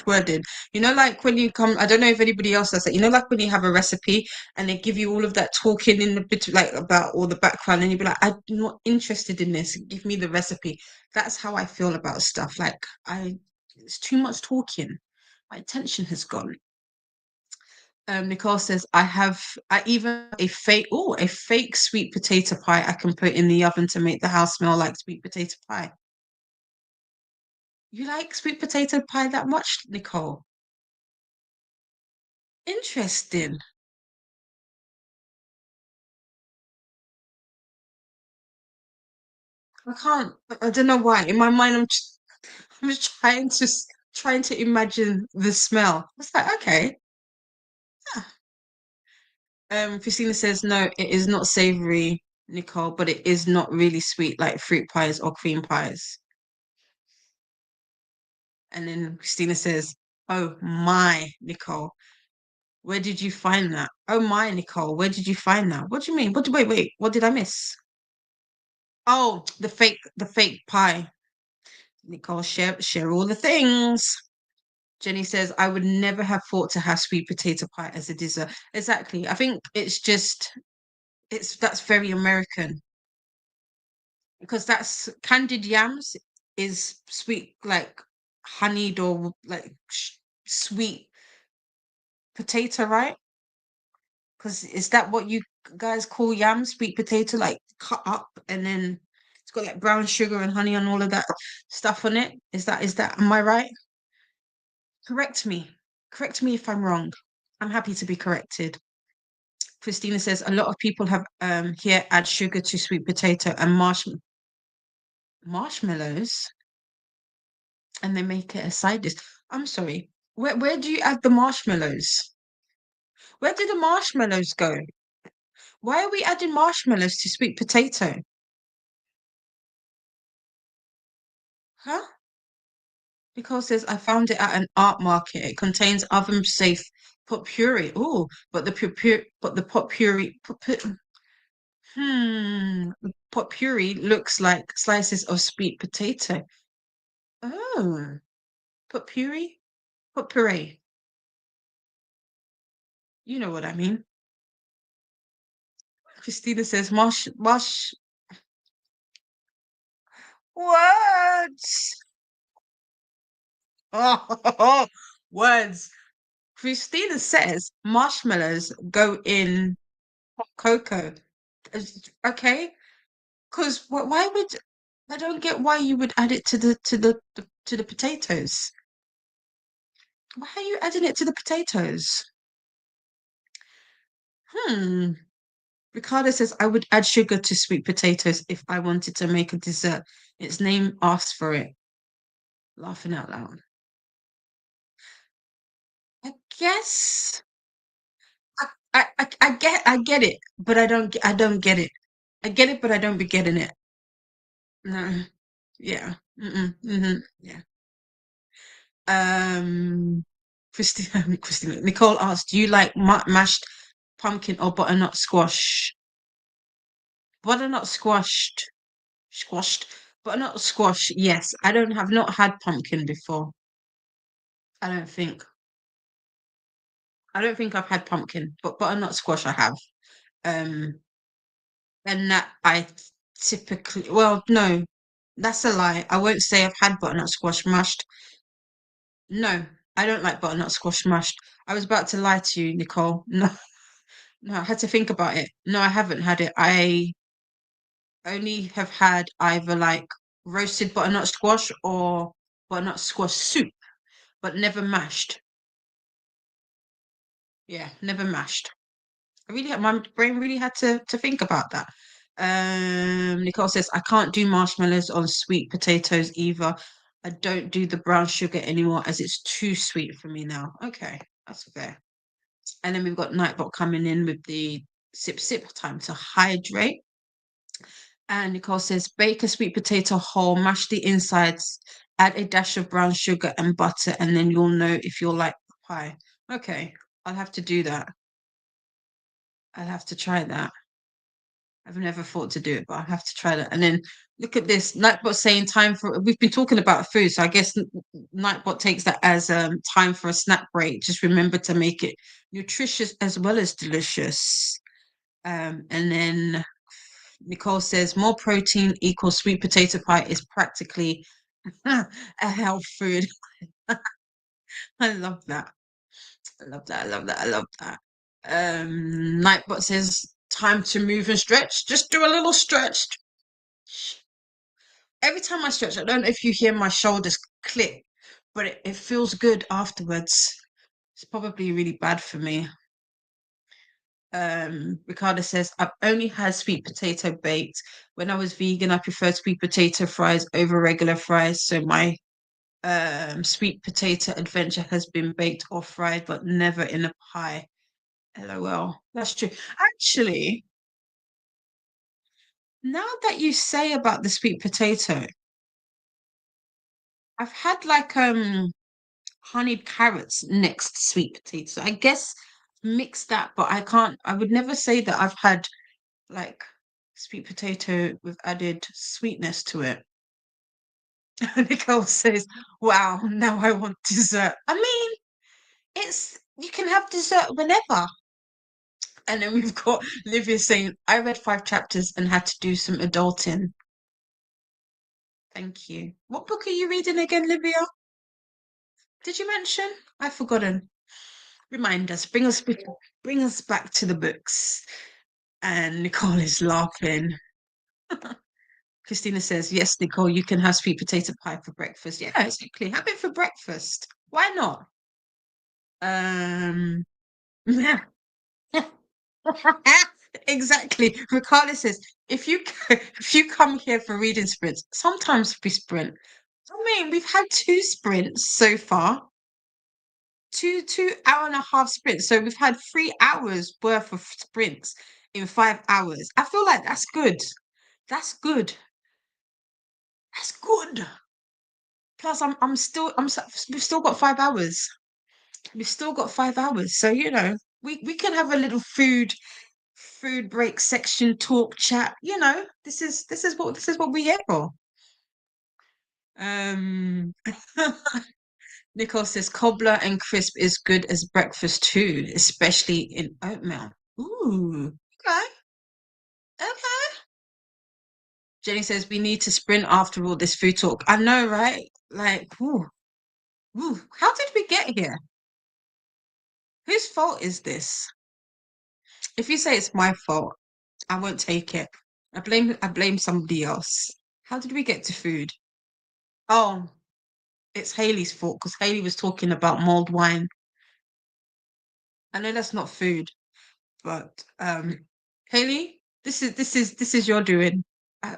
wording. Like when you come, I don't know if anybody else does that. Like when you have a recipe and they give you all of that talking in the bit, like about all the background, and you'd be like, I'm not interested in this. Give me the recipe. That's how I feel about stuff. Like it's too much talking. My attention has gone. Nicole says, I even a fake sweet potato pie I can put in the oven to make the house smell like sweet potato pie. You like sweet potato pie that much, Nicole? Interesting. I can't, I don't know why. In my mind, I'm just trying to imagine the smell. It's like, okay. Yeah. Christina says, no, it is not savory, Nicole, but it is not really sweet like fruit pies or cream pies. And then Christina says, Oh my, Nicole. Where did you find that? Oh my, Nicole, where did you find that? What do you mean? Wait, what did I miss? Oh, the fake pie. Nicole, share all the things. Jenny says, I would never have thought to have sweet potato pie as a dessert. Exactly. I think that's very American because that's candied yams is sweet, like honeyed or like sweet potato, right? Because is that what you guys call yam, sweet potato, like cut up and then it's got like brown sugar and honey and all of that stuff on it? Is that am I right? Correct me. Correct me if I'm wrong. I'm happy to be corrected. Christina says a lot of people have here add sugar to sweet potato and marshmallows and they make it a side dish. I'm sorry. Where do you add the marshmallows? Where do the marshmallows go? Why are we adding marshmallows to sweet potato? Huh? Nicole says I found it at an art market. It contains oven safe potpourri. Oh, but the potpourri looks like slices of sweet potato. Oh, potpourri? Potpourri. You know what I mean. Christina says words. Oh, words. Christina says marshmallows go in hot cocoa. Okay, because why would I don't get why you would add it to the potatoes. Why are you adding it to the potatoes? Hmm. Ricardo says I would add sugar to sweet potatoes if I wanted to make a dessert. Its name asks for it. Laughing out loud. I guess I get it, but I don't get it. I get it, but I don't be getting it. No. Yeah. Yeah. Um, Christina, Nicole asked, "Do you like mashed pumpkin or butternut squash?" Butternut squashed, butternut squash. Yes, have not had pumpkin before. I don't think. I don't think I've had pumpkin, but butternut squash I have. Um, and that I typically, well, no, that's a lie. I won't say I've had butternut squash mashed. No, I don't like butternut squash mashed. I was about to lie to you, Nicole. No, no, I had to think about it. No, I haven't had it. I only have had either like roasted butternut squash or butternut squash soup, but never mashed. Yeah, never mashed. My brain really had to think about that. Nicole says I can't do marshmallows on sweet potatoes either. I don't do the brown sugar anymore as it's too sweet for me now. Okay, that's fair. And then we've got Nightbot coming in with the sip time to hydrate. And Nicole says bake a sweet potato whole, mash the insides, add a dash of brown sugar and butter, and then you'll know if you'll like the pie. Okay, I'll have to do that. I'll have to try that. I've never thought to do it, but I have to try that. And then look at this. Nightbot saying time for we've been talking about food, so I guess Nightbot takes that as time for a snack break. Just remember to make it nutritious as well as delicious. And then Nicole says more protein equals sweet potato pie is practically a health food. I love that. I love that. I love that. I love that. Nightbot says time to move and stretch. Just do a little stretch. Every time I stretch, I don't know if you hear my shoulders click, but it feels good afterwards. It's probably really bad for me. Ricardo says, I've only had sweet potato baked. When I was vegan, I preferred sweet potato fries over regular fries. So my sweet potato adventure has been baked or fried, but never in a pie. LOL. That's true. Actually, now that you say about the sweet potato, I've had like honeyed carrots next to sweet potato. So I guess mix that, but I can't. I would never say that I've had like sweet potato with added sweetness to it. Nicole says, "Wow, now I want dessert." I mean, it's you can have dessert whenever. And then we've got Livia saying, "I read 5 chapters and had to do some adulting." Thank you. What book are you reading again, Livia? Did you mention? I've forgotten. Remind us. Bring us back to the books. And Nicole is laughing. Christina says, "Yes, Nicole, you can have sweet potato pie for breakfast." Yeah, exactly. Have it for breakfast. Why not? Um, exactly. Ricardo says, if you come here for reading sprints, sometimes we sprint. I mean, we've had 2 sprints so far, two hour and a half sprints. So we've had 3 hours worth of sprints in 5 hours. I feel like that's good. That's good. That's good. Plus, we've still got 5 hours. We've still got 5 hours. So, we can have a little food break section talk chat. This is what we're here for. Um Nicole says cobbler and crisp is good as breakfast too, especially in oatmeal. Ooh, okay, okay. Jenny says we need to sprint after all this food talk. I know, right? Like, how did we get here? Whose fault is this? If you say it's my fault, I won't take it. I blame somebody else. How did we get to food? Oh, it's Haley's fault because Haley was talking about mulled wine. I know that's not food, but Haley, this is your doing. I,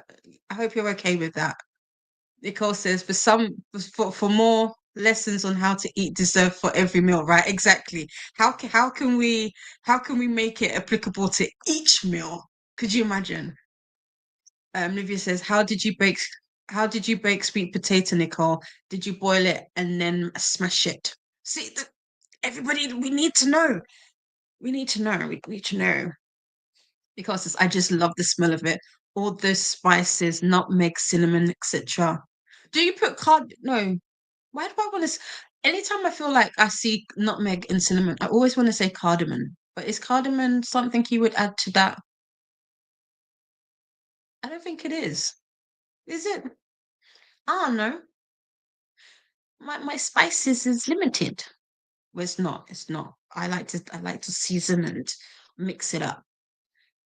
I hope you're okay with that. Nicole says for more lessons on how to eat dessert for every meal, right? Exactly. How can we make it applicable to each meal? Could you imagine? Livia says, how did you bake sweet potato, Nicole? Did you boil it and then smash it? See, everybody, we need to know. We need to know. We need to know because I just love the smell of it. All those spices, nutmeg, cinnamon, etc. Do you put card? No. Why do I want to? Anytime I feel like I see nutmeg and cinnamon, I always want to say cardamom. But is cardamom something you would add to that? I don't think it is. Is it? I don't know. My spices is limited. Well, it's not. It's not. I like to season and mix it up.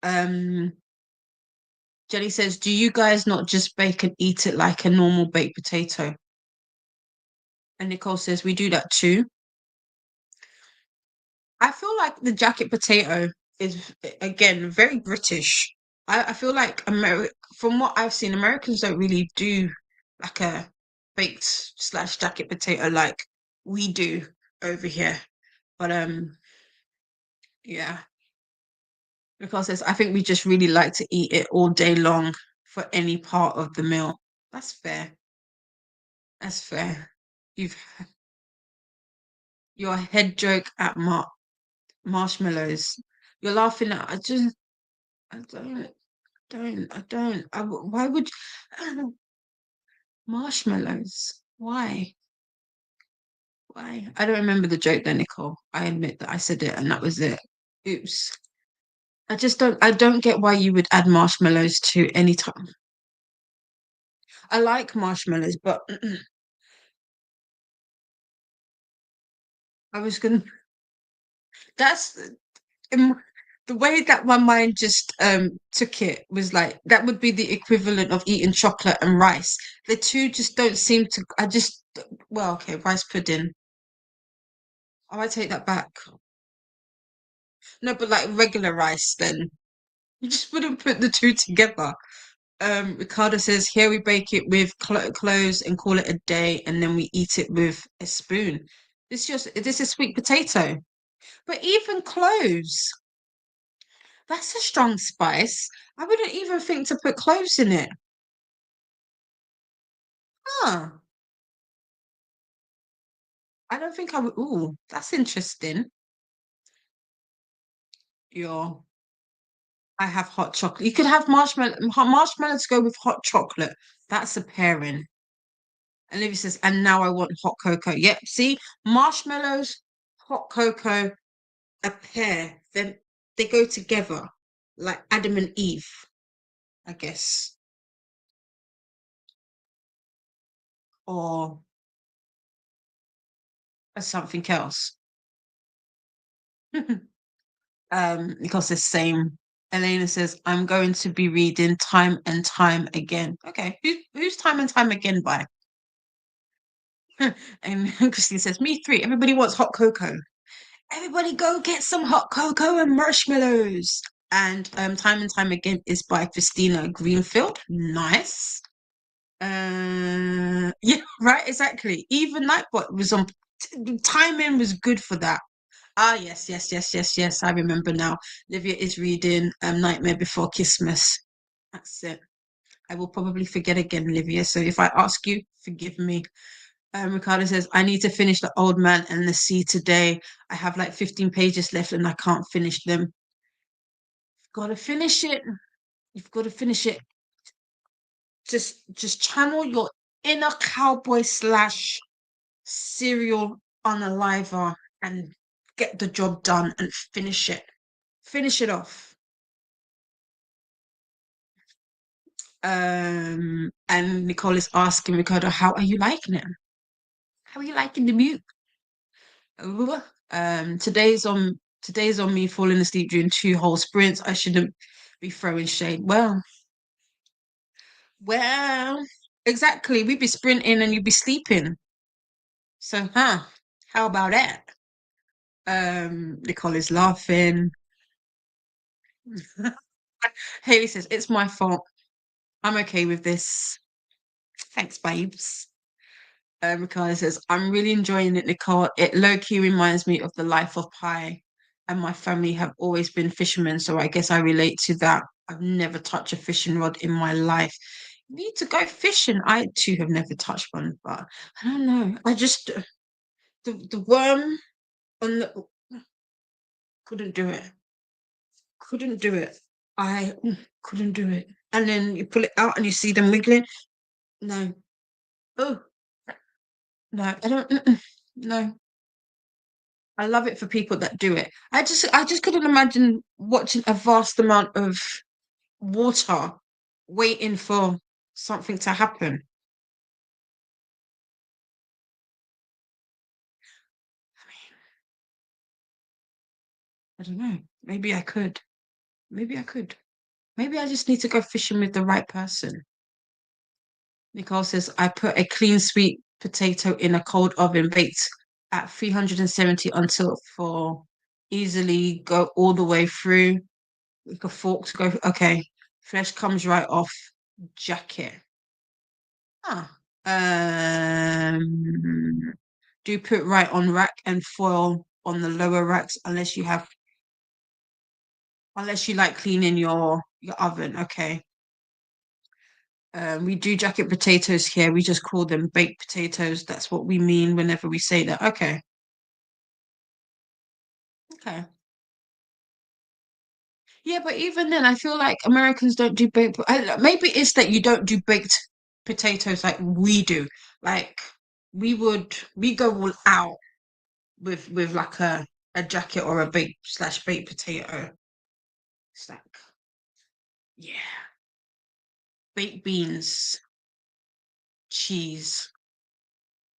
Um, Jenny says, "Do you guys not just bake and eat it like a normal baked potato?" And Nicole says, "We do that too." I feel like the jacket potato is again very British. I feel like from what I've seen, Americans don't really do like a baked slash jacket potato like we do over here. But yeah, because I think we just really like to eat it all day long for any part of the meal. That's fair. That's fair. You've your head joke at marshmallows. You're laughing at. I don't. Why would marshmallows? Why? Why? I don't remember the joke then, Nicole. I admit that I said it and that was it. Oops. I don't get why you would add marshmallows to any time. I like marshmallows, but I was gonna that's um, the way that my mind just took it was like that would be the equivalent of eating chocolate and rice. The two just don't seem to well, okay, rice pudding. Oh, I take that back. No, but like regular rice then. You just wouldn't put the two together. Ricardo says, here we bake it with cloves and call it a day, and then we eat it with a spoon. This is sweet potato. But even cloves, that's a strong spice. I wouldn't even think to put cloves in it. Huh. I don't think I would. Ooh, that's interesting. Your I have hot chocolate. You could have marshmallows go with hot chocolate. That's a pairing. Olivia says, and now I want hot cocoa. Yep. See, marshmallows, hot cocoa, a pair. Then they go together, like Adam and Eve, I guess, or something else. Because the same. Elena says, I'm going to be reading Time and Time Again. Okay, who's Time and Time Again by? And Christine says, me three. Everybody wants hot cocoa. Everybody go get some hot cocoa and marshmallows. And Time and Time Again is by Christina Greenfield. Nice. Yeah, right, exactly. Even Nightbot was on timing was good for that. Ah, yes, yes, yes, yes, yes. I remember now. Livia is reading Nightmare Before Christmas. That's it. I will probably forget again, Livia. So if I ask you, forgive me. Ricardo says, I need to finish The Old Man and the Sea today. I have like 15 pages left and I can't finish them. Gotta finish it. You've got to finish it. Just channel your inner cowboy slash serial unaliver and get the job done and finish it. Finish it off. And Nicole is asking Ricardo, how are you liking it? How are you liking the mute? Today's on me falling asleep during two whole sprints. I shouldn't be throwing shade. Well, exactly. We'd be sprinting and you'd be sleeping. So, how about that? Nicole is laughing. Haley says, it's my fault. I'm okay with this. Thanks, babes. Ricardo says, I'm really enjoying it, Nicole. It low-key reminds me of the life of Pi, and my family have always been fishermen, so I guess I relate to that. I've never touched a fishing rod in my life. Need to go fishing. I too have never touched one, but I don't know. I just the worm on the couldn't do it. Couldn't do it. I couldn't do it. And then you pull it out and you see them wiggling. No. Oh, no, I don't. No. I love it for people that do it. I just couldn't imagine watching a vast amount of water waiting for something to happen. I don't know. Maybe I could. Maybe I could. Maybe I just need to go fishing with the right person. Nicole says, I put a clean sweet potato in a cold oven baked at 370 until for easily go all the way through with a fork to go. Okay. Flesh comes right off jacket. Ah. Do put right on rack and foil on the lower racks unless you like cleaning your oven. Okay. We do jacket potatoes here. We just call them baked potatoes. That's what we mean whenever we say that. Okay. Okay. Yeah, but even then, I feel like Americans don't do baked. Maybe it's that you don't do baked potatoes like we do. Like we go all out with like a jacket or a baked potato. It's like, yeah, baked beans, cheese.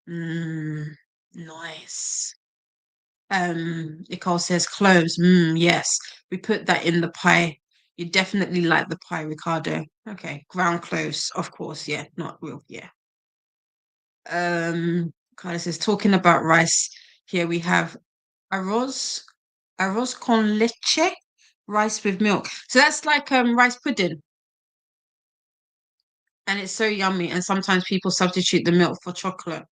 Nice. Nicole says cloves. Yes, we put that in the pie. You definitely like the pie, Ricardo. Okay, ground cloves, of course. Yeah, not real. Yeah. Carlos says talking about rice. Here we have arroz, arroz con leche, rice with milk. So that's like rice pudding, and it's so yummy. And sometimes people substitute the milk for chocolate.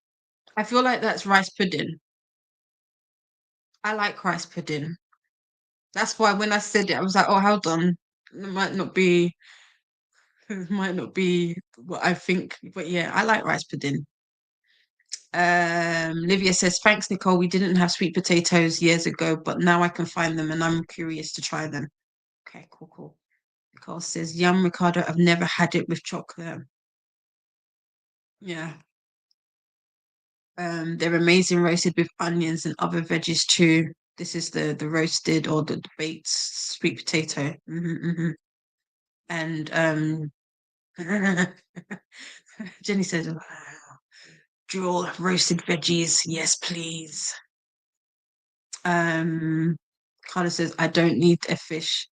I feel like that's rice pudding. I like rice pudding. That's why when I said it, I was like, oh, hold on. It might not be it might not be what I think. But yeah, I like rice pudding. Livia says, thanks, Nicole. We didn't have sweet potatoes years ago, but now I can find them and I'm curious to try them. Okay, cool, cool. Nicole says, yum, Ricardo. I've never had it with chocolate. Yeah. They're amazing roasted with onions and other veggies too. This is the roasted or the baked sweet potato. And Jenny says, wow, draw roasted veggies. Yes, please. Um, Carla says, I don't need a fish.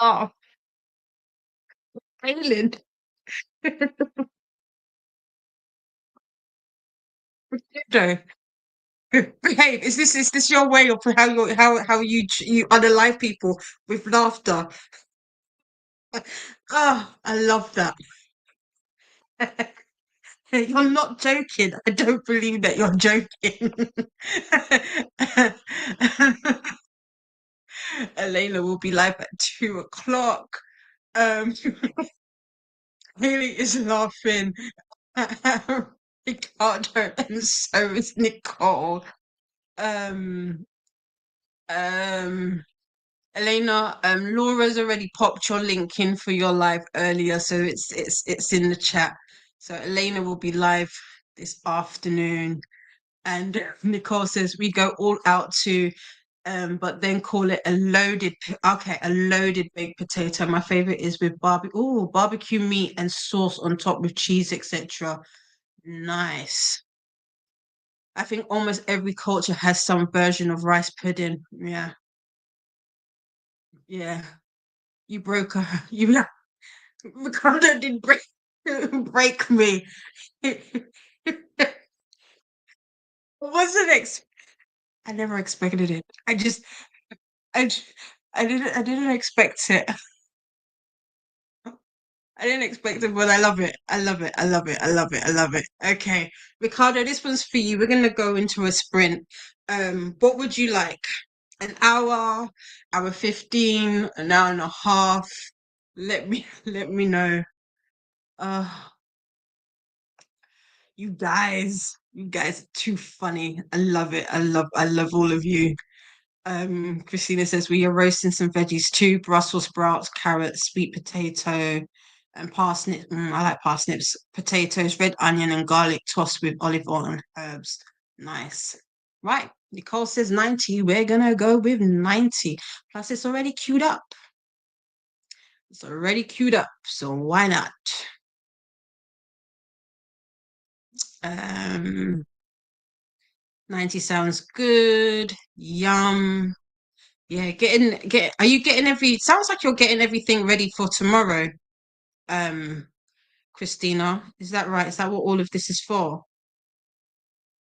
Oh, England. Potato. Hey, is this your way of how you unalive people with laughter? Oh, I love that. You're not joking. I don't believe that you're joking. Elena will be live at 2 o'clock. Um, Haley is laughing. Ricardo, and so is Nicole. Um, um, Elena, Laura's already popped your link in for your live earlier, so it's in the chat. So Elena will be live this afternoon. And Nicole says we go all out to but then call it a a loaded baked potato. My favorite is with barbecue meat and sauce on top with cheese, etc. Nice. I think almost every culture has some version of rice pudding. Yeah, yeah. You broke her. You Ricardo did break me. Wasn't ex I never expected it. I, j- I didn't expect it. I didn't expect it, but I love it. I love it. I love it. I love it. I love it. Okay, Ricardo, this one's for you. We're gonna go into a sprint. What would you like? An hour, hour 15, an hour and a half? Let me know. Uh, you guys are too funny. I love it. I love all of you. Christina says we are roasting some veggies too: Brussels sprouts, carrots, sweet potato, and parsnip. I like parsnips, potatoes, red onion, and garlic tossed with olive oil and herbs. Nice. Right. Nicole says 90. We're gonna go with 90. Plus, it's already queued up. It's already queued up, so why not? Um, 90 sounds good. Yum. Yeah, are you getting sounds like you're getting everything ready for tomorrow, um, Christina. Is that right? Is that what all of this is for?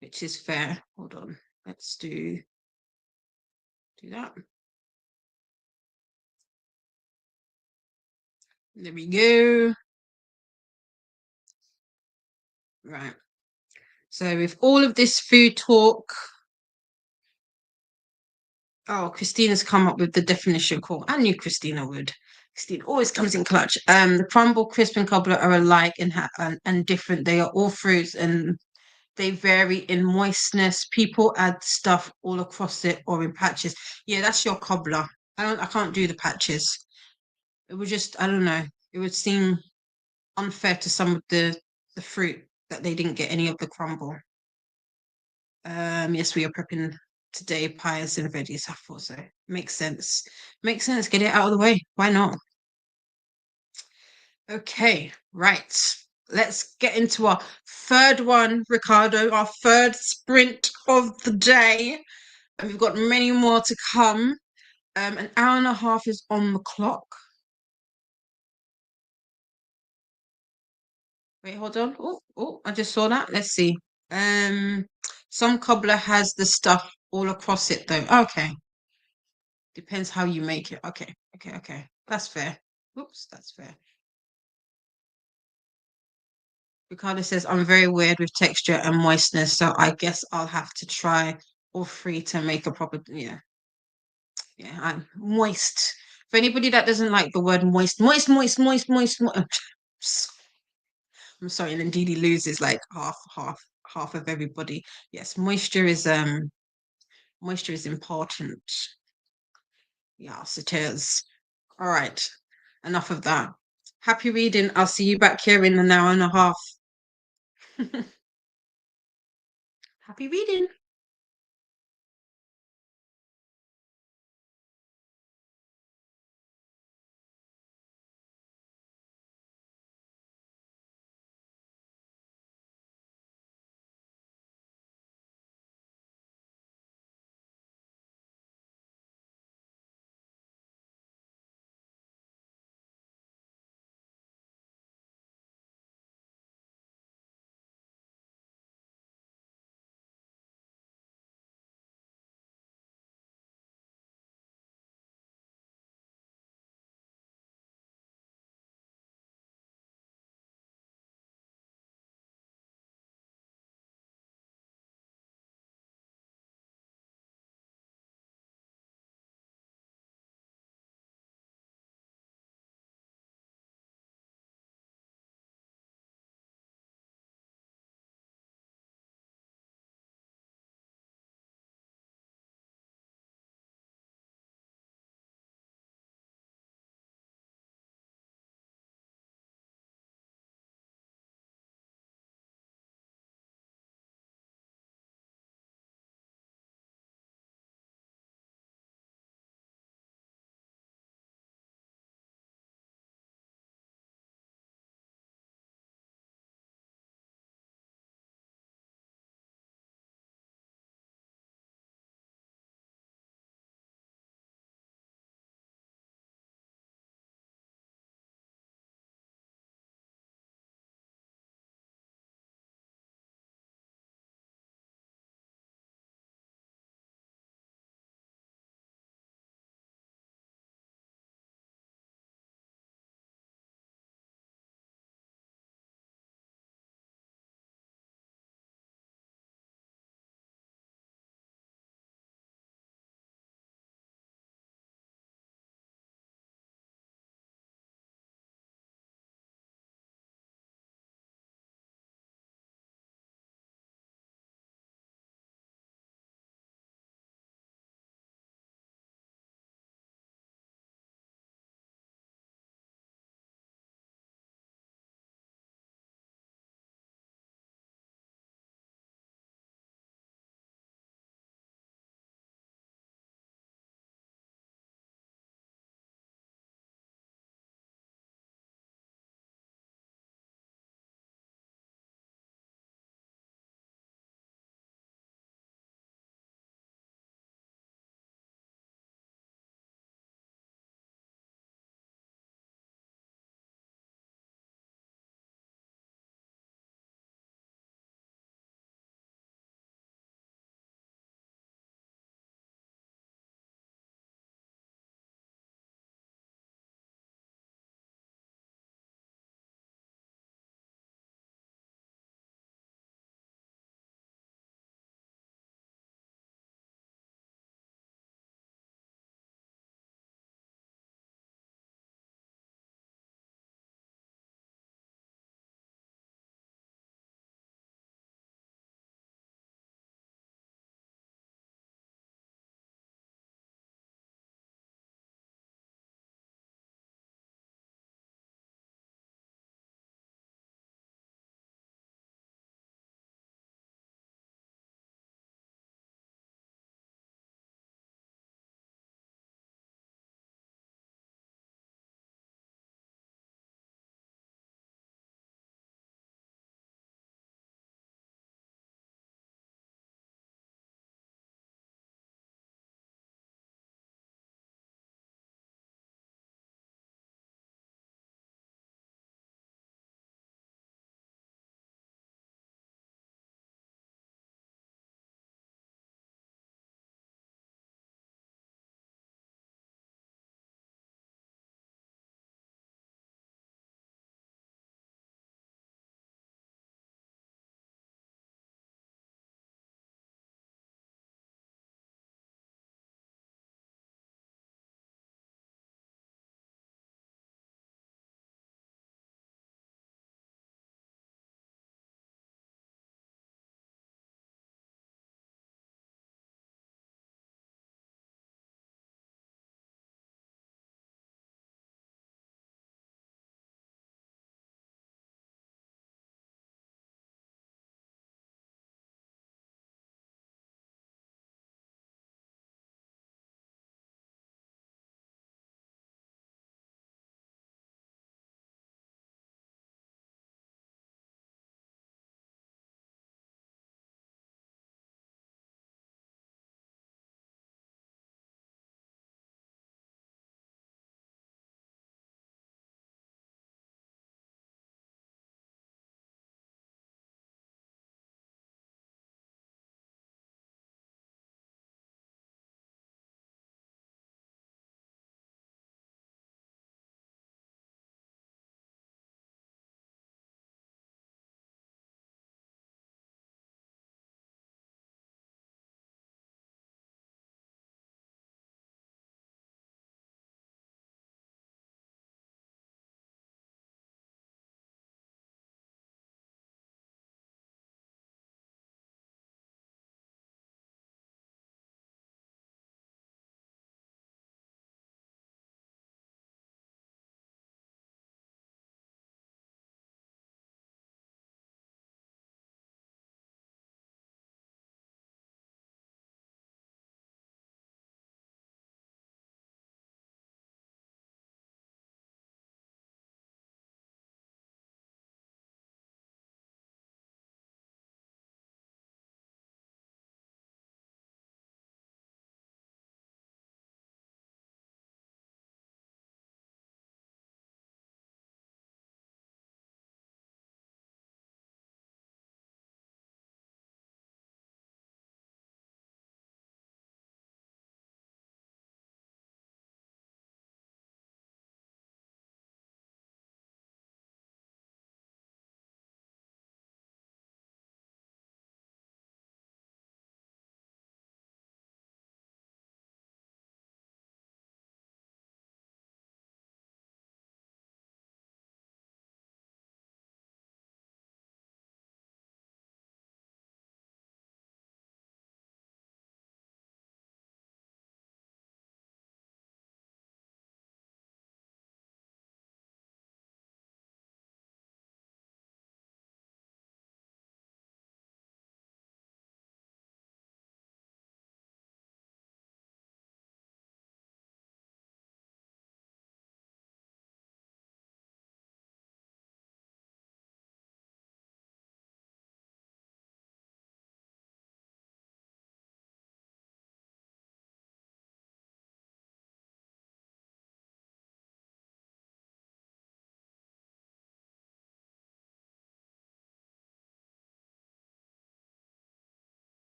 Which is fair. Hold on. Let's do that. There we go. Right. So with all of this food talk, oh, Christina's come up with the definition call. I knew Christina would. Christine always comes in clutch. The crumble, crisp, and cobbler are alike and different. They are all fruits and they vary in moistness. People add stuff all across it or in patches. Yeah, that's your cobbler. I can't do the patches. It would just, I don't know. It would seem unfair to some of the fruit that they didn't get any of the crumble. Yes, we are prepping today pies and veggies. I thought so. Makes sense. Makes sense. Get it out of the way. Why not? Okay, right. Let's get into our third one, Ricardo, our third sprint of the day. And we've got many more to come. An hour and a half is on the clock. Wait, hold on. Oh, I just saw that. Let's see. Um, some cobbler has the stuff all across it though. Okay. Depends how you make it. Okay. Okay. Okay. That's fair. Oops, that's fair. Ricardo says, I'm very weird with texture and moistness, so I guess I'll have to try all three to make a proper, yeah. Yeah, I'm moist. For anybody that doesn't like the word moist, I'm sorry, and then Didi loses like half of everybody. Yes, moisture is important. Yes, it is. All right, enough of that. Happy reading. I'll see you back here in an hour and a half. Happy reading.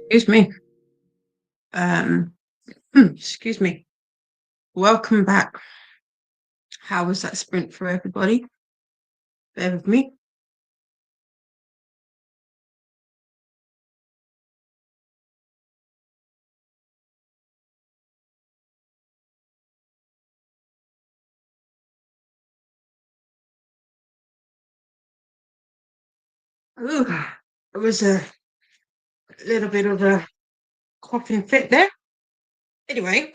Excuse me. Um, excuse me. Welcome back. How was that sprint for everybody? Bear with me. Ooh, it was a little bit of a coughing fit there. Anyway,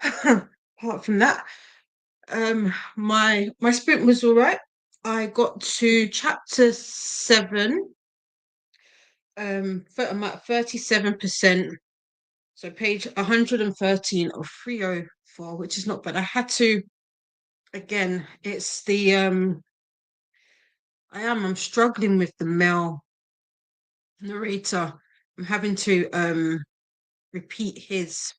apart from that, my sprint was all right. I got to chapter 7. I'm at 37%. So page 113 of 304, which is not bad. I had to again, it's the I'm struggling with the male narrator. I'm having to repeat his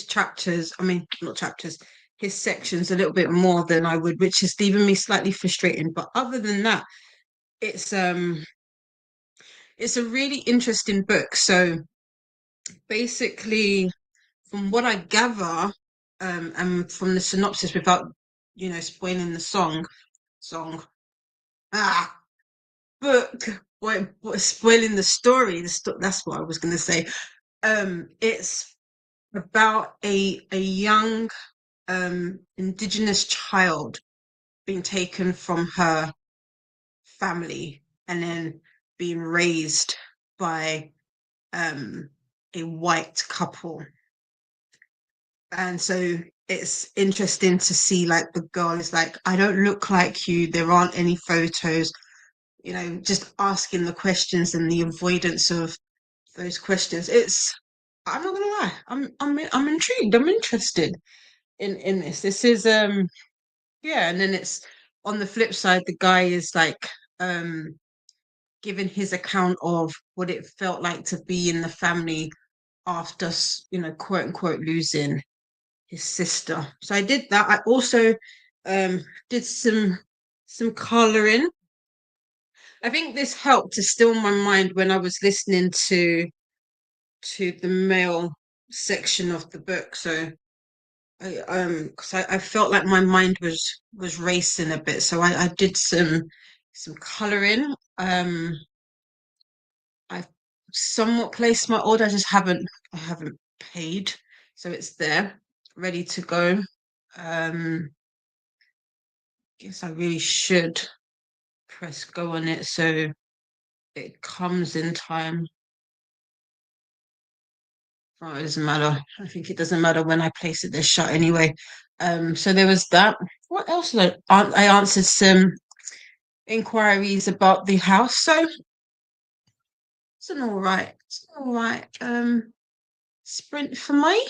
chapters, I mean not chapters, his sections a little bit more than I would, which is leaving me slightly frustrating. But other than that, it's um it's a really interesting book. So basically, from what I gather, and from the synopsis, without spoiling the song, ah, book, what spoiling the story. That's what I was going to say. It's about a young indigenous child being taken from her family and then being raised by a white couple. And so it's interesting to see, like, the girl is like, I don't look like you, there aren't any photos, just asking the questions and the avoidance of those questions. I'm not gonna lie, I'm intrigued, I'm interested in this. This is yeah. And then it's on the flip side, the guy is like giving his account of what it felt like to be in the family after, quote unquote, losing his sister. So I did that. I also did some coloring. I think this helped to still my mind when I was listening to the male section of the book. So because I felt like my mind was racing a bit. So I did some coloring. I've somewhat placed my order. I haven't paid, so it's there, ready to go. Guess I really should press go on it so it comes in time. Oh, it doesn't matter. I think it doesn't matter when I place it. They're shut anyway. So there was that. What else did I answered some inquiries about the house. So it's an all right sprint for me.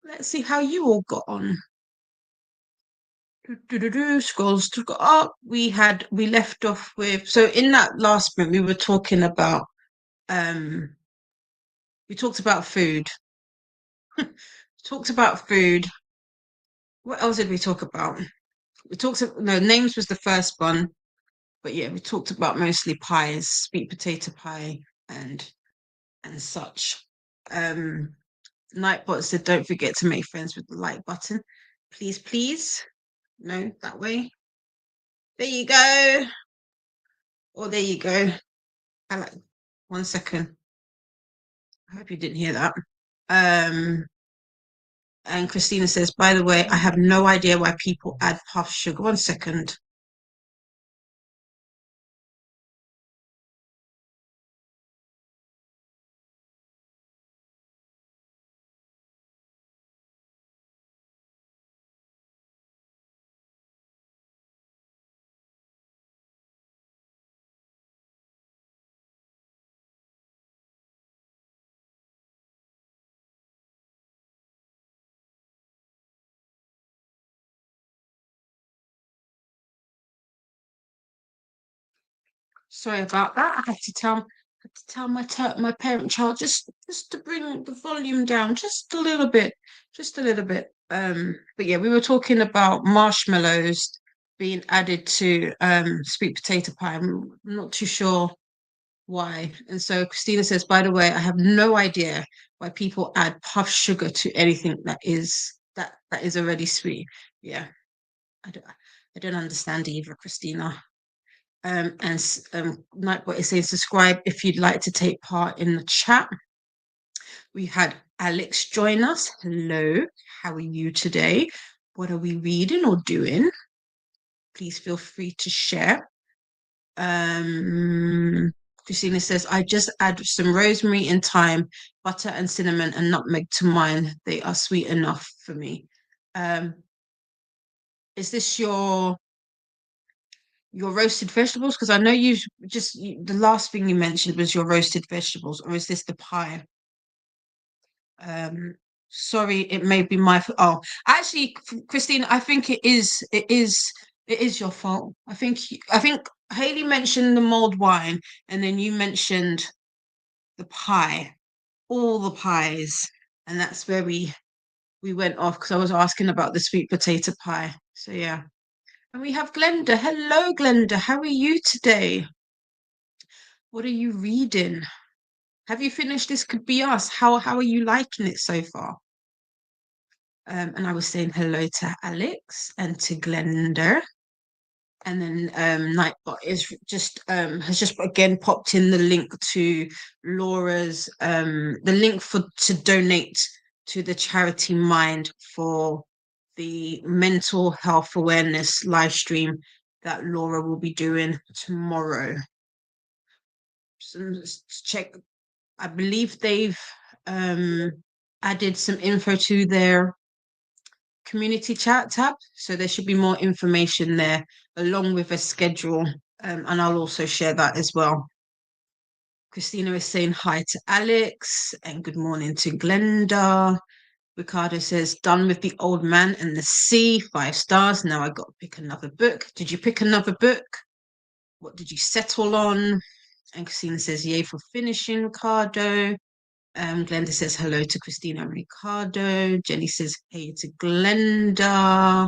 Let's see how you all got on. Scrolls took it up. We left off with, so in that last sprint we were talking about we talked about food. Talked about food. What else did we talk about? No, names was the first one, but yeah, we talked about mostly pies, sweet potato pie and such. Nightbot said, don't forget to make friends with the like button. Please, please. No, that way. There you go. Or there you go. I like 1 second. I hope you didn't hear that. Um, and Christina says, by the way, I have no idea why people add puff sugar. 1 second. Sorry about that. I have to tell to tell my parent child just to bring the volume down just a little bit, just a little bit. But yeah, we were talking about marshmallows being added to sweet potato pie. I'm not too sure why. And so Christina says, by the way, I have no idea why people add puff sugar to anything that is already sweet. Yeah, I don't understand either, Christina. And Nightbot is saying subscribe if you'd like to take part in the chat. We had Alex join us. Hello, how are you today? What are we reading or doing? Please feel free to share. Christina says, I just add some rosemary and thyme, butter and cinnamon and nutmeg to mine. They are sweet enough for me. Is this your roasted vegetables? Because I know the last thing you mentioned was your roasted vegetables, or is this the pie? Sorry, it may be my oh, actually, Christine, I think it is your fault. I think Haley mentioned the mulled wine, and then you mentioned the pie, all the pies, and that's where we went off because I was asking about the sweet potato pie. So yeah. And we have Glenda. Hello, Glenda. How are you today? What are you reading? Have you finished This Could Be Us? How are you liking it so far? And I was saying hello to Alex and to Glenda. And then Nightbot is just has just again popped in the link to Laura's the link to donate to the charity Mind for the mental health awareness live stream that Laura will be doing tomorrow. So let's check. I believe they've added some info to their community chat tab, so there should be more information there along with a schedule, and I'll also share that as well. Christina is saying hi to Alex and good morning to Glenda. Ricardo says, done with the old man and the sea, 5 stars. Now I got to pick another book. Did you pick another book? What did you settle on? And Christina says, yay for finishing, Ricardo. Glenda says hello to Christina and Ricardo. Jenny says hey to Glenda.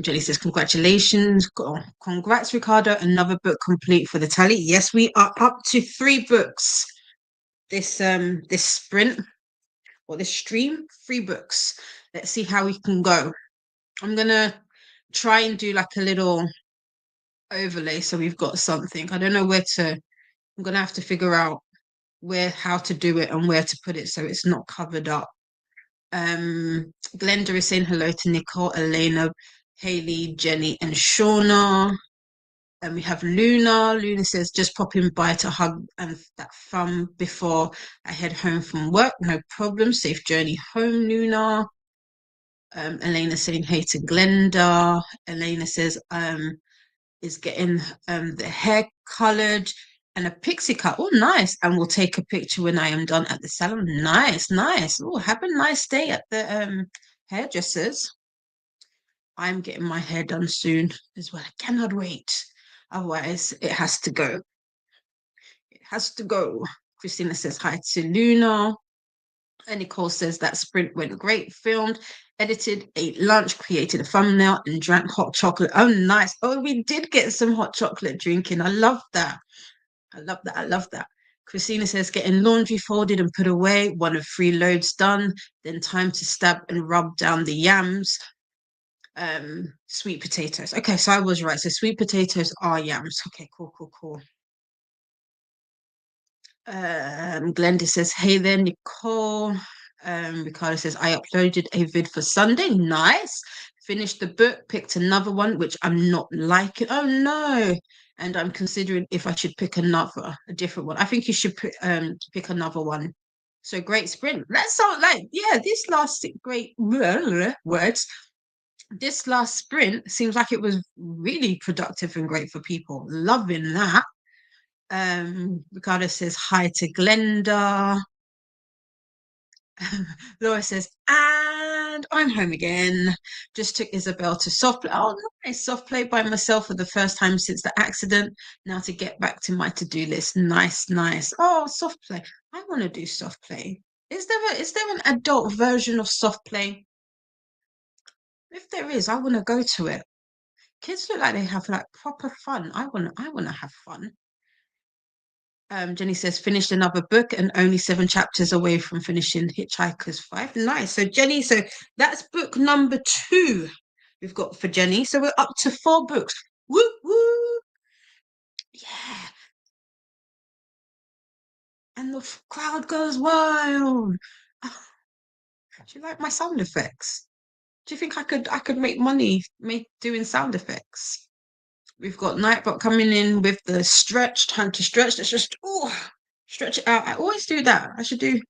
Jenny says congratulations. Congrats, Ricardo. Another book complete for the tally. Yes, we are up to 3 books this sprint or this stream. 3 books. Let's see how we can go. I'm gonna try and do like a little overlay so we've got something. I don't know where to. I'm gonna have to figure out how to do it and where to put it so it's not covered up. Glenda is saying hello to Nicole, Elena, Haley, Jenny, and Shauna. And we have Luna. Luna says, just popping by to hug and that thumb before I head home from work. No problem. Safe journey home, Luna. Elena saying hey to Glenda. Elena says, is getting the hair colored and a pixie cut. Oh, nice. And we'll take a picture when I am done at the salon. Nice, nice. Oh, have a nice day at the hairdressers. I'm getting my hair done soon as well. I cannot wait. Otherwise, it has to go. It has to go. Christina says hi to Luna. And Nicole says that sprint went great, filmed, edited, ate lunch, created a thumbnail, and drank hot chocolate. Oh, nice. Oh, we did get some hot chocolate drinking. I love that. I love that. I love that. Christina says getting laundry folded and put away, 1 of 3 loads done, then time to stab and rub down the yams. Sweet potatoes. Okay, so I was right. So sweet potatoes are yams. Okay, cool. Glenda says, hey there, Nicole. Ricardo says, I uploaded a vid for Sunday. Nice. Finished the book, picked another one, which I'm not liking. Oh no. And I'm considering if I should pick a different one. I think you should pick another one. So great sprint. That sounds like, yeah, this last great words. This last sprint seems like it was really productive and great for people. Loving that. Ricardo says hi to Glenda. Laura says, And I'm home again. Just took Isabel to soft play. Oh, nice. Soft play by myself for the first time since the accident. Now to get back to my to-do list. Nice, nice. Oh, soft play. I want to do soft play. Is there an adult version of soft play? If there is, I want to go to it. Kids look like they have like proper fun. I wanna have fun. Jenny says finished another book and only 7 chapters away from finishing Hitchhiker's 5. Nice. So Jenny, so that's book number 2 we've got for Jenny. So we're up to 4 books. Woo woo. Yeah. And the crowd goes wild. Do you like my sound effects? Do you think I could make money doing sound effects? We've got Nightbot coming in with the stretch, time to stretch. Let's just stretch it out. I always do that. I should do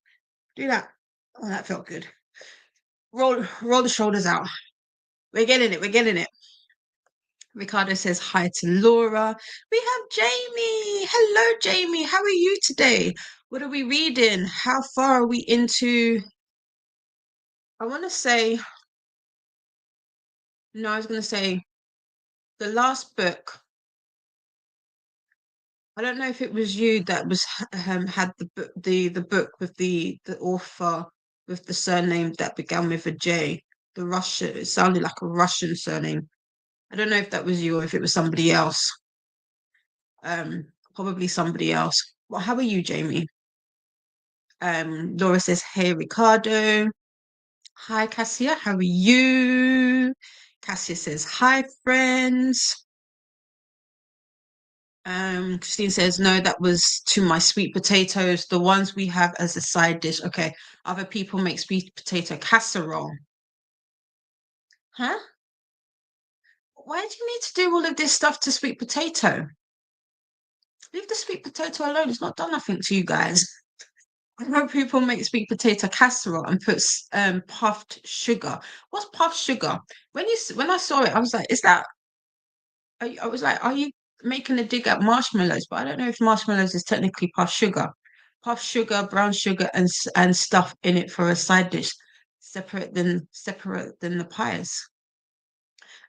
that. Oh, that felt good. Roll the shoulders out. We're getting it. We're getting it. Ricardo says hi to Laura. We have Jamie. Hello, Jamie. How are you today? What are we reading? How far are we into? I want to say, no, I was going to say the last book. I don't know if it was you that was had the book with the author with the surname that began with a J. The Russian. It sounded like a Russian surname. I don't know if that was you or if it was somebody else. Probably somebody else. Well, how are you, Jamie? Laura says, "Hey, Ricardo." Hi, Cassia. How are you? Cassia says, "Hi, friends." Christine says, "No, that was to my sweet potatoes, the ones we have as a side dish." Okay, other people make sweet potato casserole. Huh? Why do you need to do all of this stuff to sweet potato? Leave the sweet potato alone. It's not done nothing to you guys. I know people make sweet potato casserole and put puffed sugar. What's puffed sugar? When I saw it, I was like, "Is that?" I was like, "Are you making a dig at marshmallows?" But I don't know if marshmallows is technically puffed sugar. Puffed sugar, brown sugar, and stuff in it for a side dish, separate than the pies.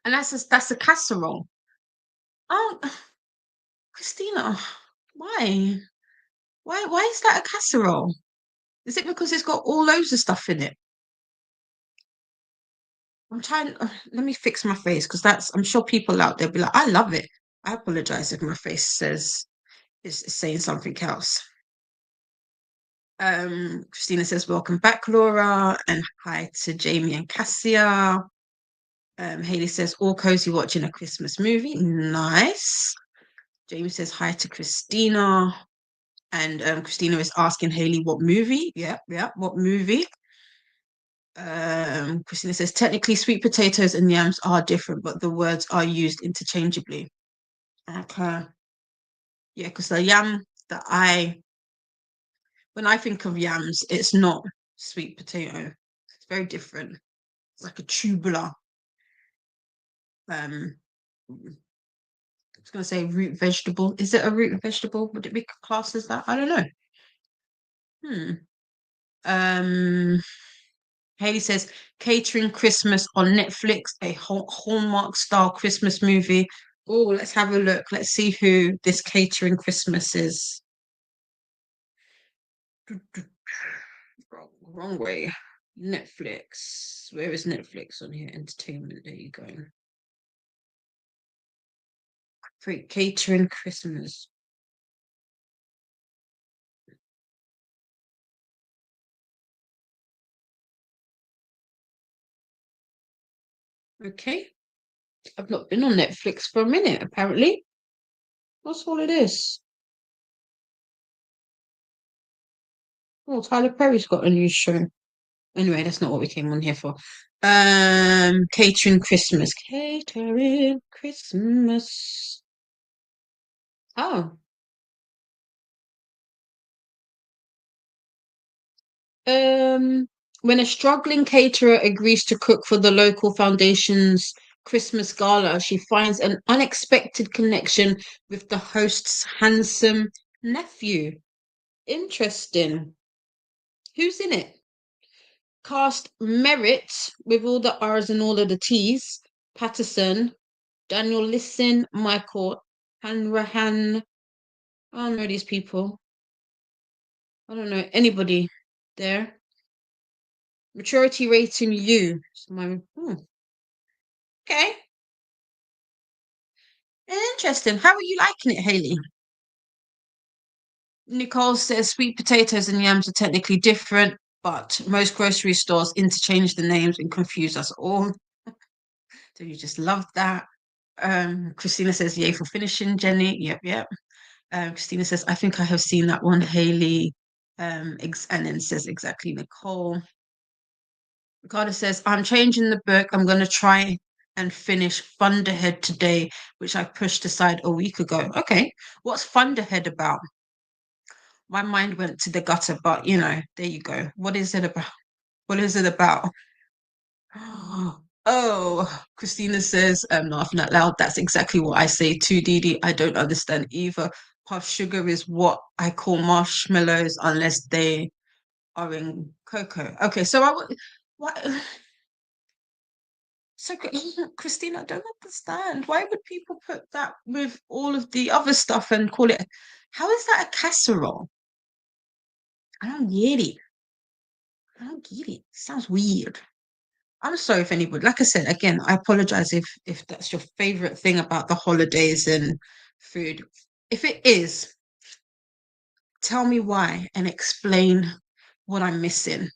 And that's a casserole. Oh, Christina, why? Why is that a casserole? Is it because it's got all loads of stuff in it? I'm trying. Let me fix my face because I'm sure people out there be like, "I love it." I apologize if my face says is saying something else. Christina says, "Welcome back, Laura," and hi to Jamie and Cassia. Haley says, "All cozy watching a Christmas movie." Nice. Jamie says hi to Christina. And Christina is asking Haley what movie. Yeah, yeah, what movie? Christina says, "Technically, sweet potatoes and yams are different, but the words are used interchangeably." Okay. Yeah, because the yam that when I think of yams, it's not sweet potato. It's very different. It's like a tubular. Um, I was going to say root vegetable. Is it a root vegetable? Would it be classed as that? I don't know. Hmm. Um, Haley says catering Christmas on Netflix, a Hallmark style Christmas movie. Oh, let's have a look. Let's see who this catering Christmas is. Wrong way. Netflix. Where is Netflix on here? Entertainment. There you go. Catering Christmas. Okay. I've not been on Netflix for a minute, apparently. That's all it is. Oh, Tyler Perry's got a new show. Anyway, that's not what we came on here for. Catering Christmas. Catering Christmas. Oh. Um, when a struggling caterer agrees to cook for the local foundation's Christmas gala, she finds an unexpected connection with the host's handsome nephew. Interesting. Who's in it? Cast Merit with all the R's and all of the T's. Patterson, Daniel Lisson, Michael Hanrahan. I don't know these people. I don't know anybody there. Maturity rating U. So okay. Interesting. How are you liking it, Haley? Nicole says sweet potatoes and yams are technically different, but most grocery stores interchange the names and confuse us all. So you just love that. Christina says, yay for finishing, Jenny. Yep, yep. Christina says, I think I have seen that one, Haley. And then says exactly Nicole. Ricardo says, I'm changing the book. I'm going to try and finish Thunderhead today, which I pushed aside a week ago. Okay. What's Thunderhead about? My mind went to the gutter, but there you go. What is it about? What is it about? Oh, Christina says, laughing out loud. That's exactly what I say too, Dee. I don't understand either. Puff sugar is what I call marshmallows unless they are in cocoa. Okay, so I would what so Christina, I don't understand. Why would people put that with all of the other stuff and call it how is that a casserole? I don't get it. I don't get it. Sounds weird. I'm sorry if anybody, like I said, again, I apologize if that's your favorite thing about the holidays and food. If it is, tell me why and explain what I'm missing.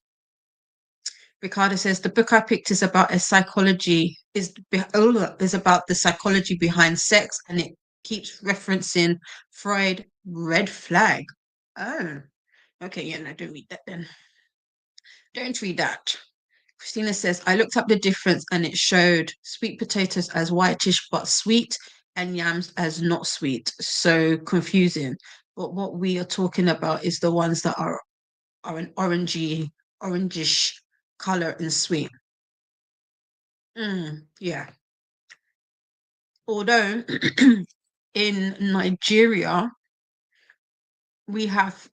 Ricardo says the book I picked is about a psychology is about the psychology behind sex, and it keeps referencing Freud. Red flag. Oh, okay. Yeah, no, don't read that then. Don't read that. Christina says, I looked up the difference and it showed sweet potatoes as whitish but sweet and yams as not sweet. So confusing. But what we are talking about is the ones that are an orangish color and sweet. Yeah. Although in Nigeria, we have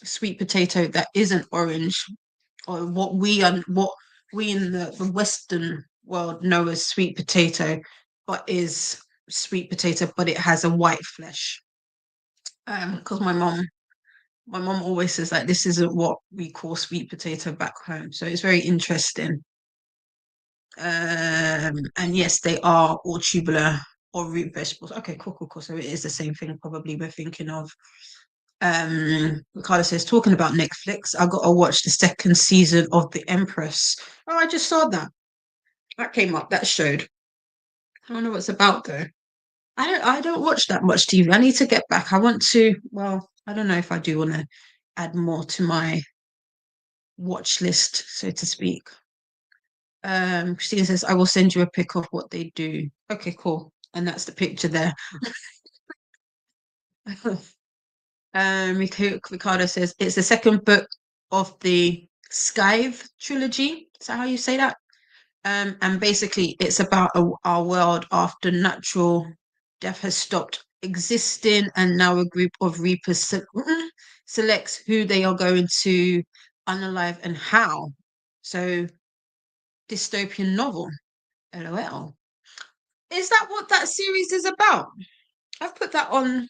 sweet potato that isn't orange, or what we in the Western world know as sweet potato, but is sweet potato, but it has a white flesh. Because my mom always says like this isn't what we call sweet potato back home. So it's very interesting. And yes, they are all tubular or root vegetables. Okay, cool, cool, cool. So it is the same thing probably we're thinking of. Ricardo says, talking about Netflix, I got to watch the second season of The Empress. Oh, I just saw that. That came up, that showed. I don't know what it's about though. I don't watch that much TV. I need to get back. I want to, well, I don't know if I do want to add more to my watch list, so to speak. Christina says, I will send you a pic of what they do. Okay, cool. And that's the picture there. Ricardo says it's the second book of the Scythe trilogy. Is that how you say that? And basically, it's about our world after natural death has stopped existing, and now a group of reapers selects who they are going to unalive and how. So, dystopian novel. LOL. Is that what that series is about? I've put that on.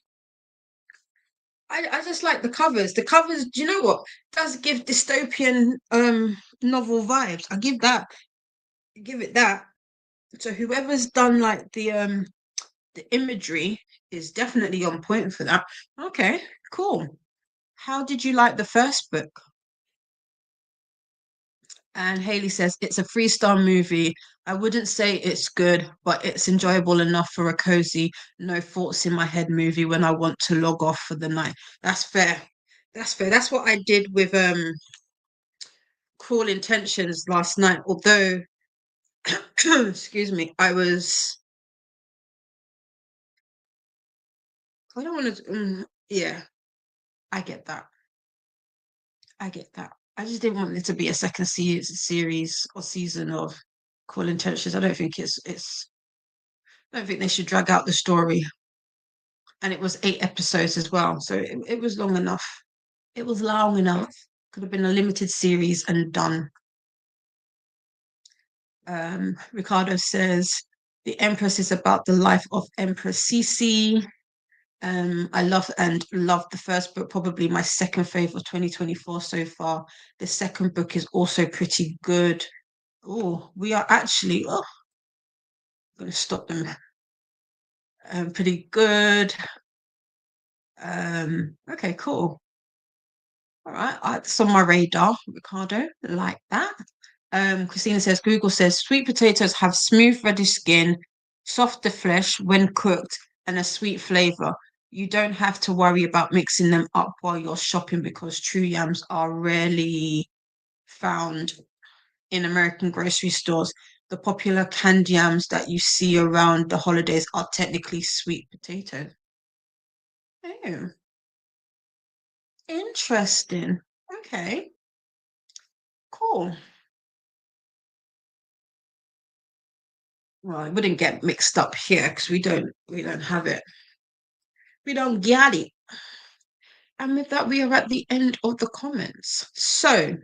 I just like the covers. The covers, do you know what? Does give dystopian novel vibes. I give that. Give it that. So whoever's done like the imagery is definitely on point for that. Okay, cool. How did you like the first book? And Haley says it's a 3-star movie. I wouldn't say it's good, but it's enjoyable enough for a cozy, no thoughts in my head movie when I want to log off for the night. That's fair. That's fair. That's what I did with Cruel Intentions last night. Although, excuse me, I don't want to. Yeah, I get that. I get that. I just didn't want it to be a second series or season of Cruel Intentions. I don't think it's. I don't think they should drag out the story. And it was 8 episodes as well, so it was long enough. It was long enough. Could have been a limited series and done. Ricardo says the Empress is about the life of Empress Sisi. I love the first book, probably my second favorite of 2024 so far. The second book is also pretty good. Oh, we are actually, I'm going to stop them. Pretty good. Okay, cool. All right, it's on my radar, Ricardo. Like that. Christina says, Google says sweet potatoes have smooth reddish skin, softer flesh when cooked, and a sweet flavor. You don't have to worry about mixing them up while you're shopping because true yams are rarely found in American grocery stores. The popular canned yams that you see around the holidays are technically sweet potatoes. Oh, interesting. Okay, cool. Well, it wouldn't get mixed up here because we don't have it. We don't get it. And with that, we are at the end of the comments. So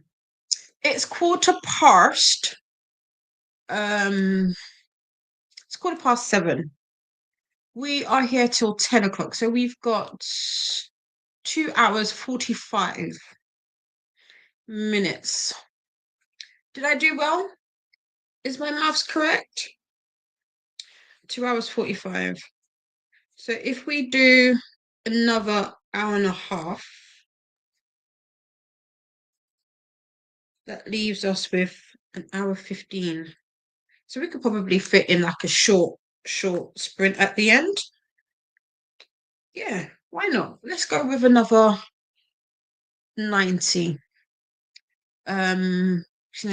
it's quarter past. It's 7:15. We are here till 10 o'clock. So we've got 2 hours 45 minutes. Did I do well? Is my maths correct? 2 hours 45. So if we do another hour and a half, that leaves us with an hour 15. So we could probably fit in like a short sprint at the end. Yeah, why not? Let's go with another 90. Christina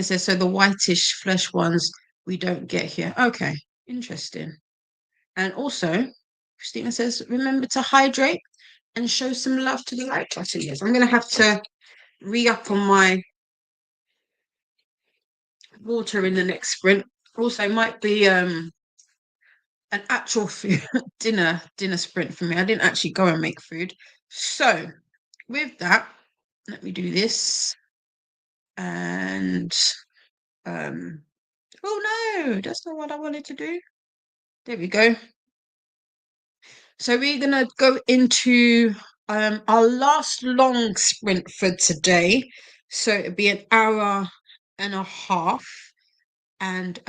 says, so the whitish flesh ones we don't get here. Okay, interesting. And also, Christina says, remember to hydrate and show some love to the light clutter. Yes, I'm gonna have to re-up on my water in the next sprint. Also, might be an actual food dinner sprint for me. I didn't actually go and make food. So with that, let me do this. And oh no, that's not what I wanted to do. There we go. So we're gonna go into our last long sprint for today. So it'll be an hour and a half. And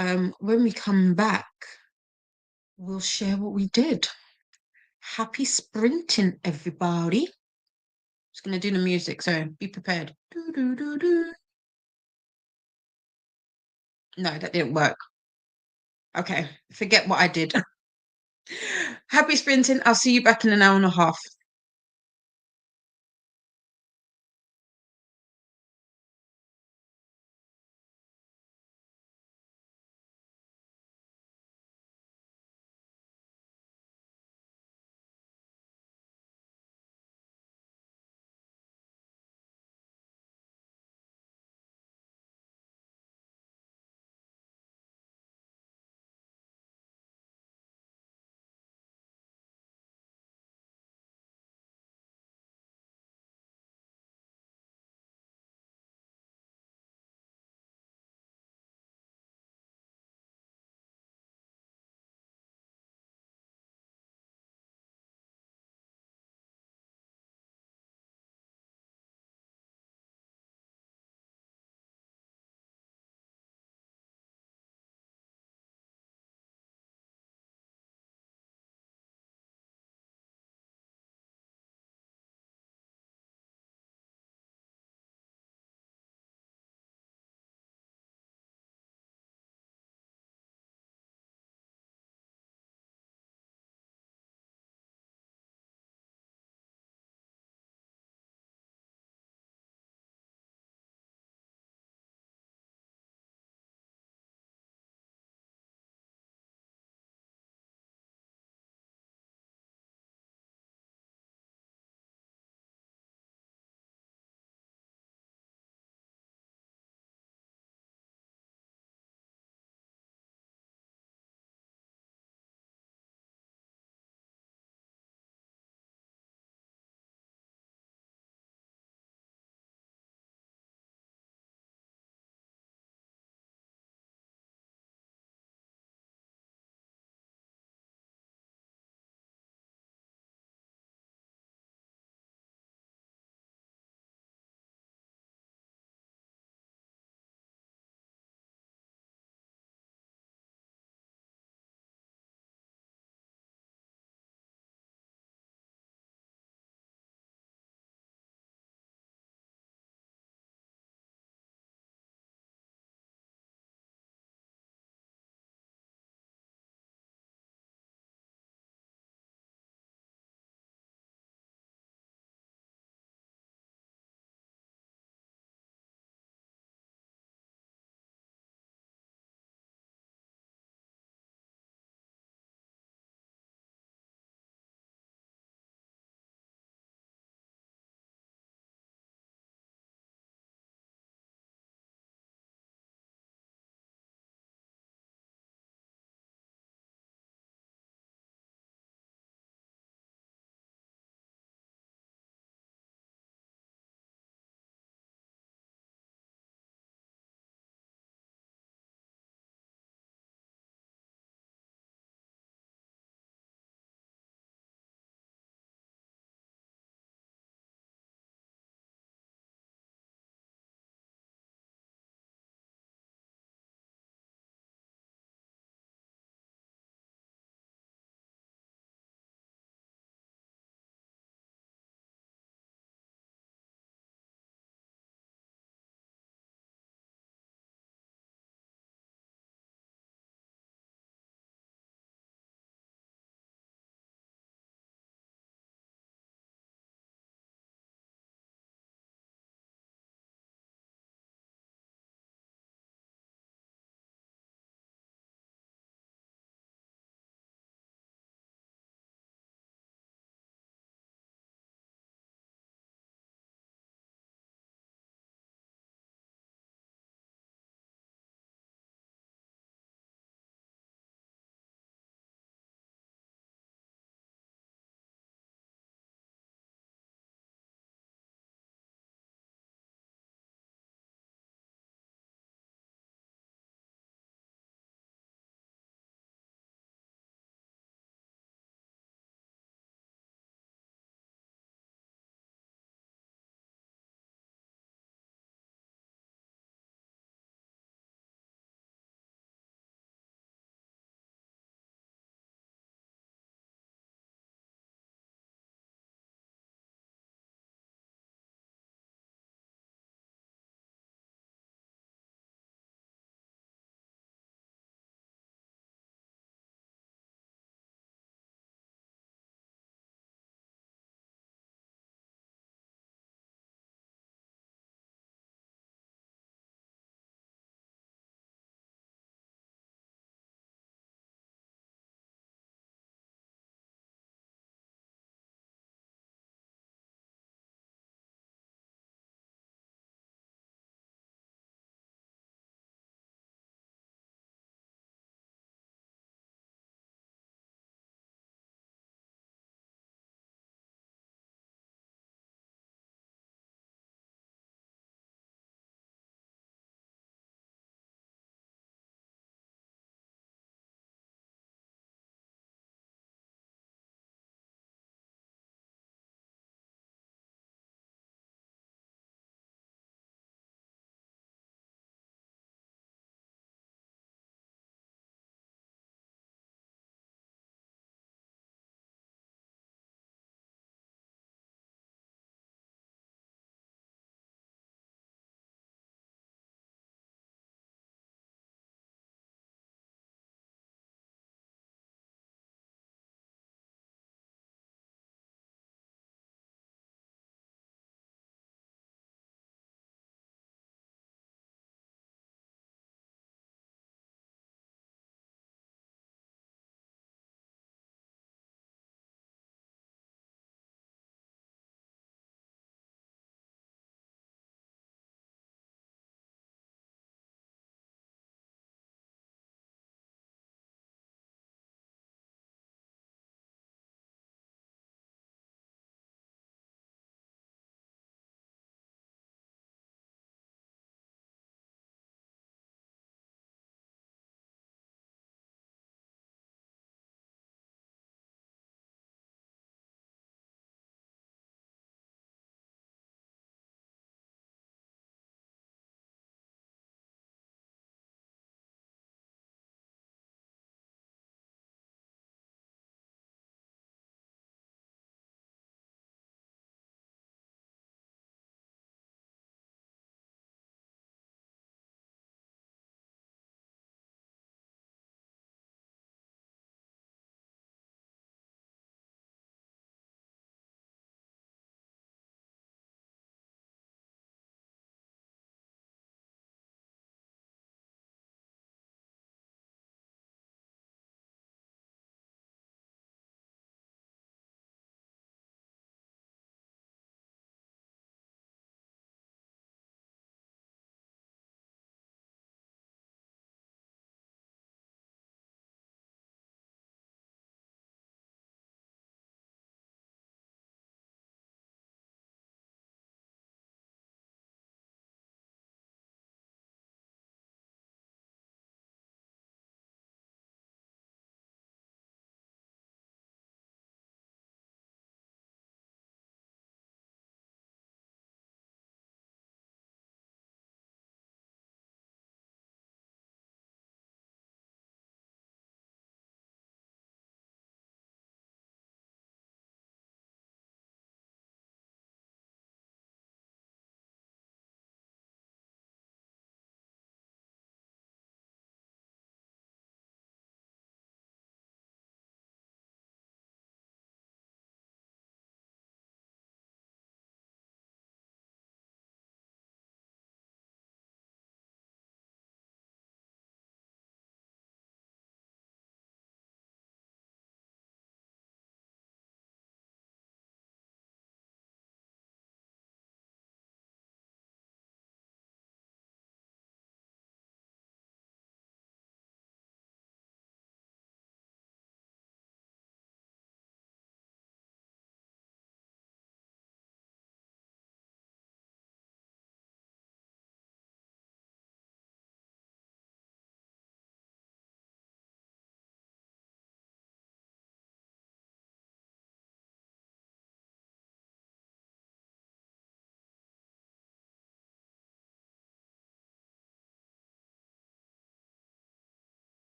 when we come back, we'll share what we did. Happy sprinting, everybody. Just gonna do the music, so be prepared. Do, do, do, do. No, that didn't work. Okay, forget what I did. Happy sprinting. I'll see you back in an hour and a half.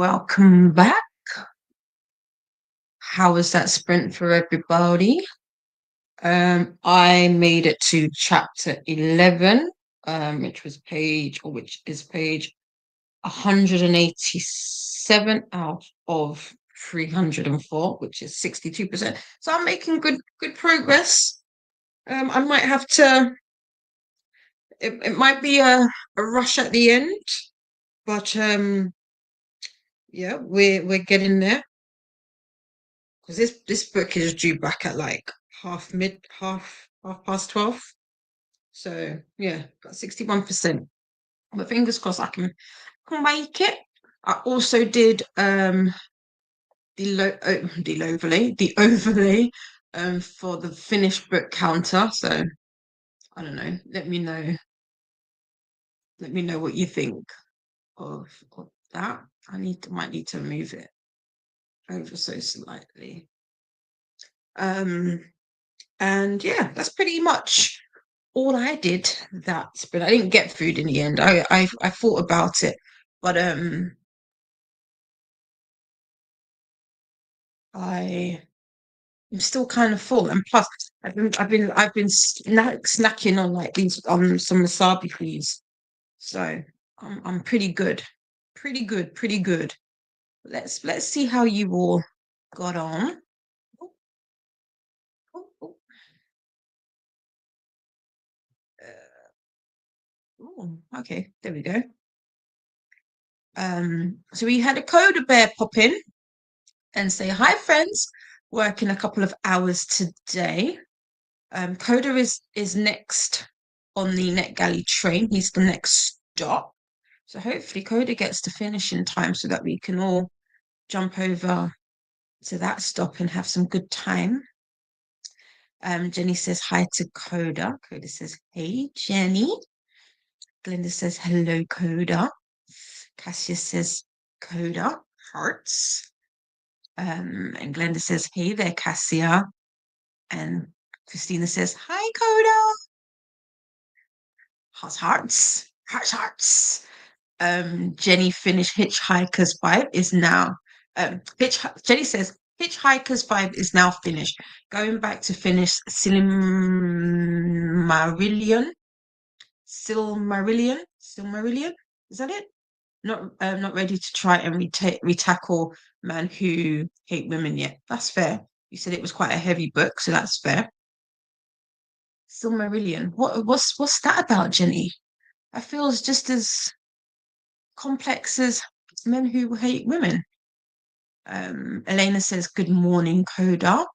welcome back. How was that sprint for everybody? I made it to chapter 11, which is page 187 out of 304, which is 62%. So I'm making good progress. I might have to. It might be a rush at the end, but yeah, we're getting there. Because this book is due back at like half past 12. So yeah, got 61%. But fingers crossed I can make it. I also did the overlay for the finished book counter. So I don't know. Let me know. Let me know what you think of that. Might need to move it over so slightly. And yeah, that's pretty much all I did that, but I didn't get food in the end. I thought about it, but I'm still kind of full, and plus I've been snacking on like these some wasabi please. So I'm pretty good. Let's see how you all got on. Oh, oh, oh. Okay, there we go. So we had a Coda Bear pop in and say, hi, friends. Working a couple of hours today. Coda is next on the NetGalley train. He's the next stop. So hopefully Coda gets to finish in time so that we can all jump over to that stop and have some good time. Jenny says hi to Coda. Coda says, hey, Jenny. Glenda says, hello, Coda. Cassia says, Coda, hearts. And Glenda says, hey there, Cassia. And Christina says, hi, Coda. Hearts. Jenny finished Hitchhiker's Vibe is now, Jenny says, Hitchhiker's Vibe is now finished. Going back to finish Silmarillion. Is that it? Not ready to try and retackle Man Who Hate Women yet. That's fair. You said it was quite a heavy book, so that's fair. Silmarillion. What's that about, Jenny? I feel it's just as complex as Men Who Hate Women. Elena says, good morning, Coda.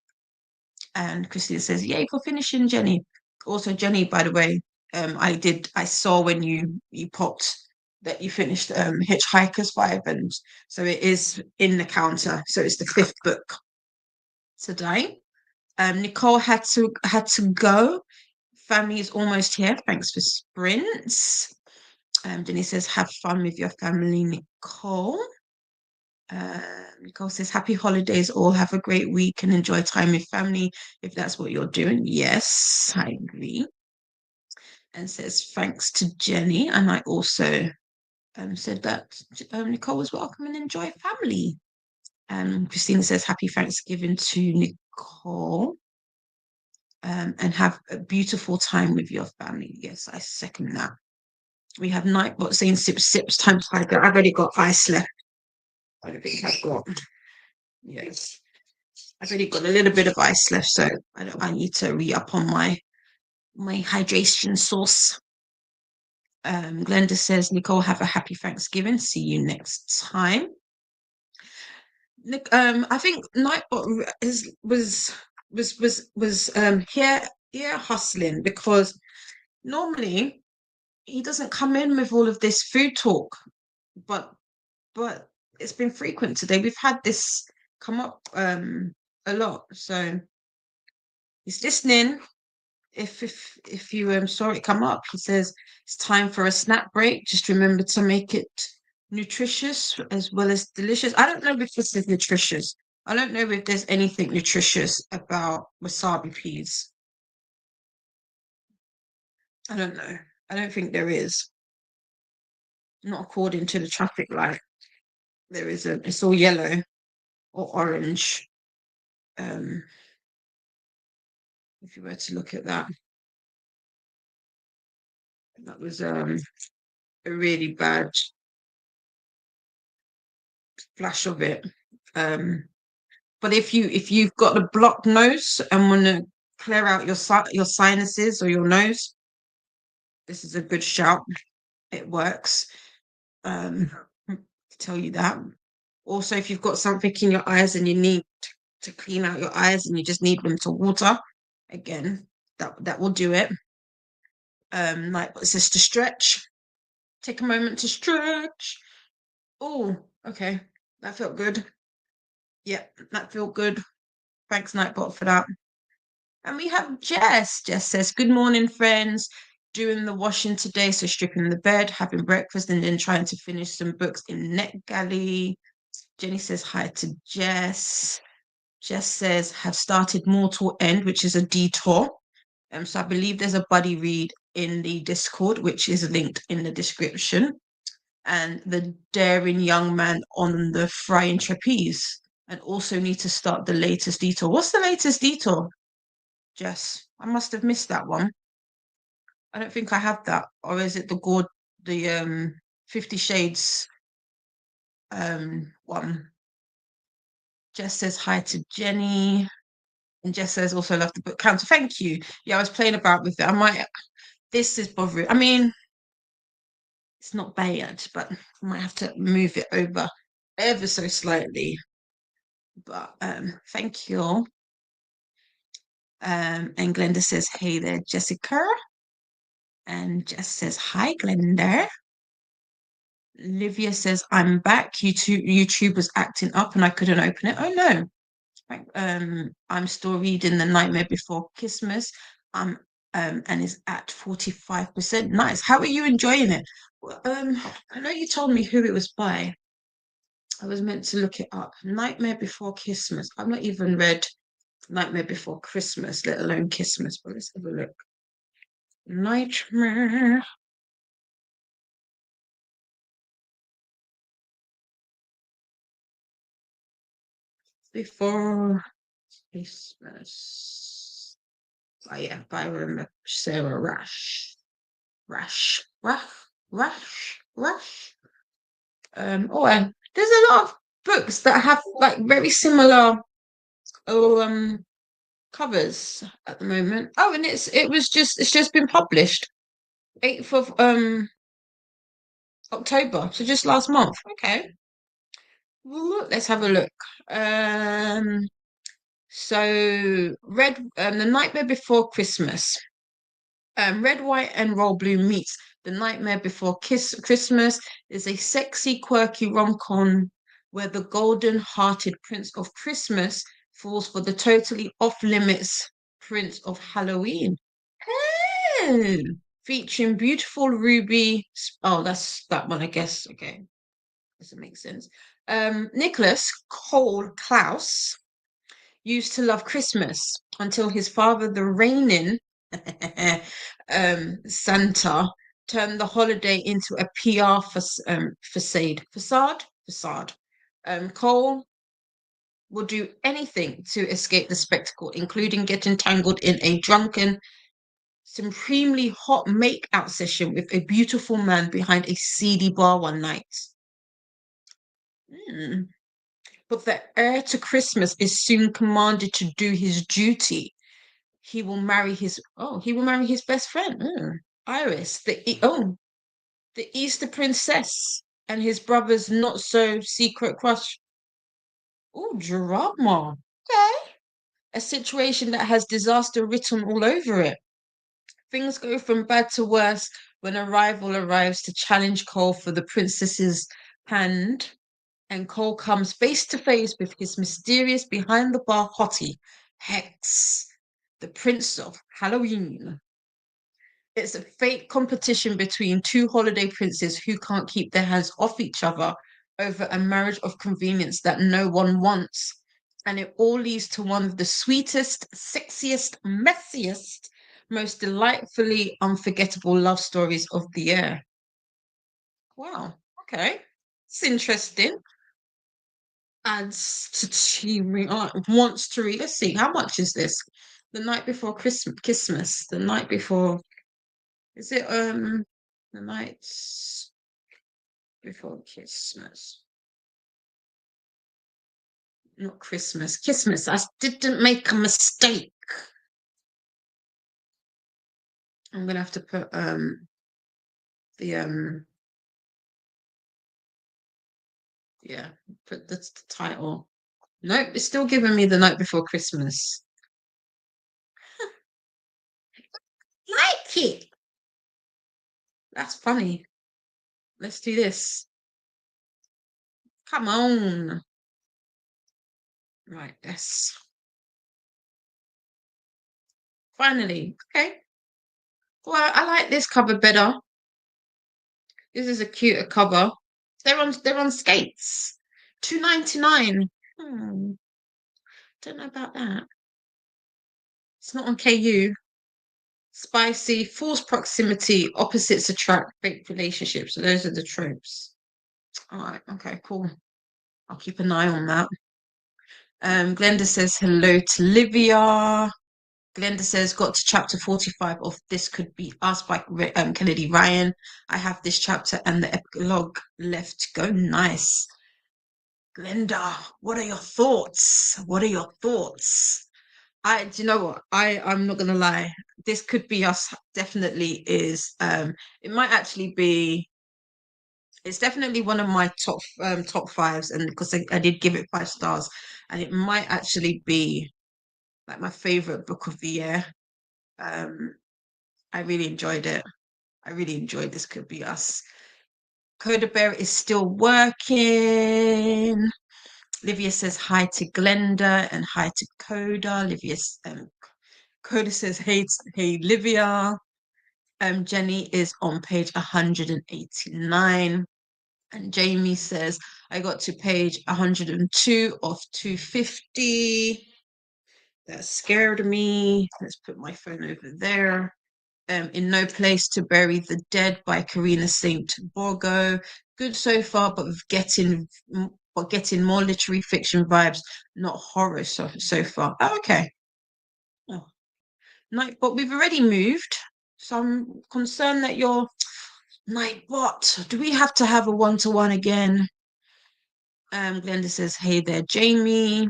And Christina says, yay for finishing, Jenny. Also, Jenny, by the way, I saw when you popped that you finished Hitchhiker's Vibe, and so it is in the counter. So it's the 5th book today. Nicole had to go. Family is almost here. Thanks for sprints. Jenny says, have fun with your family, Nicole. Nicole says, happy holidays, all have a great week and enjoy time with family if that's what you're doing. Yes, I agree. And says, thanks to Jenny. And I also said that Nicole was welcome and enjoy family. Christina says, happy Thanksgiving to Nicole. And have a beautiful time with your family. Yes, I second that. We have Nightbot saying sips time tiger. I've already got ice left. I don't think I've got. Yes. I've already got a little bit of ice left, so I need to re-up on my hydration source. Glenda says, Nicole, have a happy Thanksgiving. See you next time. I think Nightbot was here hustling because normally he doesn't come in with all of this food talk, but it's been frequent today. We've had this come up a lot, so he's listening. If you saw it come up, he says it's time for a snack break. Just remember to make it nutritious as well as delicious. I don't know if this is nutritious. I don't know if there's anything nutritious about wasabi peas. I don't know. I don't think there is. Not according to the traffic light. There isn't. It's all yellow or orange. Um, if you were to look at that, that was a really bad flash of it. But if you've got a blocked nose and want to clear out your sinuses or your nose, this is a good shout. It works. To tell you that. Also, if you've got something in your eyes and you need to clean out your eyes and you just need them to water, again, that will do it. Like it says to stretch. Take a moment to stretch. Oh, okay. That felt good. Yep, that felt good. Thanks, Nightbot, for that. And we have Jess. Jess says, good morning, friends. Doing the washing today, so stripping the bed, having breakfast, and then trying to finish some books in NetGalley. Jenny says hi to Jess. Jess says, have started Mortal End, which is a detour. So I believe there's a buddy read in the Discord, which is linked in the description. And the daring young man on the frying trapeze. And also need to start the latest detour. What's the latest detour, Jess? I must have missed that one. I don't think I have that. Or is it the 50 Shades one? Jess says hi to Jenny. And Jess says also love the book counter. Thank you. Yeah, I was playing about with it. This is bothering. I mean, it's not bad, but I might have to move it over ever so slightly. But thank you. And Glenda says, hey there, Jessica. And Jess says, hi, Glenda. Livia says, I'm back. YouTube was acting up and I couldn't open it. Oh no. I'm still reading The Nightmare Before Christmas. And is at 45%. Nice. How are you enjoying it? I know you told me who it was by. I was meant to look it up. Nightmare Before Christmas. I've not even read Nightmare Before Christmas, let alone Christmas. But let's have a look. Nightmare Before Christmas. Oh yeah, by Sarah Rush. Rush. There's a lot of books that have like very similar covers at the moment. Oh, and it's just been published 8th of October, so just last month. Okay. Well, let's have a look. So The Nightmare Before Christmas. Red, White, and Royal Blue meets The Nightmare Before Christmas is a sexy, quirky rom-com where the golden-hearted Prince of Christmas falls for the totally off-limits Prince of Halloween. Oh, featuring beautiful Ruby. Oh, that's that one, I guess. Okay, doesn't make sense. Nicholas Cole Klaus used to love Christmas until his father, the reigning Santa, turned the holiday into a PR facade. Cole will do anything to escape the spectacle, including getting tangled in a drunken, supremely hot make-out session with a beautiful man behind a seedy bar one night. But the heir to Christmas is soon commanded to do his duty. He will marry his best friend, Iris, the Easter princess, and his brother's not so secret crush. Oh, drama. Okay. A situation that has disaster written all over it. Things go from bad to worse when a rival arrives to challenge Cole for the princess's hand, and Cole comes face to face with his mysterious behind the bar hottie, Hex, the Prince of Halloween. It's a fake competition between two holiday princes who can't keep their hands off each other over a marriage of convenience that no one wants. And it all leads to one of the sweetest, sexiest, messiest, most delightfully unforgettable love stories of the year. Wow. Okay. It's interesting. adds to achieving art wants to read. Let's see, how much is this? The night before Christmas. The night before. Is it the night before Christmas? Not Christmas. Christmas. I didn't make a mistake. I'm gonna have to put the yeah, put the title. Nope, it's still giving me the night before Christmas. Like it. That's funny. Let's do this. Come on. Right, yes. Finally. Okay. Well, I like this cover better. This is a cuter cover. They're on skates. $2.99. Don't know about that. It's not on KU. Spicy, false proximity, opposites attract, fake relationships. So those are the tropes. All right, okay, cool. I'll keep an eye on that. Glenda says hello to Livia. Glenda says, got to chapter 45 of This Could Be Us by Kennedy Ryan. I have this chapter and the epilogue left to go. Nice. Glenda, what are your thoughts? What are your thoughts? Do you know what? I'm not gonna lie. This Could Be Us definitely is. It might actually be. It's definitely one of my top fives, and because I did give it 5 stars, and it might actually be like my favorite book of the year. I really enjoyed it. I really enjoyed This Could Be Us. Coda Bear is still working. Livia says hi to Glenda and hi to Coda. Coda says hey Livia. Jenny is on page 189. And Jamie says, I got to page 102 of 250. That scared me. Let's put my phone over there. In No Place to Bury the Dead by Karina St. Borgo. Good so far, but getting more literary fiction vibes, not horror so far. Oh, okay. Oh, Nightbot, we've already moved, so I'm concerned that you're Nightbot. Do we have to have a one-to-one again? Glenda says, hey there, Jamie.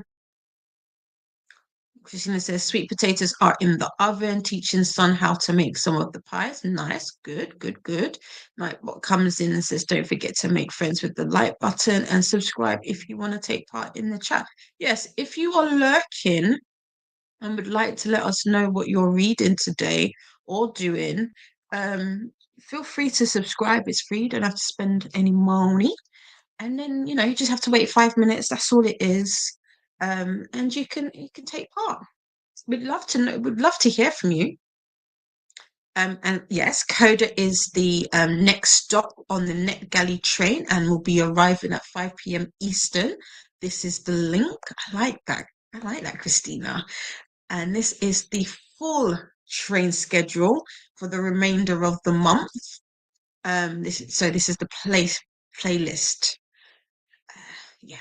Christina says, sweet potatoes are in the oven, teaching son how to make some of the pies. Nice, good, good, good. Nightbot comes in and says, don't forget to make friends with the like button and subscribe if you want to take part in the chat. Yes, if you are lurking and would like to let us know what you're reading today or doing, feel free to subscribe. It's free, you don't have to spend any money. And then, you just have to wait 5 minutes. That's all it is. And you can take part. We'd love to know. We'd love to hear from you. And yes, Coda is the next stop on the NetGalley train and will be arriving at 5 p.m. Eastern. This is the link. I like that. I like that, Christina. And this is the full train schedule for the remainder of the month. This is the playlist. Yeah.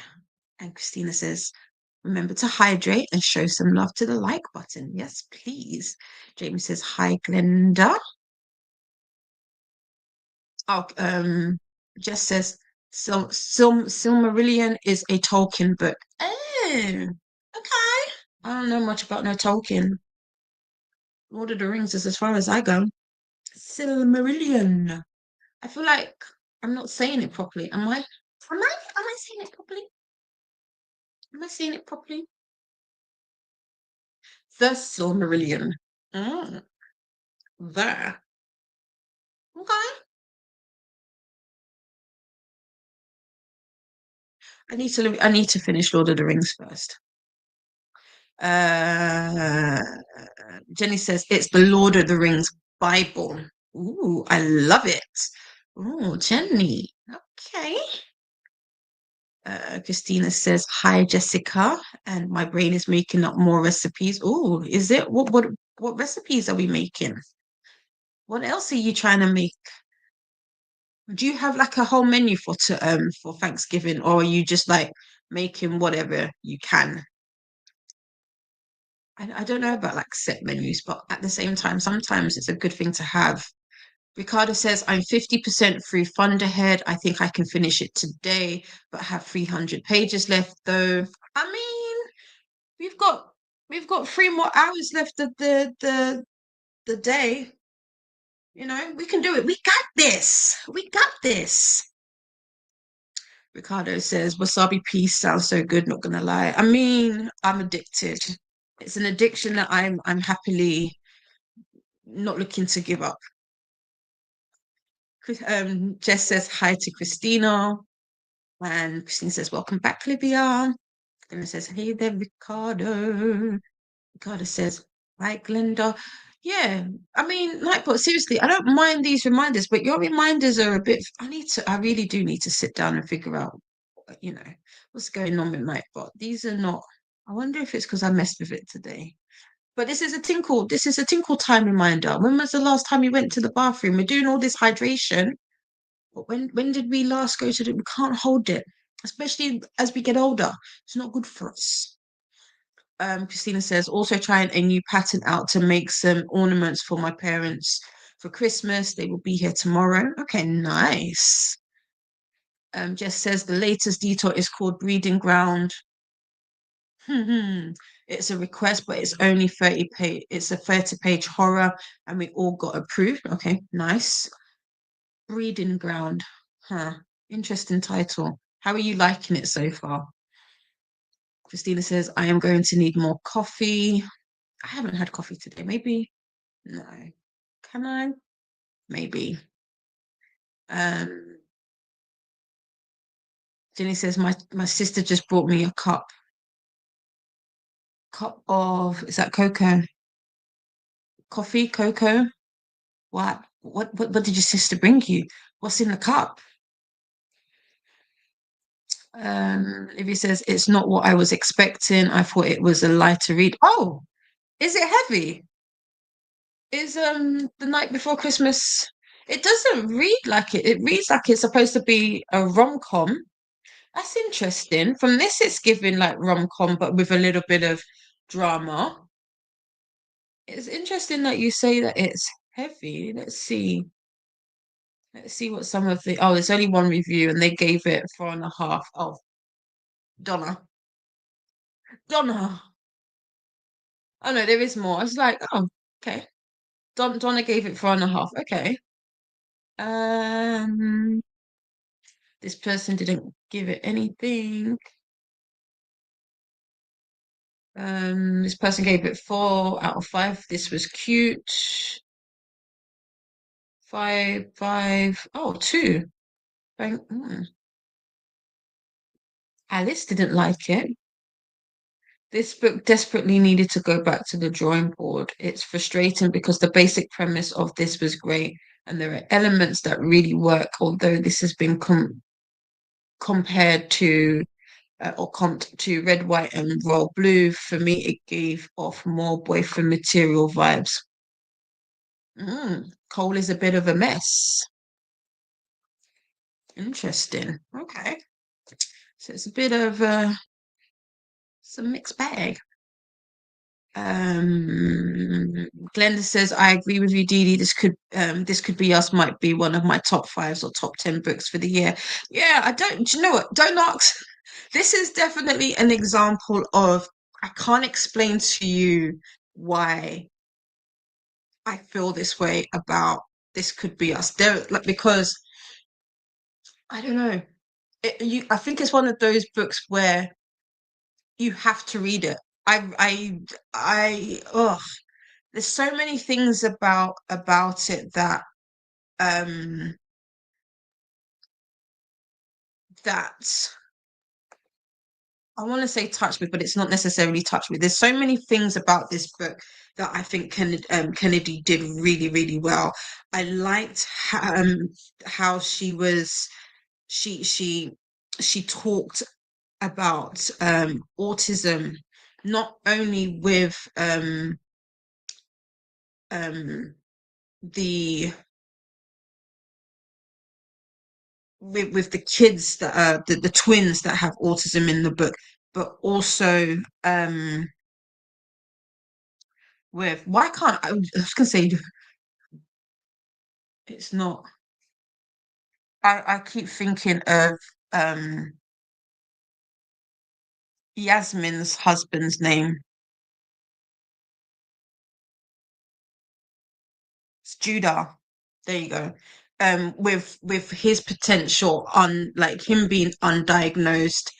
And Christina says, remember to hydrate and show some love to the like button. Yes, please. Jamie says, hi, Glenda. Oh, Jess says, Silmarillion is a Tolkien book. Oh, okay. I don't know much about no Tolkien. Lord of the Rings is as far as I go. Silmarillion. I feel like I'm not saying it properly. Am I? Am I saying it properly? Am I saying it properly? The Silmarillion. Mm, there. Okay. I need to finish Lord of the Rings first. Uh, Jenny says it's the Lord of the Rings Bible. Ooh, I love it. Oh, Jenny. Okay. Christina says, hi, Jessica. And my brain is making up more recipes. Oh, is it? What recipes are we making? What else are you trying to make? Do you have like a whole menu for Thanksgiving, or are you just like making whatever you can. I don't know about like set menus, but at the same time, sometimes it's a good thing to have. Ricardo says, I'm 50% through Fund Ahead. I think I can finish it today, but have 300 pages left though. I mean, we've got we've got 3 more hours left of the day. You know, we can do it. We got this. We got this. Ricardo says, wasabi peas sounds so good, not gonna lie. I mean, I'm addicted. It's an addiction that I'm happily not looking to give up. Jess says hi to Christina. And Christine says, welcome back, Livia. Then it says, hey there, Ricardo. Ricardo says, hi, Glenda. Yeah, I mean, Nightbot, seriously, I don't mind these reminders, but your reminders are a bit. I really do need to sit down and figure out, you know, what's going on with Nightbot. These are not, I wonder if it's because I messed with it today. But this is a tinkle time reminder. When was the last time you went to the bathroom? We're doing all this hydration. But when did we last go to the, we can't hold it, especially as we get older. It's not good for us. Christina says, also trying a new pattern out to make some ornaments for my parents for Christmas. They will be here tomorrow. Okay, nice. Jess says the latest detour is called Breeding Ground. It's a request, but it's only 30 page. It's a 30-page horror, and we all got approved. Okay, nice. Breeding Ground. Huh. Interesting title. How are you liking it so far? Christina says, I am going to need more coffee. I haven't had coffee today. Maybe. No. Can I? Maybe. Um, Jenny says, my sister just brought me a cup of, is that cocoa? Coffee, cocoa? What did your sister bring you? What's in the cup? Livia says, it's not what I was expecting. I thought it was a lighter read. Oh, is it heavy? Is The Night Before Christmas? It doesn't read like it. It reads like it's supposed to be a rom-com. That's interesting. From this, it's giving like rom-com, but with a little bit of drama. It's interesting that you say that it's heavy. Let's see. Let's see what some of the. Oh, there's only one review, and they gave it 4.5. Oh, Donna. Donna. Oh no, there is more. I was like, oh, okay. Donna gave it 4.5. Okay. Um, this person didn't give it anything. This person gave it 4 out of 5. This was cute. 5, 5. Oh, 2. Alice didn't like it. This book desperately needed to go back to the drawing board. It's frustrating because the basic premise of this was great, and there are elements that really work, although this has been compared to or comped to Red, White, and Royal Blue. For me, it gave off more boyfriend material vibes. Cole is a bit of a mess. Interesting. Okay. So it's a bit of some mixed bag. Glenda says, I agree with you, Dee Dee. This could be us, might be one of my top 5s or top 10 books for the year. Yeah, do you know what? Don't ask. This is definitely an example of I can't explain to you why I feel this way about this could be us. There, like, because I don't know. I think it's one of those books where you have to read it. Oh, there's so many things about it that um that I want to say touch me, but it's not necessarily touch me. There's so many things about this book that I think Kennedy did really, really well. I liked how she she she talked about autism, not only with um the with the kids that are the twins that have autism in the book, but also with why can't I was gonna say it's not. I keep thinking of um Yasmin's husband's name. It's Judah. There you go. With his potential on like him being undiagnosed,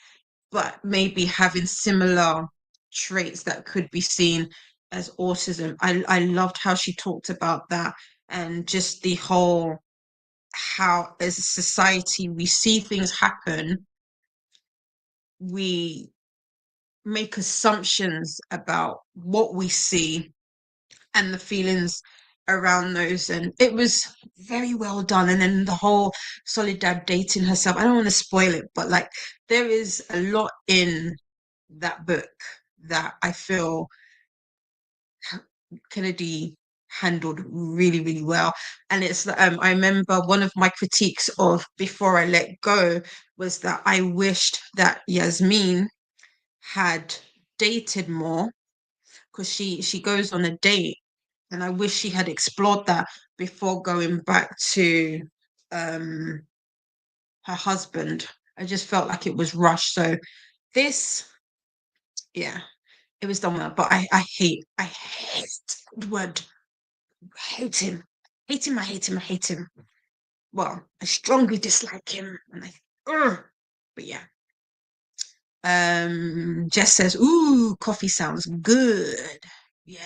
but maybe having similar traits that could be seen as autism. I loved how she talked about that and just the whole how as a society we see things happen, we make assumptions about what we see and the feelings around those. And it was very well done. And then the whole Soledad dating herself. I don't want to spoil it, but like there is a lot in that book that I feel Kennedy handled really, really well. And it's I remember one of my critiques of Before I Let Go was that I wished that Yasmin had dated more because she goes on a date and I wish she had explored that before going back to um her husband. I just felt like it was rushed. So this, yeah, it was done well. But I hate Edward. I hate him. Hate him, I hate him, I hate him. Well, I strongly dislike him. And but yeah. Jess says, ooh, coffee sounds good. Yeah.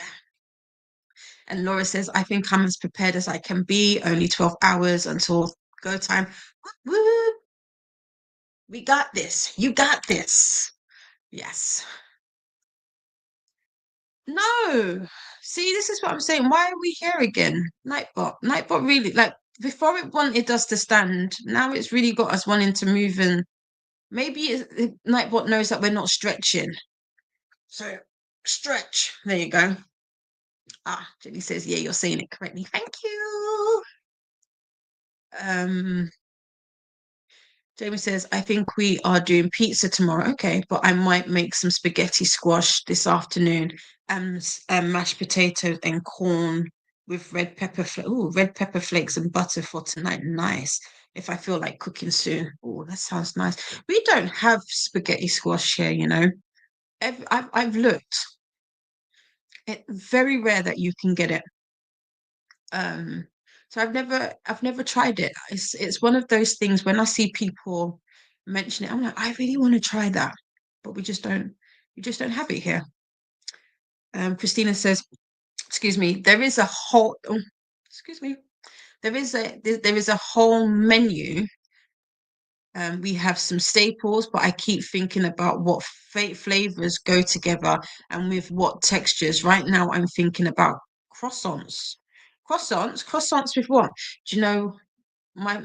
And Laura says, I think I'm as prepared as I can be. Only 12 hours until go time. Woo, we got this. You got this. Yes. No. See, this is what I'm saying. Why are we here again? Nightbot. Nightbot really, like, before it wanted us to stand, now it's really got us wanting to move and maybe Nightbot knows that we're not stretching. So, stretch. There you go. Ah, Jenny says, yeah, you're saying it correctly. Thank you. Um, Jamie says, I think we are doing pizza tomorrow. Okay, but I might make some spaghetti squash this afternoon and mashed potatoes and corn with red pepper red pepper flakes and butter for tonight. Nice. If I feel like cooking soon. Oh, that sounds nice. We don't have spaghetti squash here, you know. I've looked. It's very rare that you can get it. Um, so I've never tried it. It's one of those things when I see people mention it, I'm like, I really want to try that, but we just don't have it here. Christina says, excuse me, there is a whole excuse me, there is a whole menu. We have some staples, but I keep thinking about what flavors go together and with what textures. Right now, I'm thinking about croissants. Croissants with what? Do you know my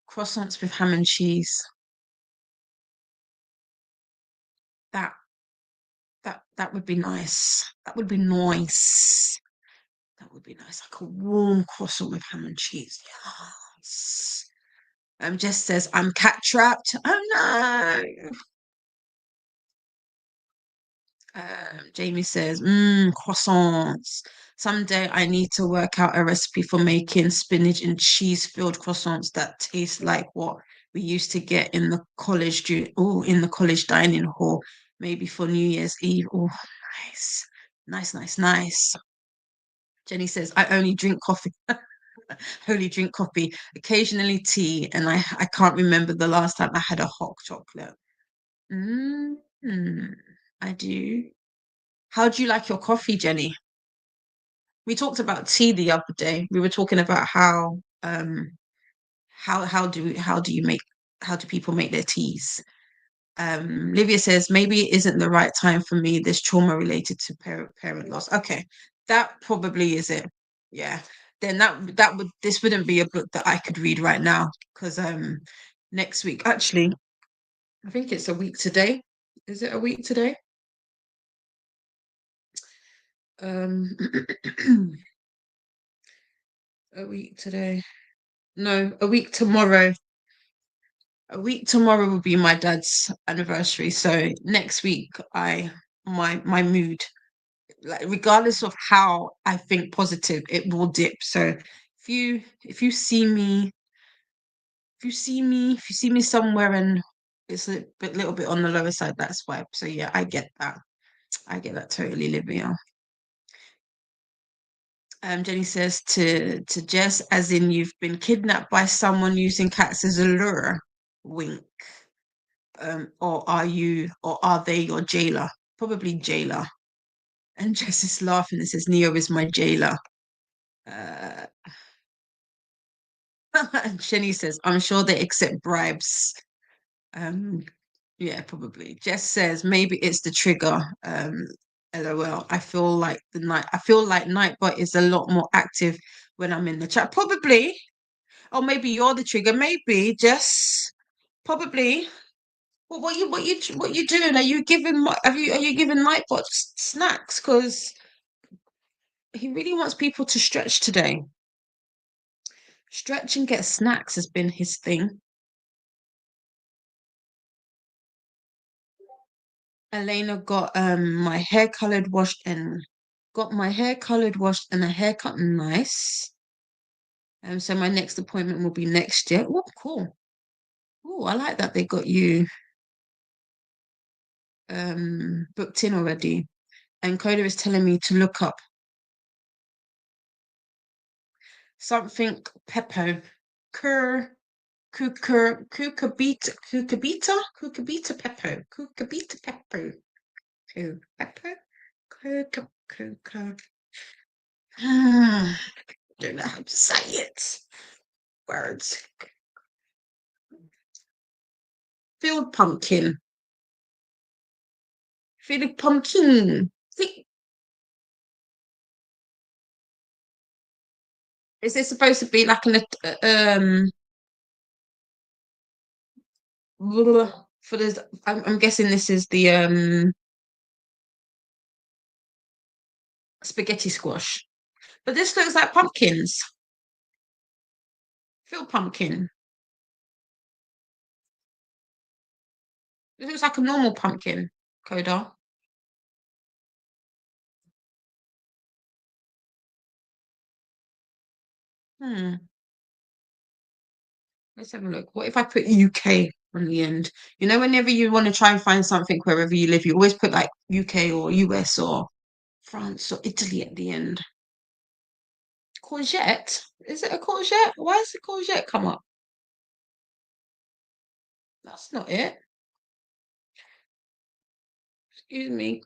croissants with ham and cheese? That that would be nice. That would be nice. That would be nice. Like a warm croissant with ham and cheese. Yes. Jess says I'm cat trapped. Oh no. Jamie says, croissants. Someday I need to work out a recipe for making spinach and cheese filled croissants that taste like what we used to get in the in the college dining hall, maybe for New Year's Eve. Oh, nice. Nice, nice, nice. Jenny says, I only drink coffee. Only drink coffee, occasionally tea, and I can't remember the last time I had a hot chocolate. Mm, I do. How do you like your coffee, Jenny? We talked about tea the other day. We were talking about how do people make their teas? Livia says maybe it isn't the right time for me. There's trauma related to parent loss. Okay, that probably is it. Yeah. Then that would this wouldn't be a book that I could read right now because next week actually I think it's a week today. Is it a week today? Um a week today. No, a week tomorrow. A week tomorrow will be my dad's anniversary. So next week, my mood, like regardless of how I think positive, it will dip. So if you see me, if you see me somewhere and it's a little bit on the lower side, that's why. So yeah, I get that. I get that totally, Livia. Jenny says to Jess, as in you've been kidnapped by someone using cats as a lure. Wink. Or are they your jailer? Probably jailer. And Jess is laughing and says, Neo is my jailer. Uh, and Jenny says, I'm sure they accept bribes. Um, yeah, probably. Jess says, maybe it's the trigger. LOL. I feel like Nightbot is a lot more active when I'm in the chat. Probably. Or maybe you're the trigger. Maybe, Jess. Probably. Well, what you doing? Are you giving Nightbot snacks? Because he really wants people to stretch today. Stretch and get snacks has been his thing. Elena got my hair colored, washed, and a haircut. Nice. So my next appointment will be next year. Oh, cool. Oh, I like that they got you booked in already. And Coda is telling me to look up something Peppo. Cur Cucabita Peppo. Cucabita Peppo. Peppo. Cuca. Don't know how to say it. Words. Field pumpkin. Field pumpkin. Is this supposed to be like an for this? I'm guessing this is the spaghetti squash. But this looks like pumpkins. Field pumpkin. This looks like a normal pumpkin, Coda. Hmm. Let's have a look. What if I put UK on the end? You know, whenever you want to try and find something wherever you live, you always put like UK or US or France or Italy at the end. Courgette? Is it a courgette? Why is the courgette come up? That's not it. Excuse me.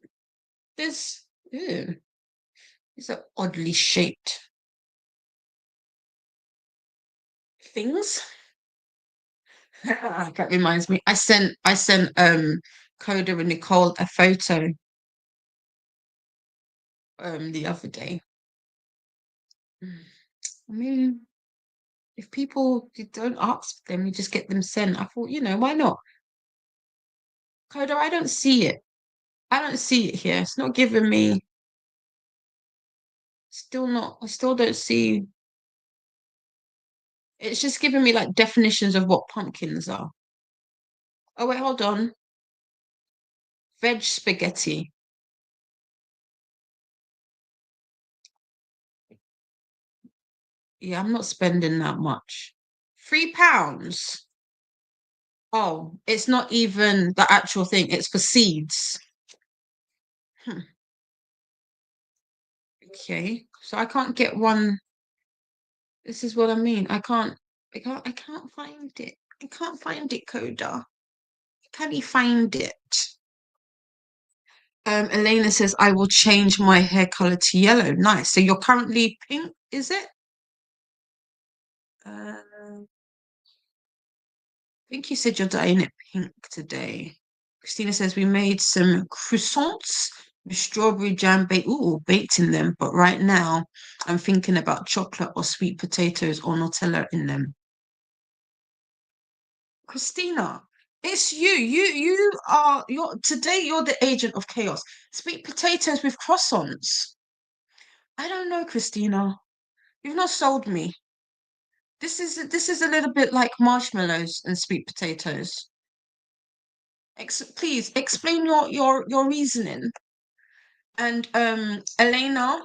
This, ew, these are oddly shaped things. That reminds me. I sent Coda and Nicole a photo the other day. I mean, if people you don't ask them, you just get them sent. I thought, why not? Coda, I don't see it. I don't see it here. It's not giving me. Still not. I still don't see. It's just giving me like definitions of what pumpkins are. Oh wait, hold on. Veg spaghetti. Yeah, I'm not spending that much. £3. Oh, it's not even the actual thing. It's for seeds. Hmm. Okay, so I can't get one. This is what I mean. I can't find it. I can't find it, Coda. Can you find it? Elena says, I will change my hair color to yellow. Nice. So you're currently pink, is it? I think you said you're dyeing it pink today. Christina says, we made some croissants with strawberry jam baked in them. But right now, I'm thinking about chocolate or sweet potatoes or Nutella in them. Christina, it's you. You're the agent of chaos. Sweet potatoes with croissants. I don't know, Christina. You've not sold me. This is a little bit like marshmallows and sweet potatoes. Please explain your reasoning. And Elena,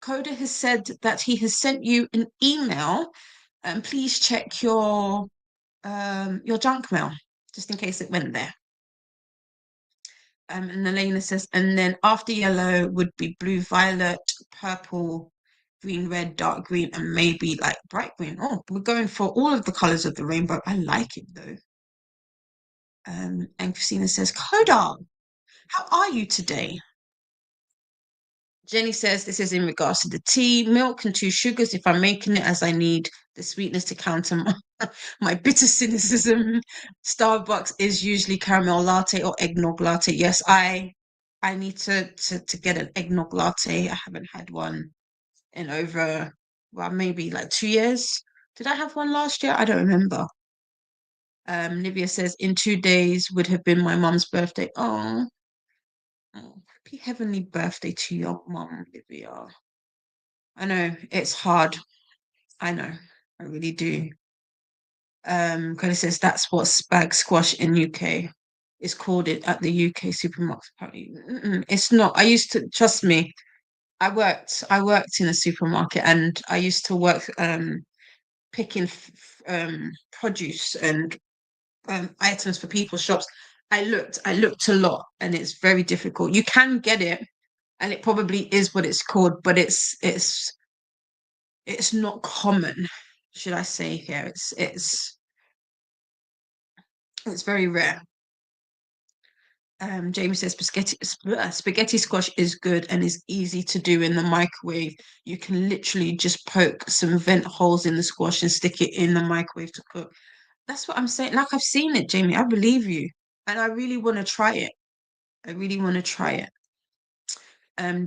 Coda has said that he has sent you an email. And please check your junk mail, just in case it went there. And Elena says, and then after yellow would be blue, violet, purple, green, red, dark green, and maybe like bright green. Oh, we're going for all of the colors of the rainbow. I like it though. And Christina says, Coda, how are you today? Jenny says this is in regards to the tea, milk, and two sugars if I'm making it as I need the sweetness to counter my bitter cynicism. Starbucks is usually caramel latte or eggnog latte. Yes, I need to get an eggnog latte. I haven't had one in over, well, maybe like 2 years. Did I have one last year? I don't remember. Livia says in 2 days would have been my mum's birthday. Oh, happy heavenly birthday to your mum, Livia. I know it's hard. I know, I really do. Kind of says that's what spag squash in UK is called it at the UK supermarket. Apparently, it's not. I used to trust me. I worked in a supermarket, and I used to work picking produce and items for people's shops. I looked a lot, and it's very difficult. You can get it, and it probably is what it's called, but it's not common, should I say here. It's very rare. Jamie says spaghetti squash is good and is easy to do in the microwave. You can literally just poke some vent holes in the squash and stick it in the microwave to cook. That's what I'm saying. Like I've seen it, Jamie. I believe you. And I really want to try it. I really want to try it.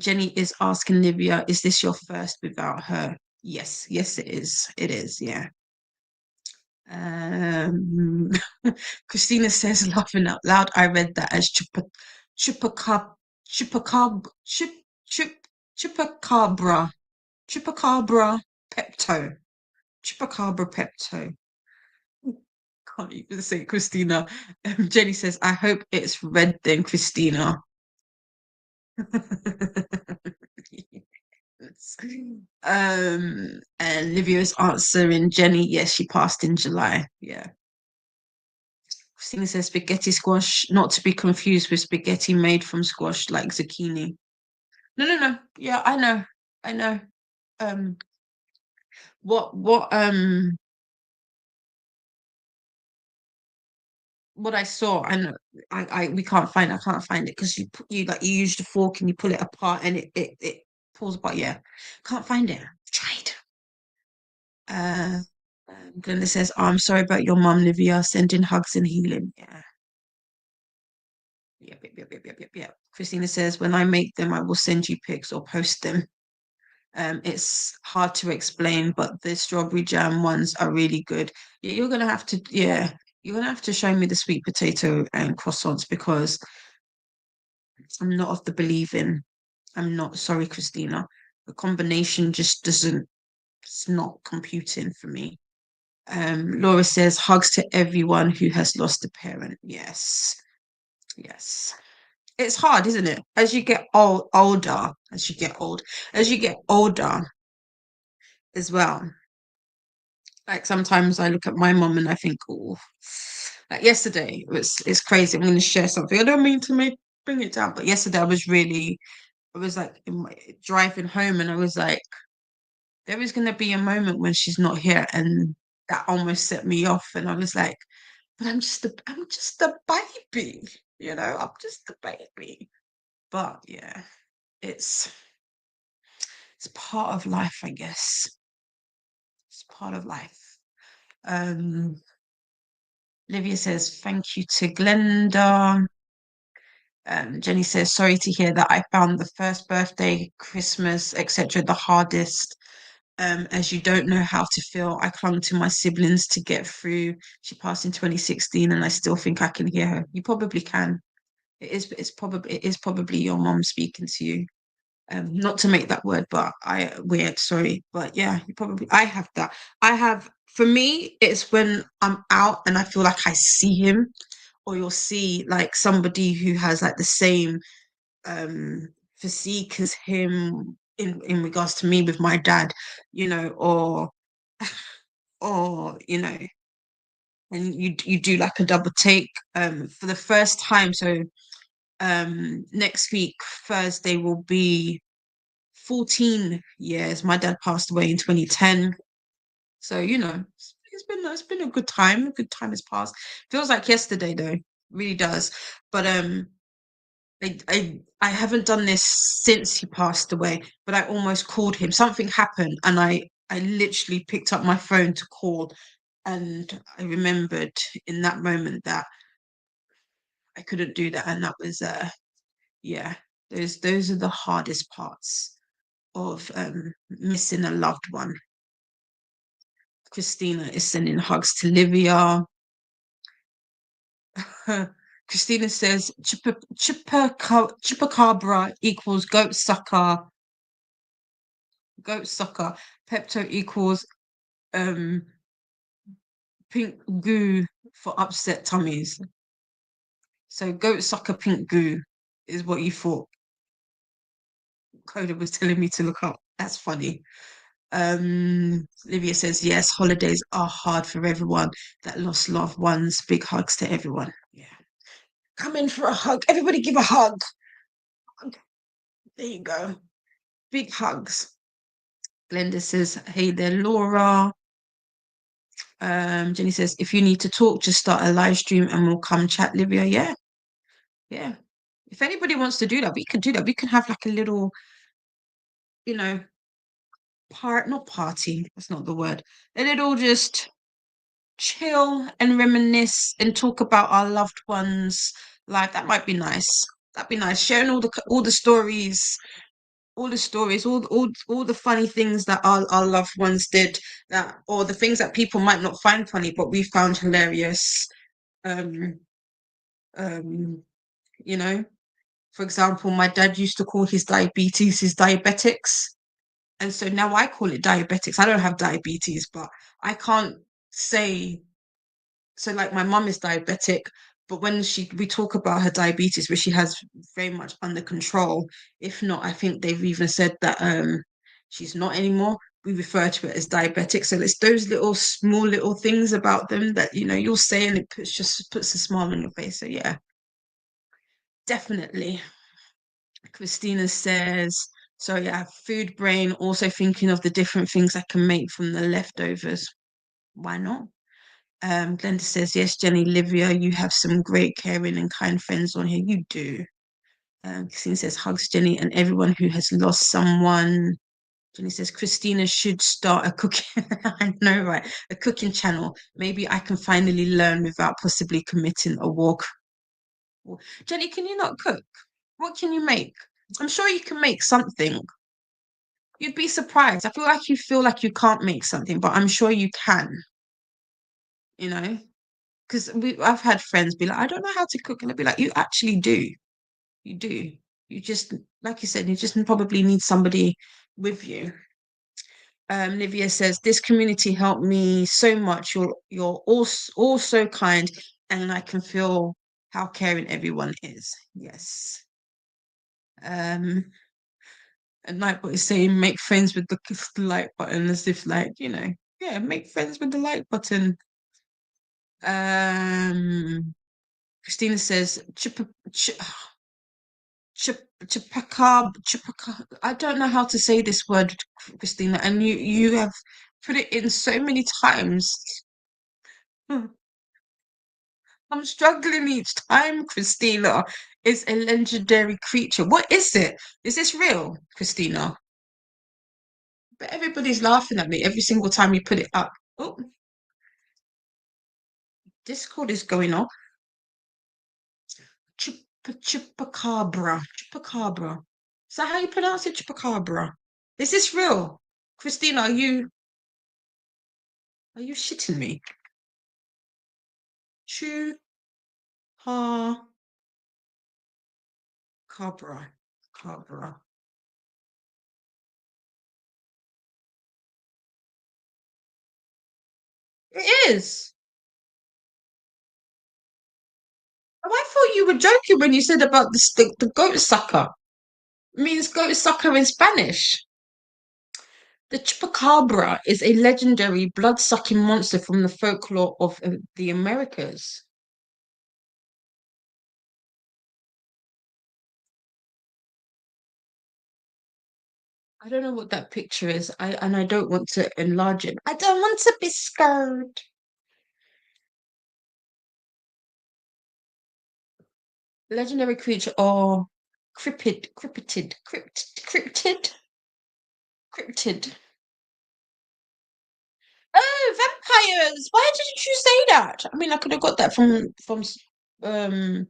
Jenny is asking Livia, is this your first without her? Yes, yes, it is. It is, yeah. Um, Christina says, laughing out loud, I read that as chupacab, chupacab, chup, chup, chupacabra, chupacabra pepto, chupacabra pepto. Can't even say Christina. Jenny says, I hope it's red then, Christina. And Livia is answering Jenny, yes, she passed in July. Yeah. Christina says spaghetti squash, not to be confused with spaghetti made from squash like zucchini. No, no, no. Yeah, I know. I know. Um, what what I saw, and I can't find it because you use the fork and you pull it apart and it pulls apart. Yeah, can't find it. Tried. Uh, Glenda says, oh, I'm sorry about your mum, Livia. Sending hugs and healing. Yeah. Yep, yep, yep, yep, yep, yep, yep. Christina says, when I make them, I will send you pics or post them. It's hard to explain, but the strawberry jam ones are really good. You're gonna have to, yeah, you're gonna have to show me the sweet potato and croissants because I'm not of the believing. I'm not sorry, Christina. The combination just doesn't, it's not computing for me. Laura says, hugs to everyone who has lost a parent. Yes, yes. It's hard, isn't it? As you get older, as you get older as well. Like sometimes I look at my mom and I think, oh, like yesterday it's crazy. I'm going to share something. I don't mean to bring it down, but yesterday I was like driving home and I was like, there is going to be a moment when she's not here, and that almost set me off. And I was like, but I'm just a baby, I'm just a baby. But yeah, it's it's part of life, I guess. It's part of life. Um, Olivia says, thank you to Glenda. Jenny says, sorry to hear that I found the first birthday, Christmas, etc., the hardest. As you don't know how to feel. I clung to my siblings to get through. She passed in 2016, and I still think I can hear her. You probably can. It is probably your mom speaking to you. Not to make that word, but weird, sorry. But yeah, you probably I have that. I have For me, it's when I'm out and I feel like I see him, or you'll see like somebody who has like the same physique as him in regards to me with my dad, or or and you do like a double take for the first time. So next week Thursday will be 14 years. My dad passed away in 2010. So, it's been a good time. A good time has passed. Feels like yesterday though. Really does. But I haven't done this since he passed away, but I almost called him. Something happened and I literally picked up my phone to call, and I remembered in that moment that I couldn't do that, and that was yeah, those are the hardest parts of missing a loved one. Christina is sending hugs to Livia. Christina says chupacabra equals goat sucker. Goat sucker. Pepto equals um pink goo for upset tummies. So goat sucker pink goo is what you thought Coda was telling me to look up. That's funny. Livia says yes, holidays are hard for everyone that lost loved ones. Big hugs to everyone. Yeah. Come in for a hug. Everybody give a hug. There you go. Big hugs. Glenda says, hey there, Laura. Jenny says, if you need to talk, just start a live stream and we'll come chat, Livia. Yeah. Yeah. If anybody wants to do that, we can do that. We can have like a little, you know, not party. That's not the word. A little just chill and reminisce and talk about our loved ones. Like that might be nice. That'd be nice. Sharing all the stories, all the funny things that our loved ones did, that or the things that people might not find funny, but we found hilarious. Um, um, you know, for example, my dad used to call his diabetes his diabetics. And so now I call it diabetics. I don't have diabetes, but I can't say so like my mum is diabetic, but when we talk about her diabetes, which she has very much under control, if not, I think they've even said that she's not anymore. We refer to it as diabetic. So it's those little small little things about them that you'll say and it puts a smile on your face. So yeah, definitely. Christina says, so yeah, food brain, also thinking of the different things I can make from the leftovers. Why not? Glenda says, yes, Jenny, Livia, you have some great, caring, and kind friends on here. You do. Christine says, hugs, Jenny, and everyone who has lost someone. Jenny says, Christina should start a cooking, I know, right? A cooking channel. Maybe I can finally learn without possibly committing a walk. Jenny, can you not cook? What can you make? I'm sure you can make something. You'd be surprised. I feel like you can't make something, but I'm sure you can, you know? Because I've had friends be like, I don't know how to cook. And I'd be like, you actually do. You do. You just, like you said, you just probably need somebody with you. Livia says, this community helped me so much. You're all so kind, and I can feel how caring everyone is. Yes. Um, and Nightbot is saying, make friends with the like button, as if like, yeah, make friends with the like button. Christina says, chupacab. I don't know how to say this word, Christina, and you have put it in so many times. I'm struggling each time, Christina. Is a legendary creature. What is it? Is this real, Christina? But everybody's laughing at me every single time you put it up. Oh, Discord is going off. Chupacabra. Chupacabra. Is that how you pronounce it? Chupacabra. Is this real? Christina, are you shitting me? Chupacabra. Cabra. It is. Oh, I thought you were joking when you said about the goat sucker. It means goat sucker in Spanish. The chupacabra is a legendary blood-sucking monster from the folklore of the Americas. I don't know what that picture is. I don't want to enlarge it. I don't want to be scared. Legendary creature or cryptid. Oh, vampires! Why didn't you say that? I mean, I could have got that from um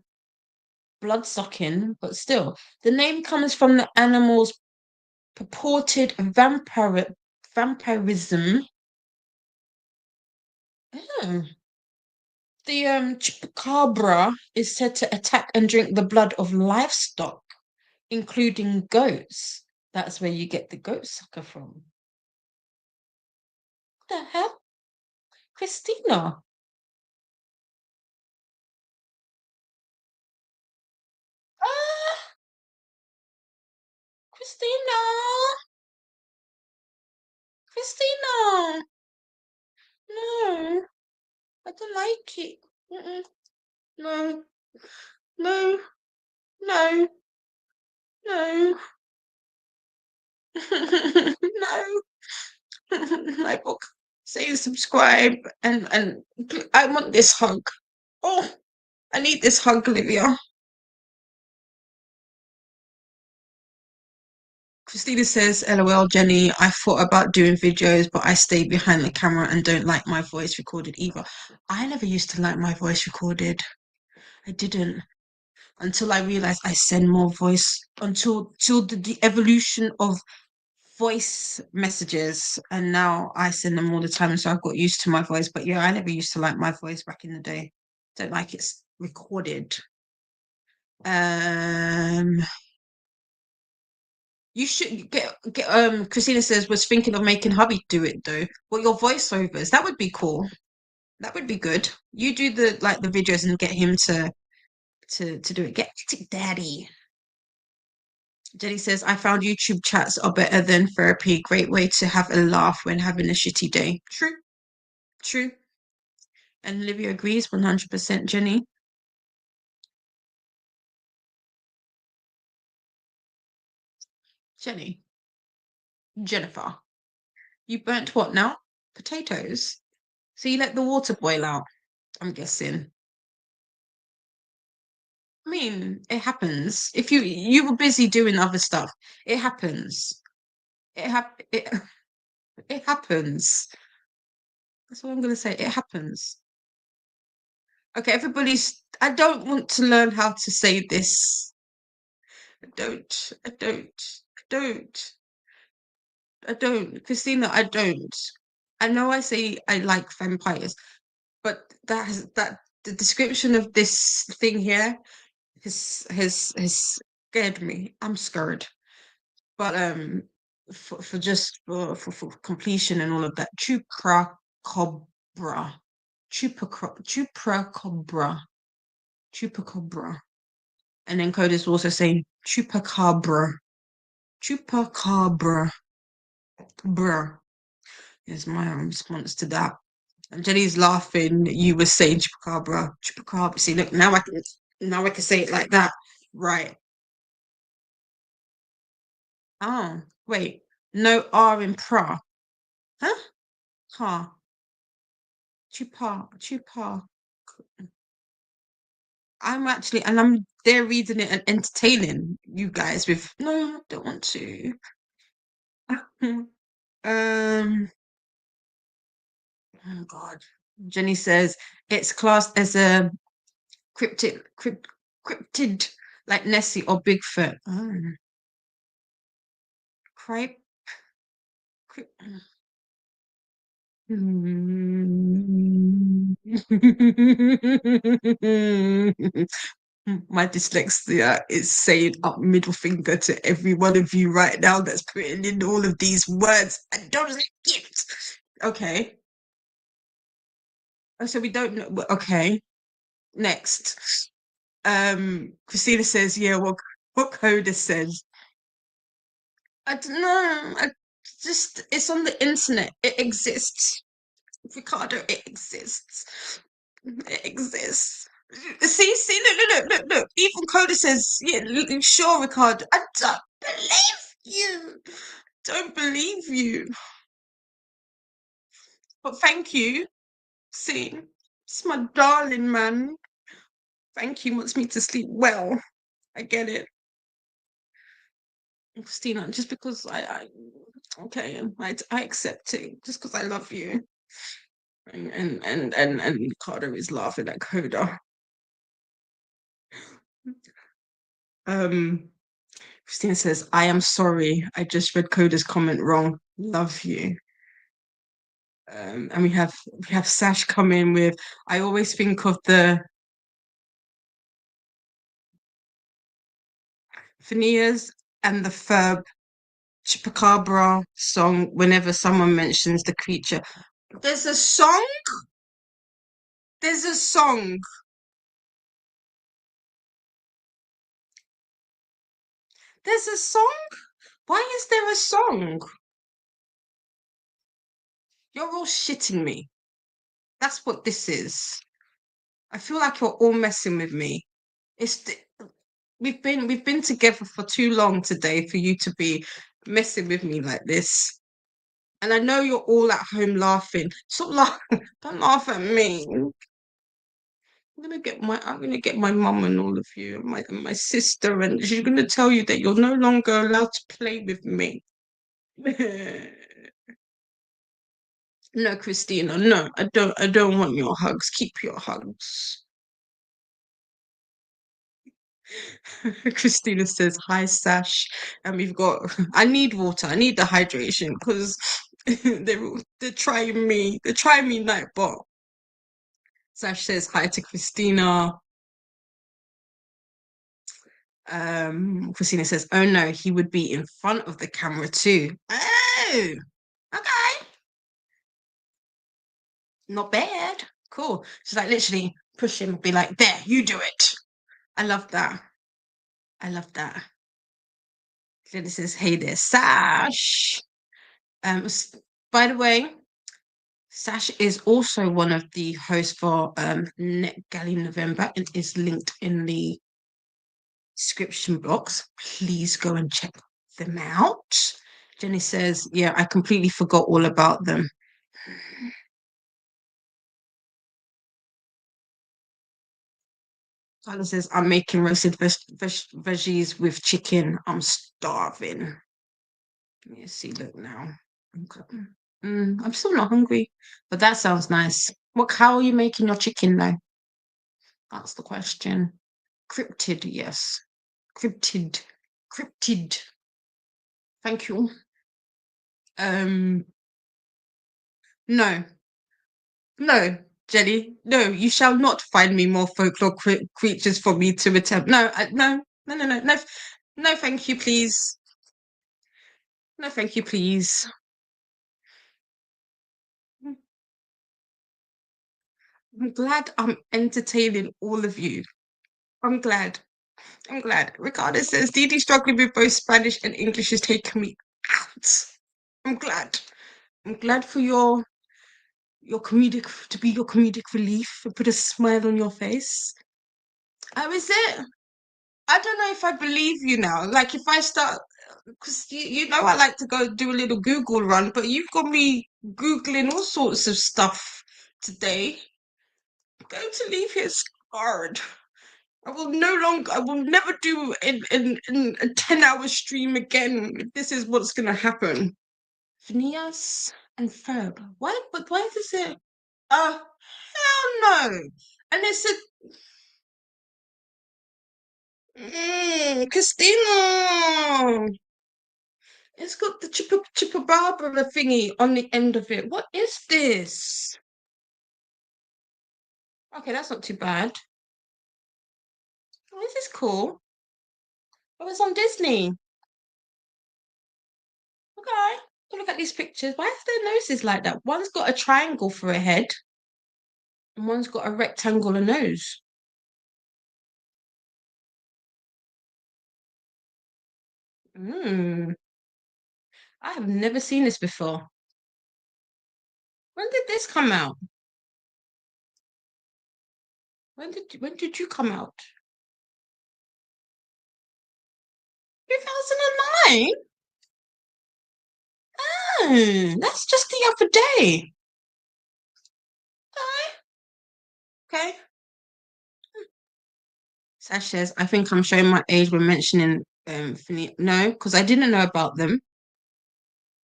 blood sucking, but still, the name comes from the animal's purported vampirism. Oh. The chupacabra is said to attack and drink the blood of livestock, including goats. That's where you get the goat sucker from. What the hell? Christina. Ah, Christina. Christina. No, I don't like it. Mm-mm. No, no, no, no, no. My book. Say subscribe and I want this hug. Oh, I need this hug, Olivia. Christina says, LOL, Jenny, I thought about doing videos, but I stay behind the camera and don't like my voice recorded either. I never used to like my voice recorded. I didn't until I realized I send more voice until the evolution of voice messages, and now I send them all the time, so I've got used to my voice. But yeah, I never used to like my voice back in the day. Don't like it's recorded. Um You should get Christina says was thinking of making hubby do it though. Well, your voiceovers, that would be cool. That would be good. You do the videos and get him to do it. Get daddy. Jenny says, I found YouTube chats are better than therapy. Great way to have a laugh when having a shitty day. True, true. And Olivia agrees 100%, Jenny. Jenny. Jennifer. You burnt what now? Potatoes. So you let the water boil out, I'm guessing. I mean, it happens. If you were busy doing other stuff, it happens. It it happens. That's what I'm gonna say. It happens. Okay, everybody's. I don't want to learn how to say this. I don't. I don't. I don't. I don't. Christina, I don't. I know I say I like vampires, but that the description of this thing here has scared me. I'm scared. But for just for completion and all of that, chupacabra, chupacabra, chupacabra, and then Coda's also saying chupacabra, chupacabra, bruh is my response to that. And Jenny's laughing. You were saying chupacabra, chupacabra. See, look, now I can say it like that, right? Oh, wait, no R in pra, huh? Huh? Chupa. I'm actually, and I'm there reading it and entertaining you guys with, no, I don't want to. um, oh God. Jenny says it's classed as a cryptid like Nessie or Bigfoot. Oh, crepe, crypt. My dyslexia is saying up middle finger to every one of you right now that's putting in all of these words. I don't like it. Okay. Oh, so we don't know. Okay, next. Christina says, yeah, what Coda says. I don't know. I just it's on the internet. It exists. Ricardo, it exists. It exists. See, look. Even Coda says, yeah, sure, Ricardo. I don't believe you. Don't believe you. But thank you. See, it's my darling man. Thank you. Wants me to sleep well. I get it. Christina, just because okay, I accept it just because I love you. And Ricardo is laughing at Coda. Um, Christina says, I am sorry. I just read Coda's comment wrong. Love you. And we have Sash come in with, I always think of the Phineas and the Ferb Chupacabra song whenever someone mentions the creature. There's a song? There's a song. There's a song? Why is there a song? You're all shitting me. That's what this is. I feel like you're all messing with me. It's we've been together for too long today for you to be messing with me like this. And I know you're all at home laughing. Stop laughing. Don't laugh at me. I'm gonna get my mum and all of you, my sister, and she's gonna tell you that you're no longer allowed to play with me. No, Christina, no, I don't want your hugs. Keep your hugs. Christina says, hi, Sash. And we've got, I need water. I need the hydration because they're trying me. They're trying me, Nightbot. Sash says hi to Christina. Christina says, oh no, he would be in front of the camera too. Oh, okay. Not bad. Cool. She's like literally push him, be like, there, you do it. I love that. I love that. Then says, hey there, Sash. By the way, Sash is also one of the hosts for NetGalley November and is linked in the description box. Please go and check them out. Jenny says, yeah, I completely forgot all about them. Tyler says, I'm making roasted veggies with chicken. I'm starving. Let me see, look now. I'm still not hungry, but that sounds nice. How are you making your chicken though? That's the question. Cryptid, yes. Cryptid. Cryptid. Thank you. Um, no, no, Jenny, no, you shall not find me more folklore creatures for me to attempt. No, no, thank you, please. No, thank you, please. I'm glad I'm entertaining all of you. I'm glad. I'm glad. Ricardo says Didi struggling with both Spanish and English is taking me out. I'm glad. I'm glad for your comedic to be your comedic relief and put a smile on your face. How is it? I don't know if I believe you now. Like if I start, because you know I like to go do a little Google run, but you've got me Googling all sorts of stuff today. I'm going to leave here scarred. I will never do in a 10-hour stream again. This is what's gonna happen. Phineas and Ferb. Why? But why is it? Hell no! And it's a Christina. It's got the chippa Barbara thingy on the end of it. What is this? Okay, that's not too bad. Oh, this is cool. Oh, it's on Disney. Okay. Look at these pictures. Why is their noses like that? One's got a triangle for a head. And one's got a rectangular nose. Mm, I have never seen this before. When did this come out? When did you come out? 2009? Oh, that's just the other day. Okay. Sash says, I think I'm showing my age when mentioning no, because I didn't know about them.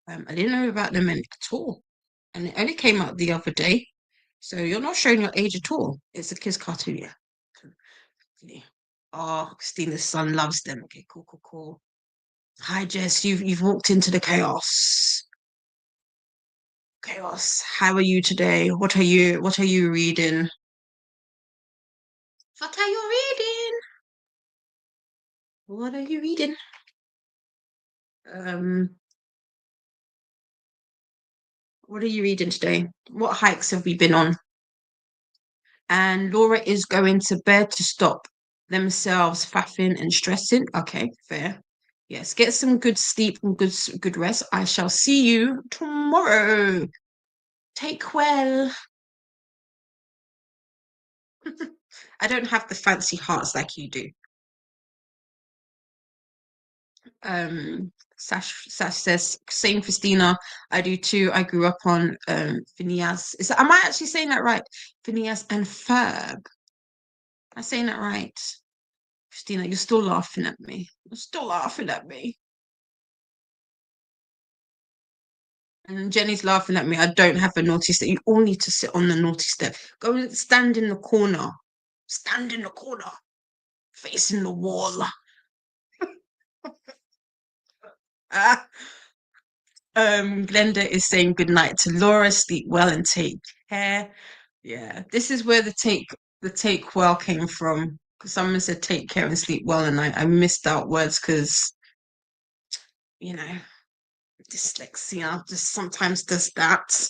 I didn't know about them at all. And it only came out the other day. So you're not showing your age at all. It's a kids' cartoon, yeah. Yeah. Oh, Christina's son loves them. Okay, cool, cool, cool. Hi Jess, you've walked into the chaos. Chaos. How are you today? What are you reading? What are you reading? What are you reading? Um, what are you reading today? What hikes have we been on? And Laura is going to bed to stop themselves faffing and stressing. Okay, fair. Yes, get some good sleep and good rest. I shall see you tomorrow. Take well. I don't have the fancy hearts like you do. Sash says, same Christina. I do too. I grew up on Phineas. Am I actually saying that right? Phineas and Ferb. Am I saying that right? Christina, you're still laughing at me. You're still laughing at me. And Jenny's laughing at me. I don't have a naughty step. You all need to sit on the naughty step. Go and stand in the corner. Stand in the corner, facing the wall. Ah. Glenda is saying good night to Laura. Sleep well and take care. Yeah, this is where the take well came from. Because someone said take care and sleep well, and I missed out words because you know dyslexia just sometimes does that.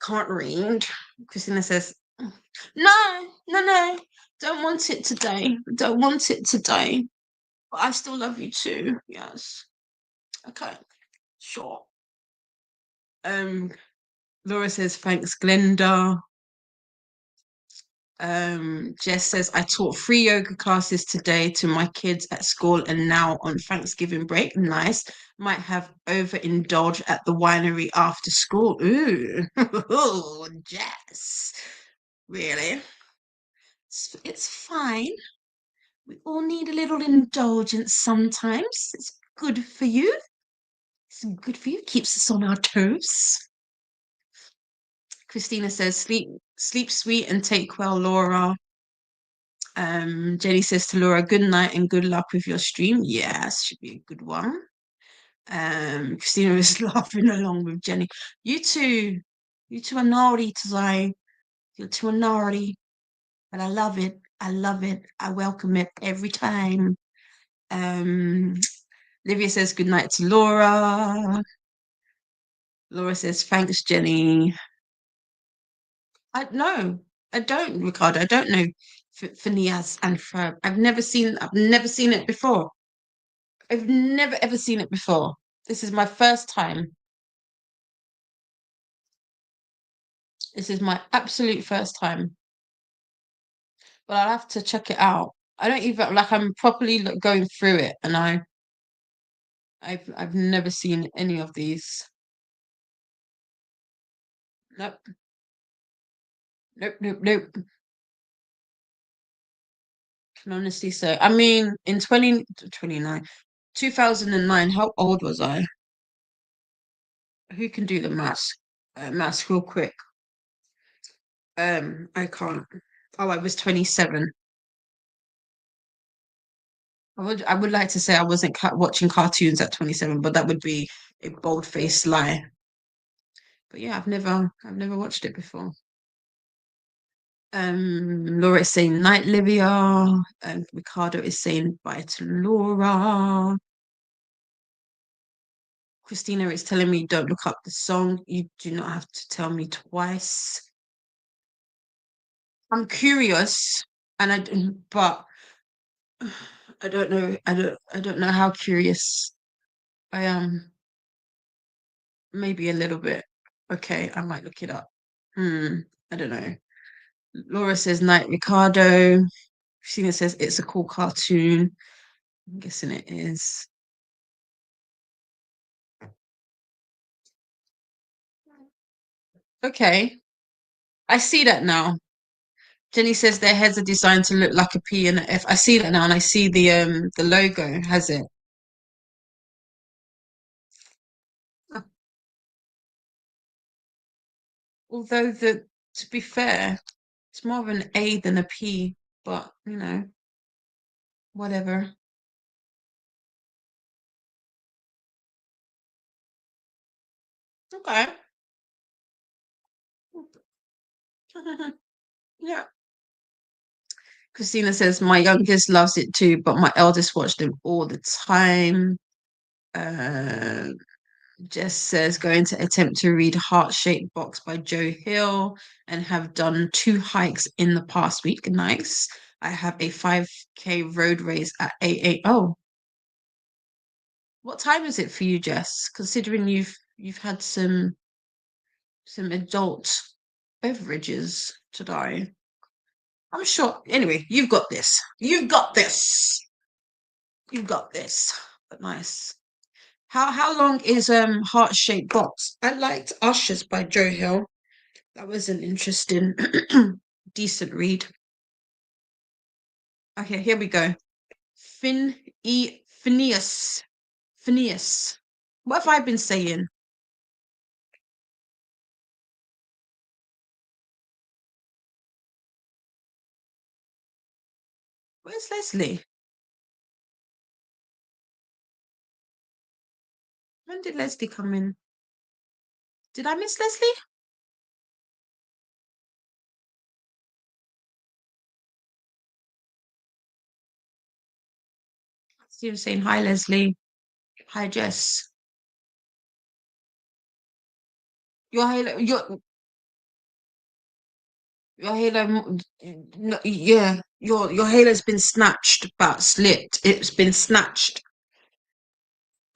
Can't read. Christina says, no, no, no, don't want it today. Don't want it today. But I still love you too. Yes. Okay. Sure. Um, Laura says, thanks, Glenda. Jess says, I taught 3 yoga classes today to my kids at school and now on Thanksgiving break. Nice. Might have overindulged at the winery after school. Ooh, Jess. Really? It's fine. We all need a little indulgence sometimes. It's good for you. It's good for you. Keeps us on our toes. Christina says, sleep sweet and take well, Laura. Jenny says to Laura, good night and good luck with your stream. Yes, should be a good one. Christina is laughing along with Jenny. You two are naughty today. You two are naughty, but I love it. I love it. I welcome it every time. Um, Livia says good night to Laura. Laura says thanks, Jenny. I no, I don't, Ricardo. I don't know Phineas and Ferb. I've never seen it before. I've never ever seen it before. This is my first time. This is my absolute first time. But I'll have to check it out. I don't even like I'm properly going through it and I've never seen any of these. Nope. Nope, nope, nope. Can honestly say. I mean, in 2029, 2009, how old was I? Who can do the maths real quick? I can't. Oh, I was 27. I would like to say I wasn't watching cartoons at 27, but that would be a bold-faced lie. But yeah, I've never watched it before. Laura is saying night, Livia. Ricardo is saying bye to Laura. Christina is telling me don't look up the song. You do not have to tell me twice. I'm curious, and but I don't know. I don't know how curious I am. Maybe a little bit. Okay, I might look it up. Hmm. I don't know. Laura says Night Ricardo. Christina says it's a cool cartoon. I'm guessing it is. Okay, I see that now. Jenny says their heads are designed to look like a P and an F. I see that now, and I see the logo has it. Although to be fair, it's more of an A than a P, but whatever. Okay. Yeah. Christina says my youngest loves it too, but my eldest watched them all the time. Uh, Jess says going to attempt to read Heart Shaped Box by Joe Hill and have done 2 hikes in the past week. Nice. I have a 5K road race at 8 a.m. Oh, what time is it for you, Jess? Considering you've had some adult beverages today. I'm sure. Anyway, you've got this. You've got this. You've got this. But nice. How long is Heart Shaped Box? I liked Ushers by Joe Hill. That was an interesting, decent read. Okay, here we go. Phineas. Phineas. What have I been saying? Where's Leslie? When did Leslie come in? Did I miss Leslie? She was saying hi, Leslie. Hi, Jess. Your halo, your halo. No, yeah, your halo's been snatched, but slipped. It's been snatched.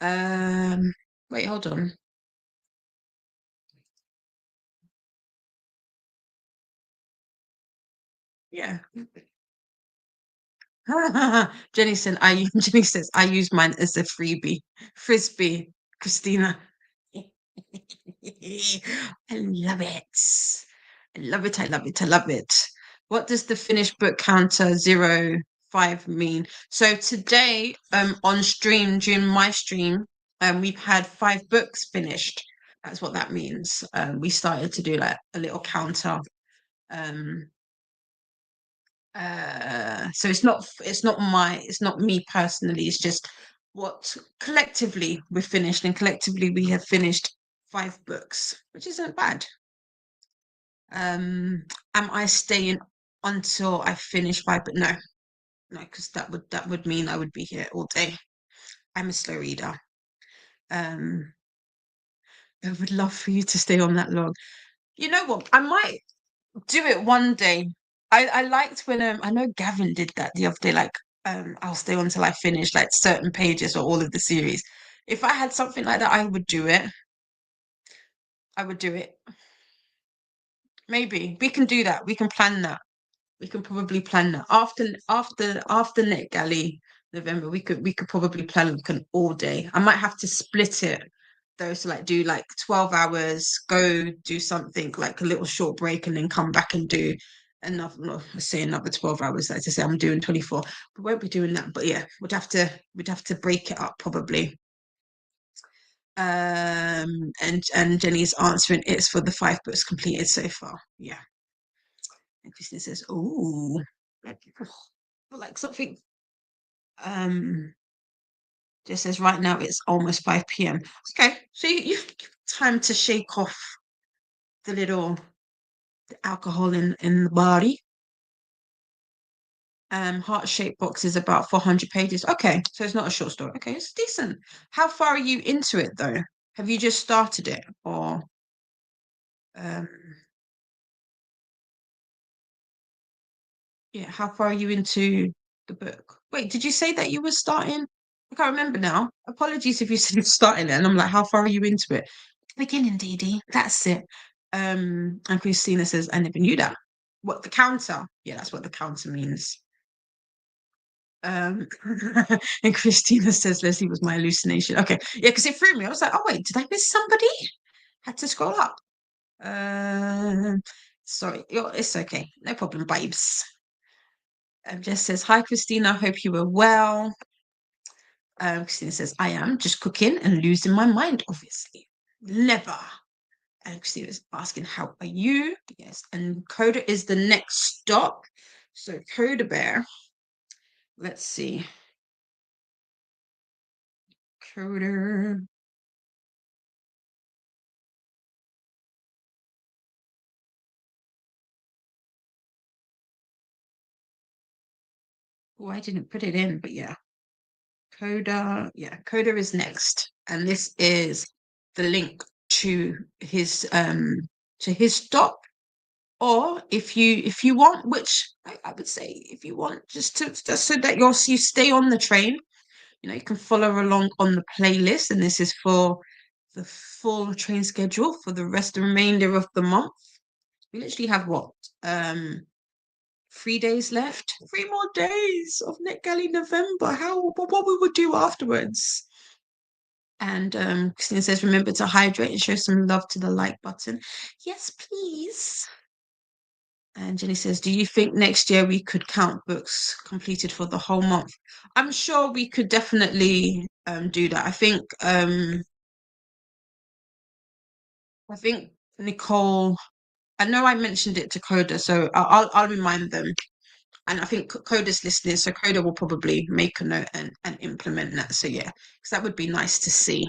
Um, Wait, hold on. Yeah. Jenny says I use mine as a freebie. Frisbee, Christina. I love it. I love it. I love it. I love it. What does the finished book counter 05 mean? So today, on stream, during my stream, we've had 5 books finished. That's what that means. We started to do like a little counter. Um, so it's not me personally, it's just what collectively we've finished, and collectively we have finished 5 books, which isn't bad. Am I staying until I finish 5? But no, because that would mean I would be here all day. I'm a slow reader. um I would love for you to stay on that long. You know what, I might do it one day. I liked when I know Gavin did that the other day, like I'll stay on till I finish like certain pages or all of the series. If I had something like that, I would do it. I would do it. Maybe we can do that. We can plan that. We can probably plan that after NetGalley November. We could probably plan like an all day. I might have to split it though, so like do like 12 hours, go do something like a little short break, and then come back and do another, no, let's say another 12 hours. Like to say I'm doing 24. We won't be doing that, but yeah, we'd have to break it up probably. And Jenny's answering it's for the 5 books completed so far. Yeah. And Christina says, "Oh, like something." Um, just says right now it's almost 5 p.m. Okay, so you've time to shake off the little alcohol in the body. Heart shaped box is about 400 pages. Okay, so it's not a short story. Okay, it's decent. How far are you into it though? Have you just started it, or um Yeah, how far are you into the book? Wait, did you say that you were starting? I can't remember now. Apologies if you said you're starting it, and I'm like, how far are you into it? Beginning, Dee Dee. That's it. And Christina says, I never knew that. What, the counter? Yeah, that's what the counter means. Um, and Christina says Leslie was my hallucination. Okay, yeah, because it threw me. I was like, oh wait, did I miss somebody? Had to scroll up. Sorry, it's okay, no problem, babes. Jess says, hi, Christina. Hope you were well. Christina says, I am just cooking and losing my mind, obviously. Never. And Christina is asking, how are you? Yes. And Coda is the next stop. So, Coda Bear, let's see. Coda. Oh, I didn't put it in, but yeah. Coda. Yeah, Coda is next. And this is the link to his stop. Or if you want, which I would say if you want, just so that you stay on the train, you can follow along on the playlist, and this is for the full train schedule for the remainder of the month. We literally have what? 3 days left. 3 more days of NetGalley November. What we would do afterwards. And Christina says, remember to hydrate and show some love to the like button. Yes, please. And Jenny says, do you think next year we could count books completed for the whole month? I'm sure we could definitely do that. I think Nicole, I know I mentioned it to Coda, so I'll remind them. And I think Coda's listening, so Coda will probably make a note and implement that. So yeah, because that would be nice to see.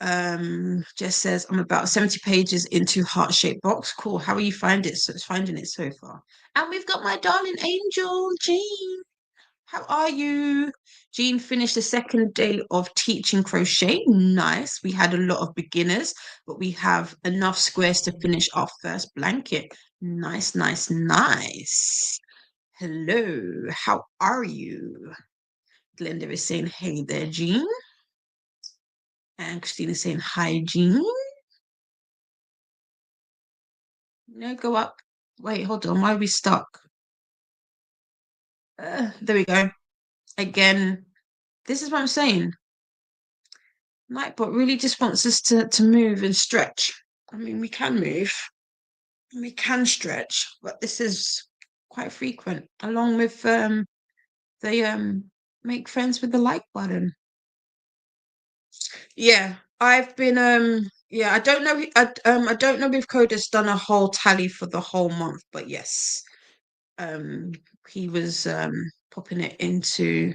Jess says, I'm about 70 pages into heart-shaped box. Cool. How are you finding it so far? And we've got my darling angel, Jean. How are you? Jean finished the second day of teaching crochet. Nice. We had a lot of beginners, but we have enough squares to finish our first blanket. Nice, nice, nice. Hello. How are you? Glenda is saying, hey there, Jean. And Christine is saying, hi, Jean. No, go up. Wait, hold on. Why are we stuck? There we go. Again, this is what I'm saying. Nightbot really just wants us to move and stretch. I mean, we can move, we can stretch, but this is quite frequent, along with the make friends with the like button. Yeah, I've been yeah, I don't know I don't know if Coda's done a whole tally for the whole month, but yes. Um he was popping it into,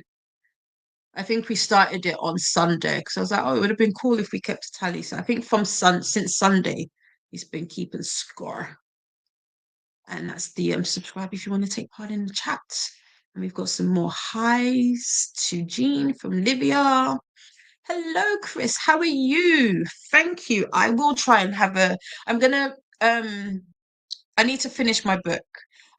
I think we started it on Sunday because I was like, oh, it would have been cool if we kept a tally. So I think since Sunday, he's been keeping score. And that's the subscribe if you want to take part in the chat. And we've got some more highs to Jean from Livia. Hello, Chris. How are you? Thank you. I will try and I'm gonna I need to finish my book.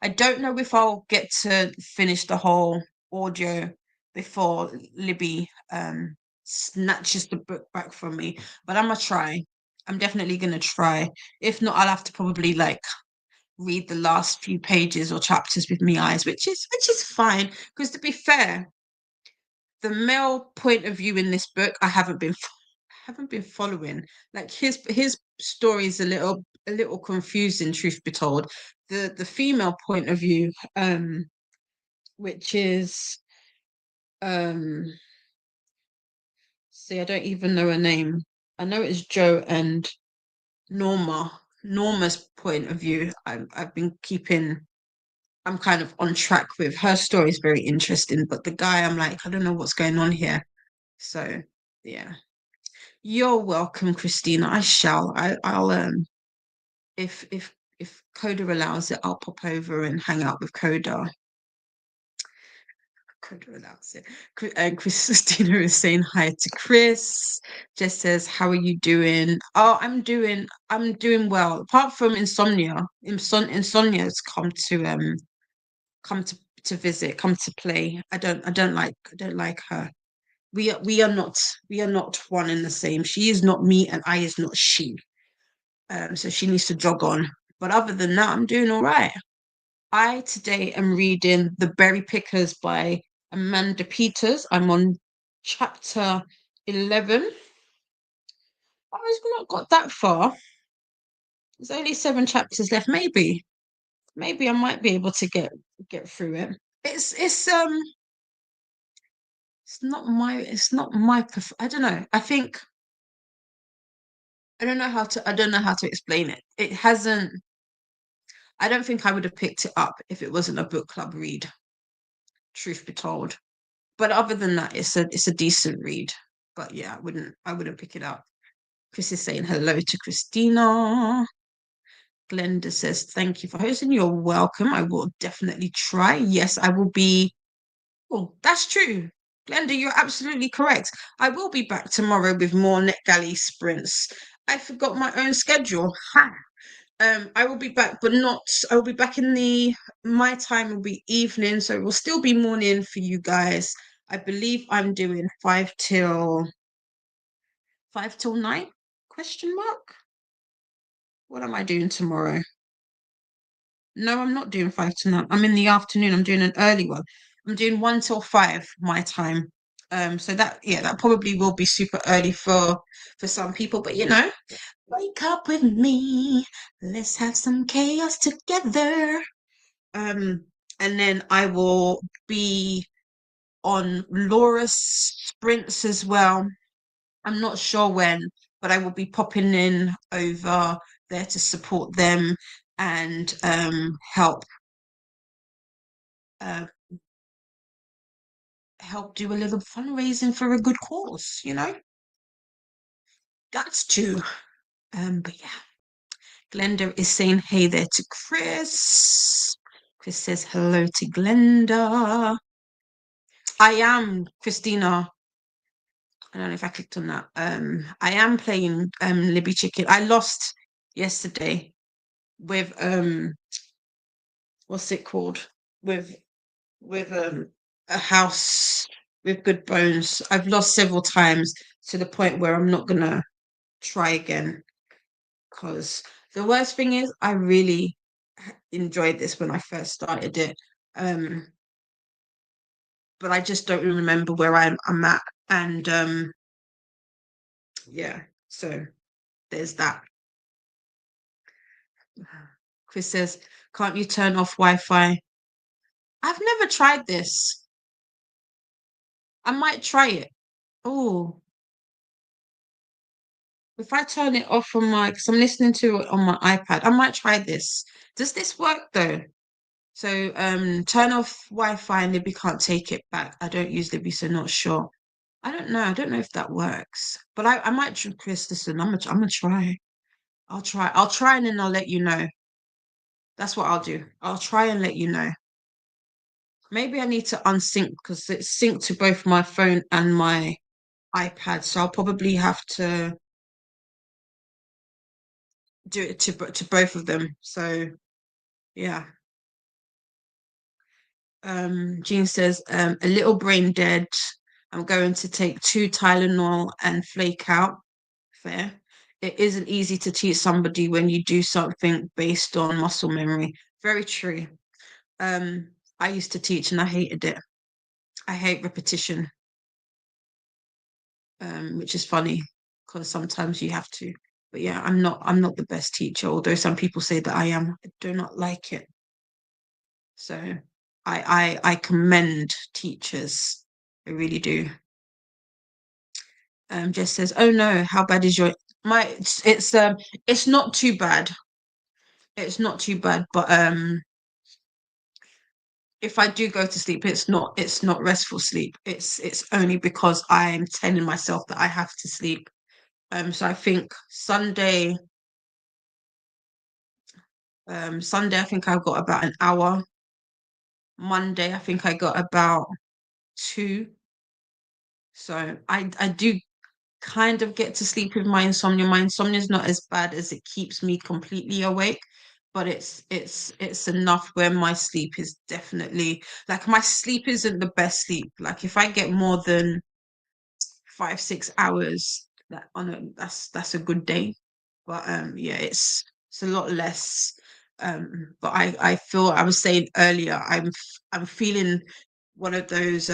I don't know if I'll get to finish the whole audio before Libby snatches the book back from me, but I'm gonna try. I'm definitely gonna try. If not, I'll have to probably like read the last few pages or chapters with me eyes, which is fine. Because to be fair, the male point of view in this book, I haven't been following. Like his story is a little confusing, truth be told. The female point of view, which is um see, I don't even know her name. I know it's Joe and Norma. Norma's point of view, I've been keeping. I'm kind of on track with. Her story is very interesting, but the guy, I'm like, I don't know what's going on here. So yeah. You're welcome, Christina. I shall. I'll if Coda allows it, I'll pop over and hang out with Coda. couldn't pronounce it. Christina is saying hi to Chris. Just says, "How are you doing?" Oh, I'm doing well. Apart from insomnia, insomnia has come to visit, come to play. I don't like her. We are not one and the same. She is not me, and I is not she. So she needs to jog on. But other than that, I'm doing all right. I today am reading The Berry Pickers by Amanda Peters. I'm on chapter 11. I've not got that far. There's only 7 chapters left. Maybe I might be able to get through it. It's not my I don't know. I don't know how to explain it. It hasn't I don't think I would have picked it up if it wasn't a book club read, truth be told. But other than that, it's a decent read. But yeah, I wouldn't pick it up. Chris is saying hello to Christina. Glenda says, thank you for hosting. You're welcome. I will definitely try. Yes, I will be. Oh, that's true. Glenda, you're absolutely correct. I will be back tomorrow with more NetGalley sprints. I forgot my own schedule. Ha! I will be back, but not. I will be back in my time will be evening, so it will still be morning for you guys. I believe I'm doing five till nine? Question mark. What am I doing tomorrow? No, I'm not doing 5 to 9. I'm in the afternoon. I'm doing an early one. I'm doing 1 till 5 my time. So that probably will be super early for some people, but wake up with me. Let's have some chaos together. And then I will be on Laura's sprints as well. I'm not sure when, but I will be popping in over there to support them and uh, help do a little fundraising for a good cause, That's to. But yeah, Glenda is saying hey there to Chris. Chris says hello to Glenda. I am Christina. I don't know if I clicked on that. I am playing Libby Chicken. I lost yesterday with what's it called? With a house with good bones. I've lost several times to the point where I'm not gonna try again. Because the worst thing is I really enjoyed this when I first started it. But I just don't remember where I'm at. And yeah, so there's that. Chris says, can't you turn off Wi-Fi? I've never tried this. I might try it. Oh, if I turn it off from because I'm listening to it on my iPad, I might try this. Does this work though? So turn off Wi-Fi and Libby can't take it back. I don't use Libby, so not sure. I don't know. I don't know if that works. But I might try, Chris, listen, I'm gonna try. I'll try. I'll try and then I'll let you know. That's what I'll do. I'll try and let you know. Maybe I need to unsync because it's synced to both my phone and my iPad. So I'll probably have to do it to both of them. So yeah. Jean says, a little brain dead. I'm going to take 2 Tylenol and flake out. Fair. It isn't easy to teach somebody when you do something based on muscle memory. Very true. I used to teach and I hated it. I hate repetition, which is funny because sometimes you have to. But yeah, I'm not the best teacher, although some people say that I am. I do not like it. So I commend teachers. I really do. Jess says, "Oh no, how bad is your my? It's not too bad. It's not too bad, but if I do go to sleep, it's not restful sleep. It's only because I'm telling myself that I have to sleep. So I think Sunday I think I've got about an hour. Monday I think I got about 2. So I do kind of get to sleep with my insomnia. My insomnia is not as bad as it keeps me completely awake, but it's enough where my sleep is definitely, like, my sleep isn't the best sleep. Like, if I get more than 5-6 hours that's a good day. But yeah, it's a lot less. But I feel, I was saying earlier, I'm feeling one of those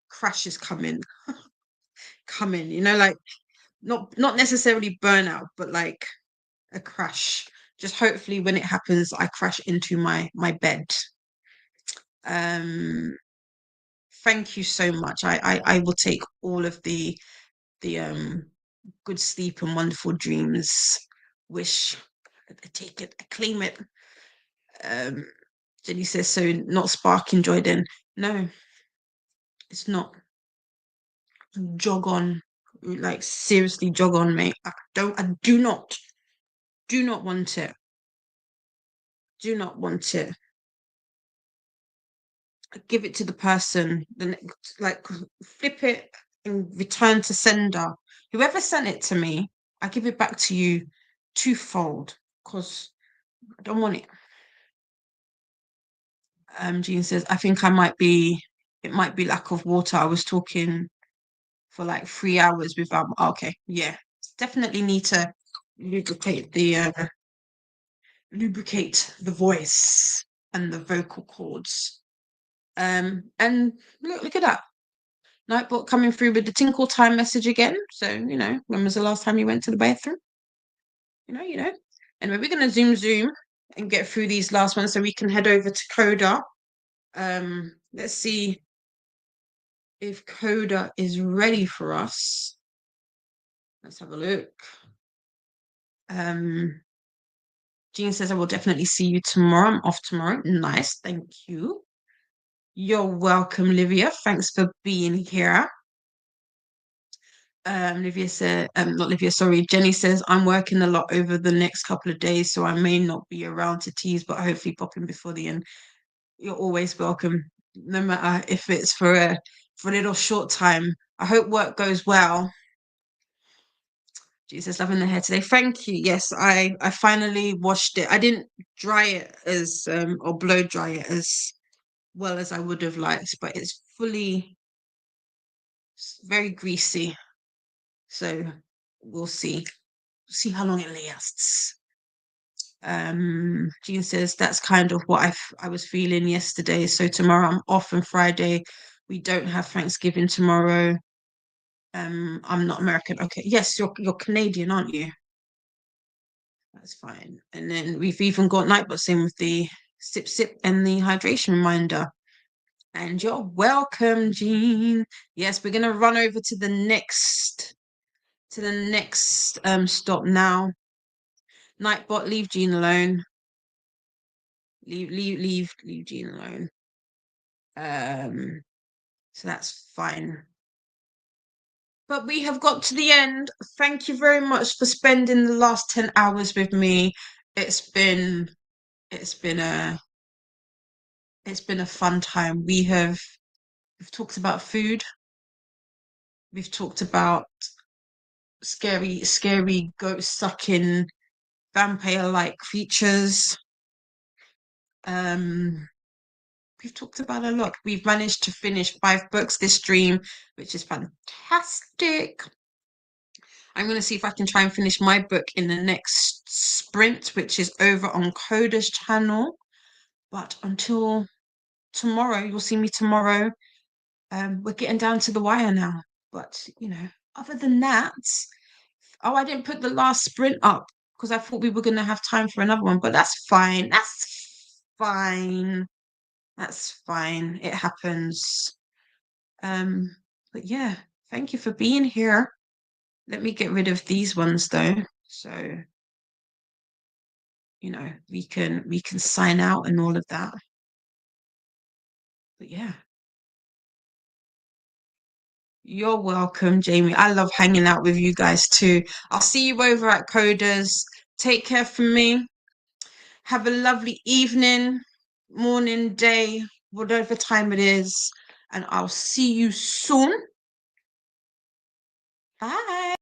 crashes coming, like, not necessarily burnout, but like a crash. Just hopefully when it happens, I crash into my bed. Um, thank you so much. I will take all of the good sleep and wonderful dreams. Wish, I take it, I claim it. Um, Jenny says, so not sparking joy then? No, it's not. Jog on, like, seriously, jog on, mate. I do not want it. Do not want it. Give it to the person, then, like, flip it and return to sender. Whoever sent it to me, I give it back to you twofold, because I don't want it. Jean says, I think it might be lack of water. I was talking for like 3 hours without. Okay, yeah, definitely need to lubricate the voice and the vocal cords. And look at that. Nightbot coming through with the tinkle time message again. So, when was the last time you went to the bathroom? You know. Anyway, we're gonna zoom and get through these last ones so we can head over to Coda. Let's see if Coda is ready for us. Let's have a look. Jean says, I will definitely see you tomorrow. I'm off tomorrow. Nice, thank you. You're welcome, Livia. Thanks for being here. Livia said, not Livia, sorry. Jenny says, I'm working a lot over the next couple of days, so I may not be around to tease, but hopefully pop in before the end. You're always welcome, no matter if it's for a little short time. I hope work goes well. Jesus, loving the hair today. Thank you. Yes, I finally washed it. I didn't dry it as or blow dry it as well as I would have liked, but it's very greasy. So we'll see how long it lasts. Jean says that's kind of what I was feeling yesterday. So tomorrow I'm off, and Friday we don't have Thanksgiving tomorrow. I'm not American. Okay, yes, you're Canadian, aren't you? That's fine. And then we've even got Nightbots in with the sip and the hydration reminder. And you're welcome, Jean. Yes, we're gonna run over to the next stop now. Nightbot, leave Jean alone. Leave Jean alone. So that's fine. But we have got to the end. Thank you very much for spending the last 10 hours with me. It's been a fun time. We've talked about food. We've talked about scary goat sucking vampire-like creatures. We've talked about a lot. We've managed to finish 5 books this stream, which is fantastic. I'm going to see if I can try and finish my book in the next sprint, which is over on Coda's channel. But until tomorrow, you'll see me tomorrow. We're getting down to the wire now. But, other than that, I didn't put the last sprint up because I thought we were going to have time for another one. But that's fine. That's fine. That's fine. It happens. But yeah, thank you for being here. Let me get rid of these ones though. So, we can sign out and all of that. But yeah. You're welcome, Jamie. I love hanging out with you guys too. I'll see you over at Coders. Take care for me. Have a lovely evening, morning, day, whatever time it is, and I'll see you soon. Bye.